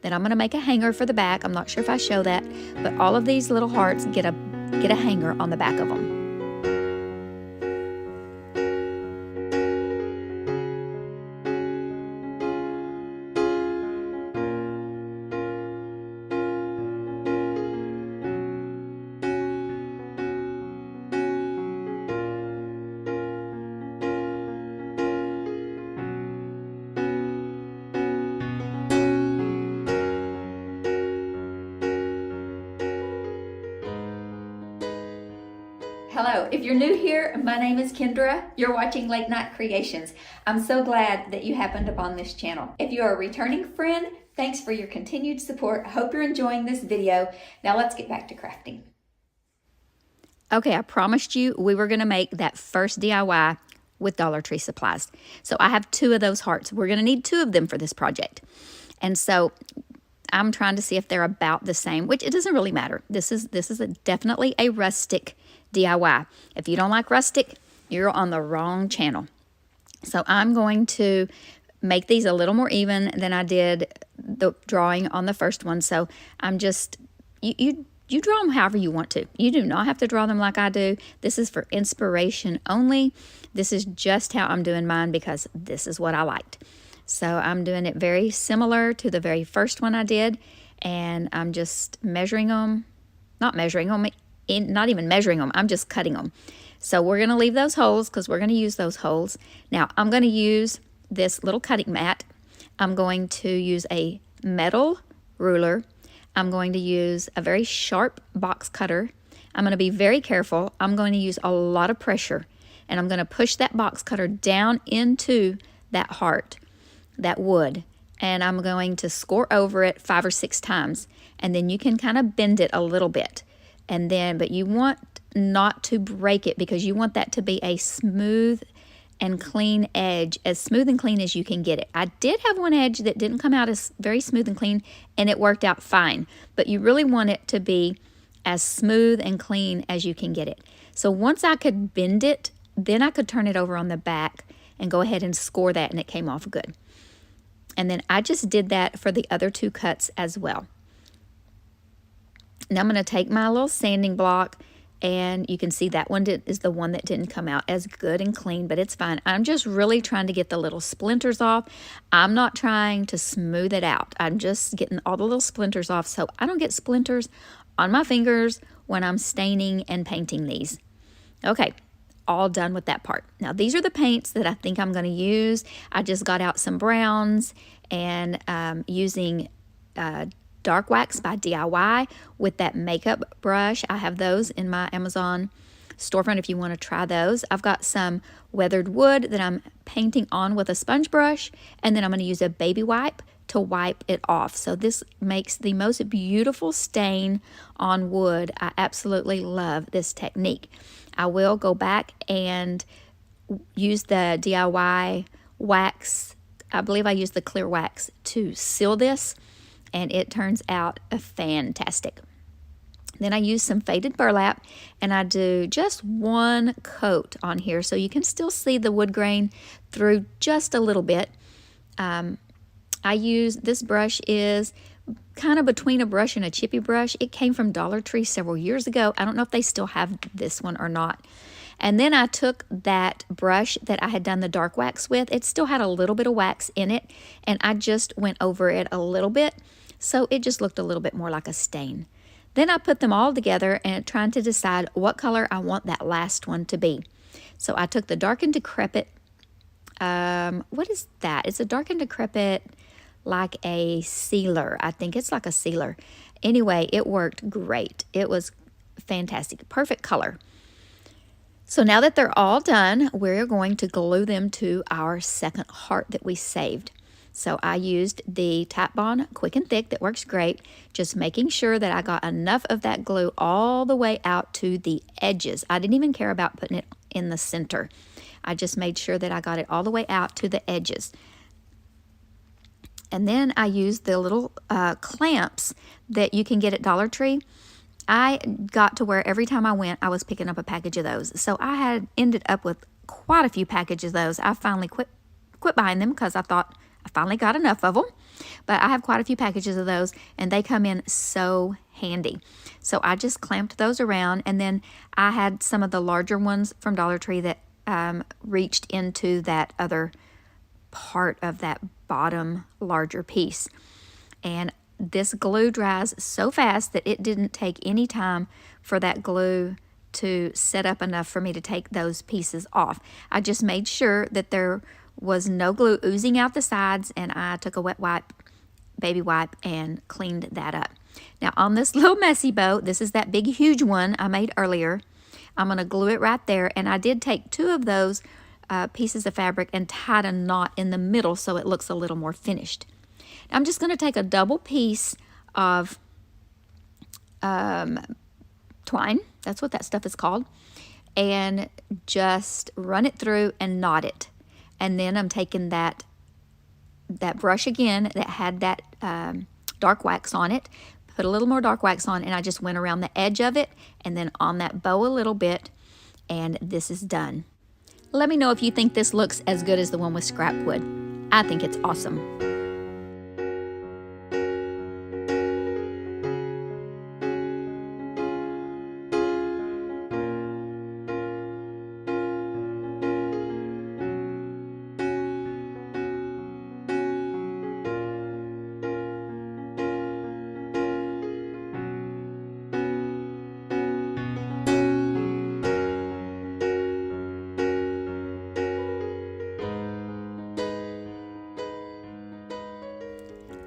Then I'm going to make a hanger for the back. I'm not sure if I show that, but all of these little hearts get a hanger on the back of them. Hello, if you're new here, my name is Kendra. You're watching Late Night Creations. I'm so glad that you happened upon this channel. If you're a returning friend, thanks for your continued support. I hope you're enjoying this video. Now let's get back to crafting. Okay, I promised you we were going to make that first DIY with Dollar Tree supplies. So I have 2 of those hearts. We're going to need 2 of them for this project. And so I'm trying to see if they're about the same, which it doesn't really matter. This is definitely a rustic DIY. If you don't like rustic, you're on the wrong channel. So I'm going to make these a little more even than I did the drawing on the first one. So I'm just, you draw them however you want to. You do not have to draw them like I do. This is for inspiration only. This is just how I'm doing mine because this is what I liked. So I'm doing it very similar to the very first one I did, and I'm just measuring them, not even measuring them, I'm just cutting them. So we're going to leave those holes because we're going to use those holes. Now I'm going to use this little cutting mat. I'm going to use a metal ruler. I'm going to use a very sharp box cutter. I'm going to be very careful. I'm going to use a lot of pressure, and I'm going to push that box cutter down into that heart, that wood, and I'm going to score over it 5 or 6 times, and then you can kind of bend it a little bit, and then, but you want not to break it because you want that to be a smooth and clean edge, as smooth and clean as you can get it. I did have one edge that didn't come out as very smooth and clean, and it worked out fine, but you really want it to be as smooth and clean as you can get it. So once I could bend it, then I could turn it over on the back and go ahead and score that, and it came off good. And then I just did that for the other 2 cuts as well. Now I'm going to take my little sanding block, and you can see that one is the one that didn't come out as good and clean, but it's fine. I'm just really trying to get the little splinters off. I'm not trying to smooth it out. I'm just getting all the little splinters off so I don't get splinters on my fingers when I'm staining and painting these. Okay. All done with that part. Now these are the paints that I think I'm going to use. I just got out some browns and using Dark Wax by DIY with that makeup brush. I have those in my Amazon storefront if you want to try those. I've got some weathered wood that I'm painting on with a sponge brush, and then I'm going to use a baby wipe to wipe it off. So this makes the most beautiful stain on wood. I absolutely love this technique. I will go back and use the DIY wax. I believe I used the clear wax to seal this, and it turns out fantastic. Then I use some faded burlap, and I do just 1 coat on here so you can still see the wood grain through just a little bit. I use, this brush is kind of between a brush and a chippy brush. It came from Dollar Tree several years ago. I don't know if they still have this one or not. And then I took that brush that I had done the dark wax with. It still had a little bit of wax in it, and I just went over it a little bit, so it just looked a little bit more like a stain. Then I put them all together and trying to decide what color I want that last one to be. So I took the dark and decrepit, what is that? It's a dark and decrepit, like a sealer. I think it's like a sealer. Anyway, it worked great. It was fantastic. Perfect color. So now that they're all done, we're going to glue them to our second heart that we saved. So I used the Tap Bond Quick and Thick that works great, just making sure that I got enough of that glue all the way out to the edges. I didn't even care about putting it in the center. I just made sure that I got it all the way out to the edges. And then I used the little clamps that you can get at Dollar Tree. I got to where every time I went, I was picking up a package of those. So I had ended up with quite a few packages of those. I finally quit buying them because I thought I finally got enough of them. But I have quite a few packages of those, and they come in so handy. So I just clamped those around, and then I had some of the larger ones from Dollar Tree that reached into that other part of that bottom larger piece. And this glue dries so fast that it didn't take any time for that glue to set up enough for me to take those pieces off. I just made sure that there was no glue oozing out the sides, and I took a wet wipe, baby wipe, and cleaned that up. Now on this little messy bow, this is that big huge one I made earlier. I'm going to glue it right there, and I did take 2 of those pieces of fabric and tied a knot in the middle so it looks a little more finished. Now I'm just going to take a double piece of twine, that's what that stuff is called, and just run it through and knot it. And then I'm taking that brush again that had that dark wax on it. Put a little more dark wax on, and I just went around the edge of it and then on that bow a little bit, and this is done. Let me know if you think this looks as good as the one with Scrapwood. I think it's awesome.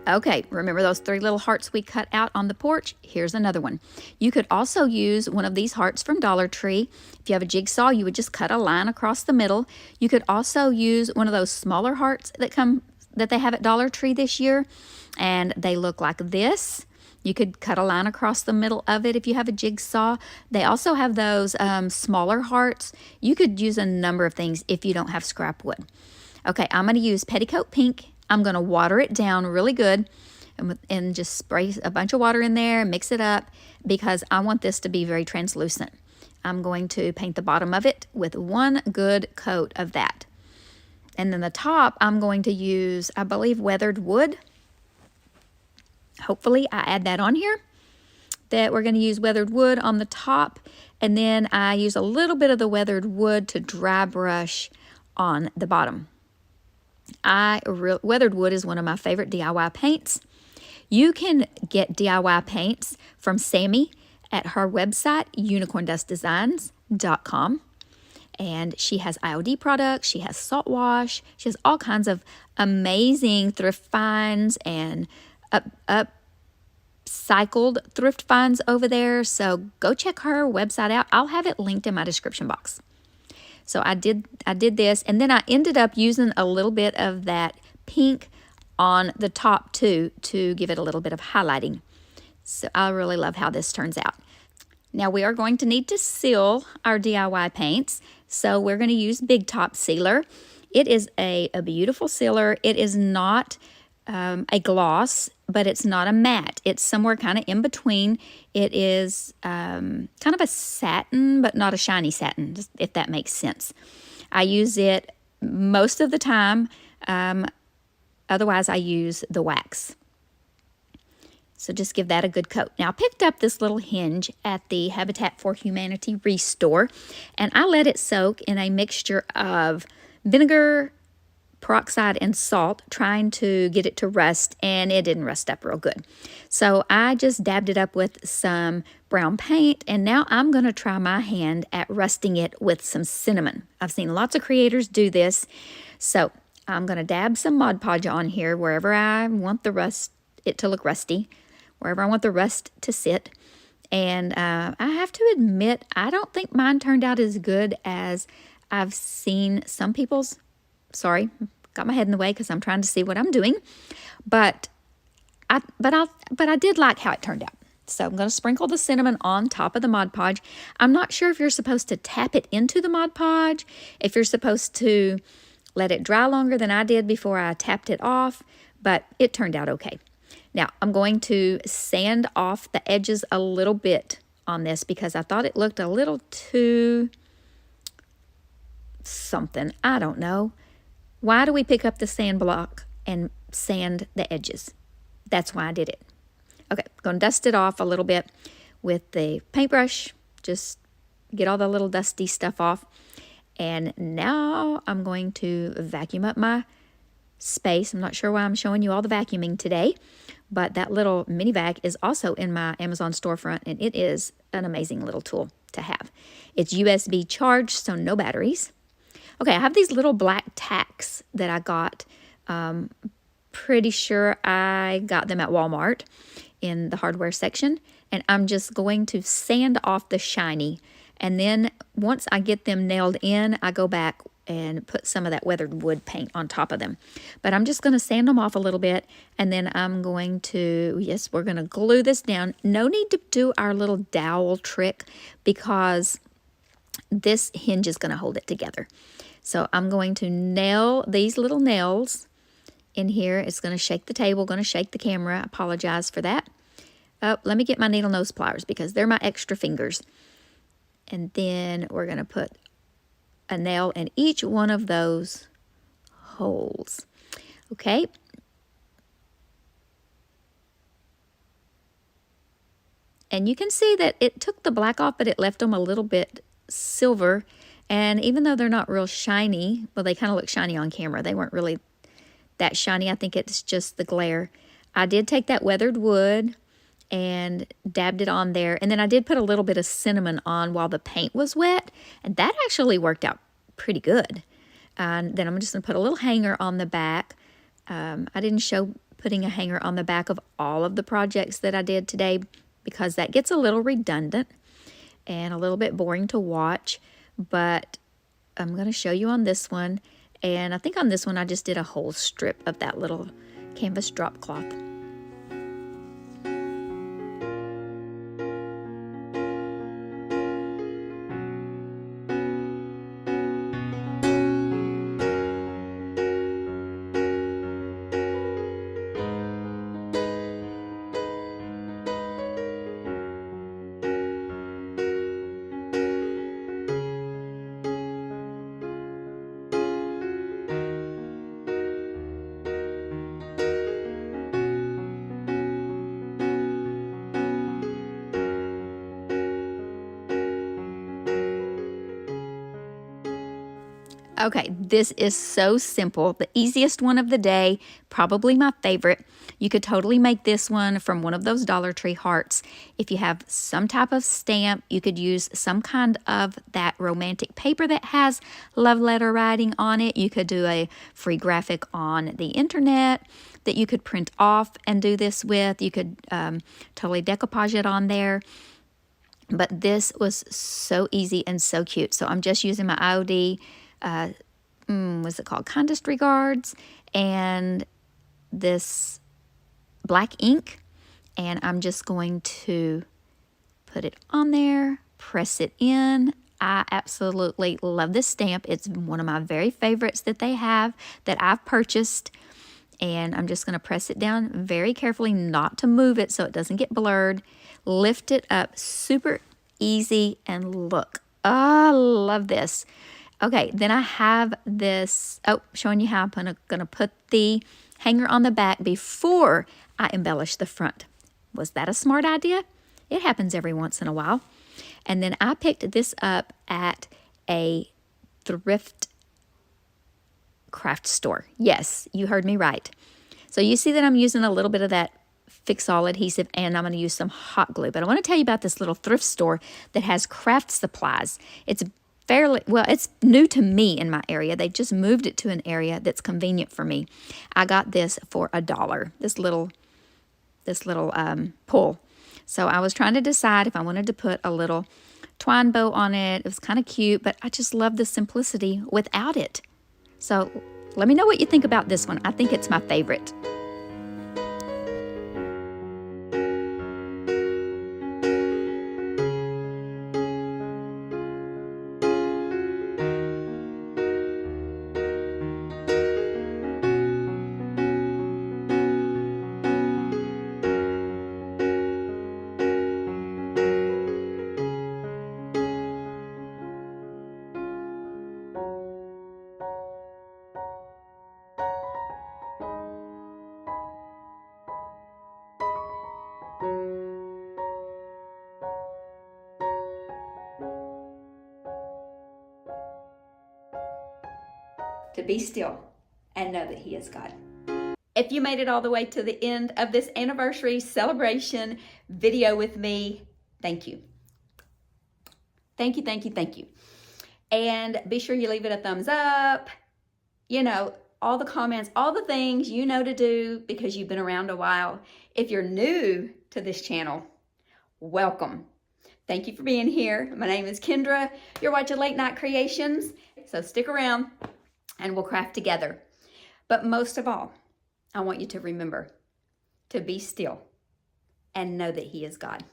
Okay, remember those 3 little hearts we cut out on the porch? Here's another one. You could also use one of these hearts from Dollar Tree. If you have a jigsaw, you would just cut a line across the middle. You could also use one of those smaller hearts that they have at Dollar Tree this year, and they look like this. You could cut a line across the middle of it if you have a jigsaw. They also have those smaller hearts. You could use a number of things if you don't have Scrapwood. Okay, I'm going to use Petticoat Pink. I'm going to water it down really good and just spray a bunch of water in there and mix it up because I want this to be very translucent. I'm going to paint the bottom of it with one good coat of that. And then the top, I'm going to use, I believe, weathered wood. Hopefully I add that on here, that we're going to use weathered wood on the top. And then I use a little bit of the weathered wood to dry brush on the bottom. Weathered wood is one of my favorite DIY paints. You can get DIY paints from Sammy at her website, unicorndustdesigns.com. And she has IOD products, she has Saltwash, she has all kinds of amazing thrift finds and upcycled thrift finds over there. So go check her website out. I'll have it linked in my description box. So I did this, and then I ended up using a little bit of that pink on the top too to give it a little bit of highlighting. So I really love how this turns out. Now we are going to need to seal our DIY paints, so we're going to use Big Top Sealer. It is a beautiful sealer. It is not a gloss, but it's not a matte. It's somewhere kind of in between. It is kind of a satin, but not a shiny satin, just if that makes sense. I use it most of the time. Otherwise, I use the wax. So just give that a good coat. Now, I picked up this little hinge at the Habitat for Humanity Restore, and I let it soak in a mixture of vinegar, peroxide, and salt, trying to get it to rust, and it didn't rust up real good. So I just dabbed it up with some brown paint, and now I'm going to try my hand at rusting it with some cinnamon. I've seen lots of creators do this, so I'm going to dab some Mod Podge on here wherever I want it to look rusty, wherever I want the rust to sit. And I have to admit, I don't think mine turned out as good as I've seen some people's. Sorry, got my head in the way because I'm trying to see what I'm doing. But I did like how it turned out. So I'm going to sprinkle the cinnamon on top of the Mod Podge. I'm not sure if you're supposed to tap it into the Mod Podge, if you're supposed to let it dry longer than I did before I tapped it off, but it turned out okay. Now, I'm going to sand off the edges a little bit on this because I thought it looked a little too something. I don't know. Why do we pick up the sand block and sand the edges? That's why I did it. Okay, I'm going to dust it off a little bit with the paintbrush. Just get all the little dusty stuff off. And now I'm going to vacuum up my space. I'm not sure why I'm showing you all the vacuuming today, but that little mini vac is also in my Amazon storefront, and it is an amazing little tool to have. It's USB charged, so no batteries. Okay, I have these little black tacks that I got. Pretty sure I got them at Walmart in the hardware section. And I'm just going to sand off the shiny. And then once I get them nailed in, I go back and put some of that weathered wood paint on top of them. But I'm just going to sand them off a little bit. And then I'm going to, yes, we're going to glue this down. No need to do our little dowel trick because this hinge is going to hold it together. So I'm going to nail these little nails in here. It's going to shake the table, going to shake the camera. I apologize for that. Oh, let me get my needle nose pliers because they're my extra fingers. And then we're going to put a nail in each one of those holes. Okay. And you can see that it took the black off, but it left them a little bit silver. And even though they're not real shiny, well, they kind of look shiny on camera. They weren't really that shiny. I think it's just the glare. I did take that weathered wood and dabbed it on there. And then I did put a little bit of cinnamon on while the paint was wet. And that actually worked out pretty good. And then I'm just going to put a little hanger on the back. I didn't show putting a hanger on the back of all of the projects that I did today because that gets a little redundant and a little bit boring to watch. But I'm going to show you on this one. And I think on this one I just did a whole strip of that little canvas drop cloth. Okay, this is so simple. The easiest one of the day, probably my favorite. You could totally make this one from one of those Dollar Tree hearts. If you have some type of stamp, you could use some kind of that romantic paper that has love letter writing on it. You could do a free graphic on the internet that you could print off and do this with. You could totally decoupage it on there. But this was so easy and so cute. So I'm just using my IOD what's it called? Kindest Regards, and this black ink, and I'm just going to put it on there, press it in. I absolutely love this stamp. It's one of my very favorites that they have that I've purchased, and I'm just going to press it down very carefully, not to move it so it doesn't get blurred. Lift it up, super easy, and look, I love this. Okay, then I have this, showing you how I'm gonna put the hanger on the back before I embellish the front. Was that a smart idea? It happens every once in a while. And then I picked this up at a thrift craft store. Yes, you heard me right. So you see that I'm using a little bit of that Fix-All adhesive, and I'm going to use some hot glue. But I want to tell you about this little thrift store that has craft supplies. It's it's new to me in my area. They just moved it to an area that's convenient for me. I got this for $1, this little pull. So I was trying to decide if I wanted to put a little twine bow on it. It was kind of cute, but I just love the simplicity without it. So let me know what you think about this one. I think it's my favorite. To be still and know that He is God. If you made it all the way to the end of this anniversary celebration video with me, thank you. Thank you, thank you, thank you. And be sure you leave it a thumbs up. You know, all the comments, all the things you know to do because you've been around a while. If you're new to this channel, welcome. Thank you for being here. My name is Kendra. You're watching Late Night Creations, so stick around and we'll craft together. But most of all, I want you to remember to be still and know that He is God.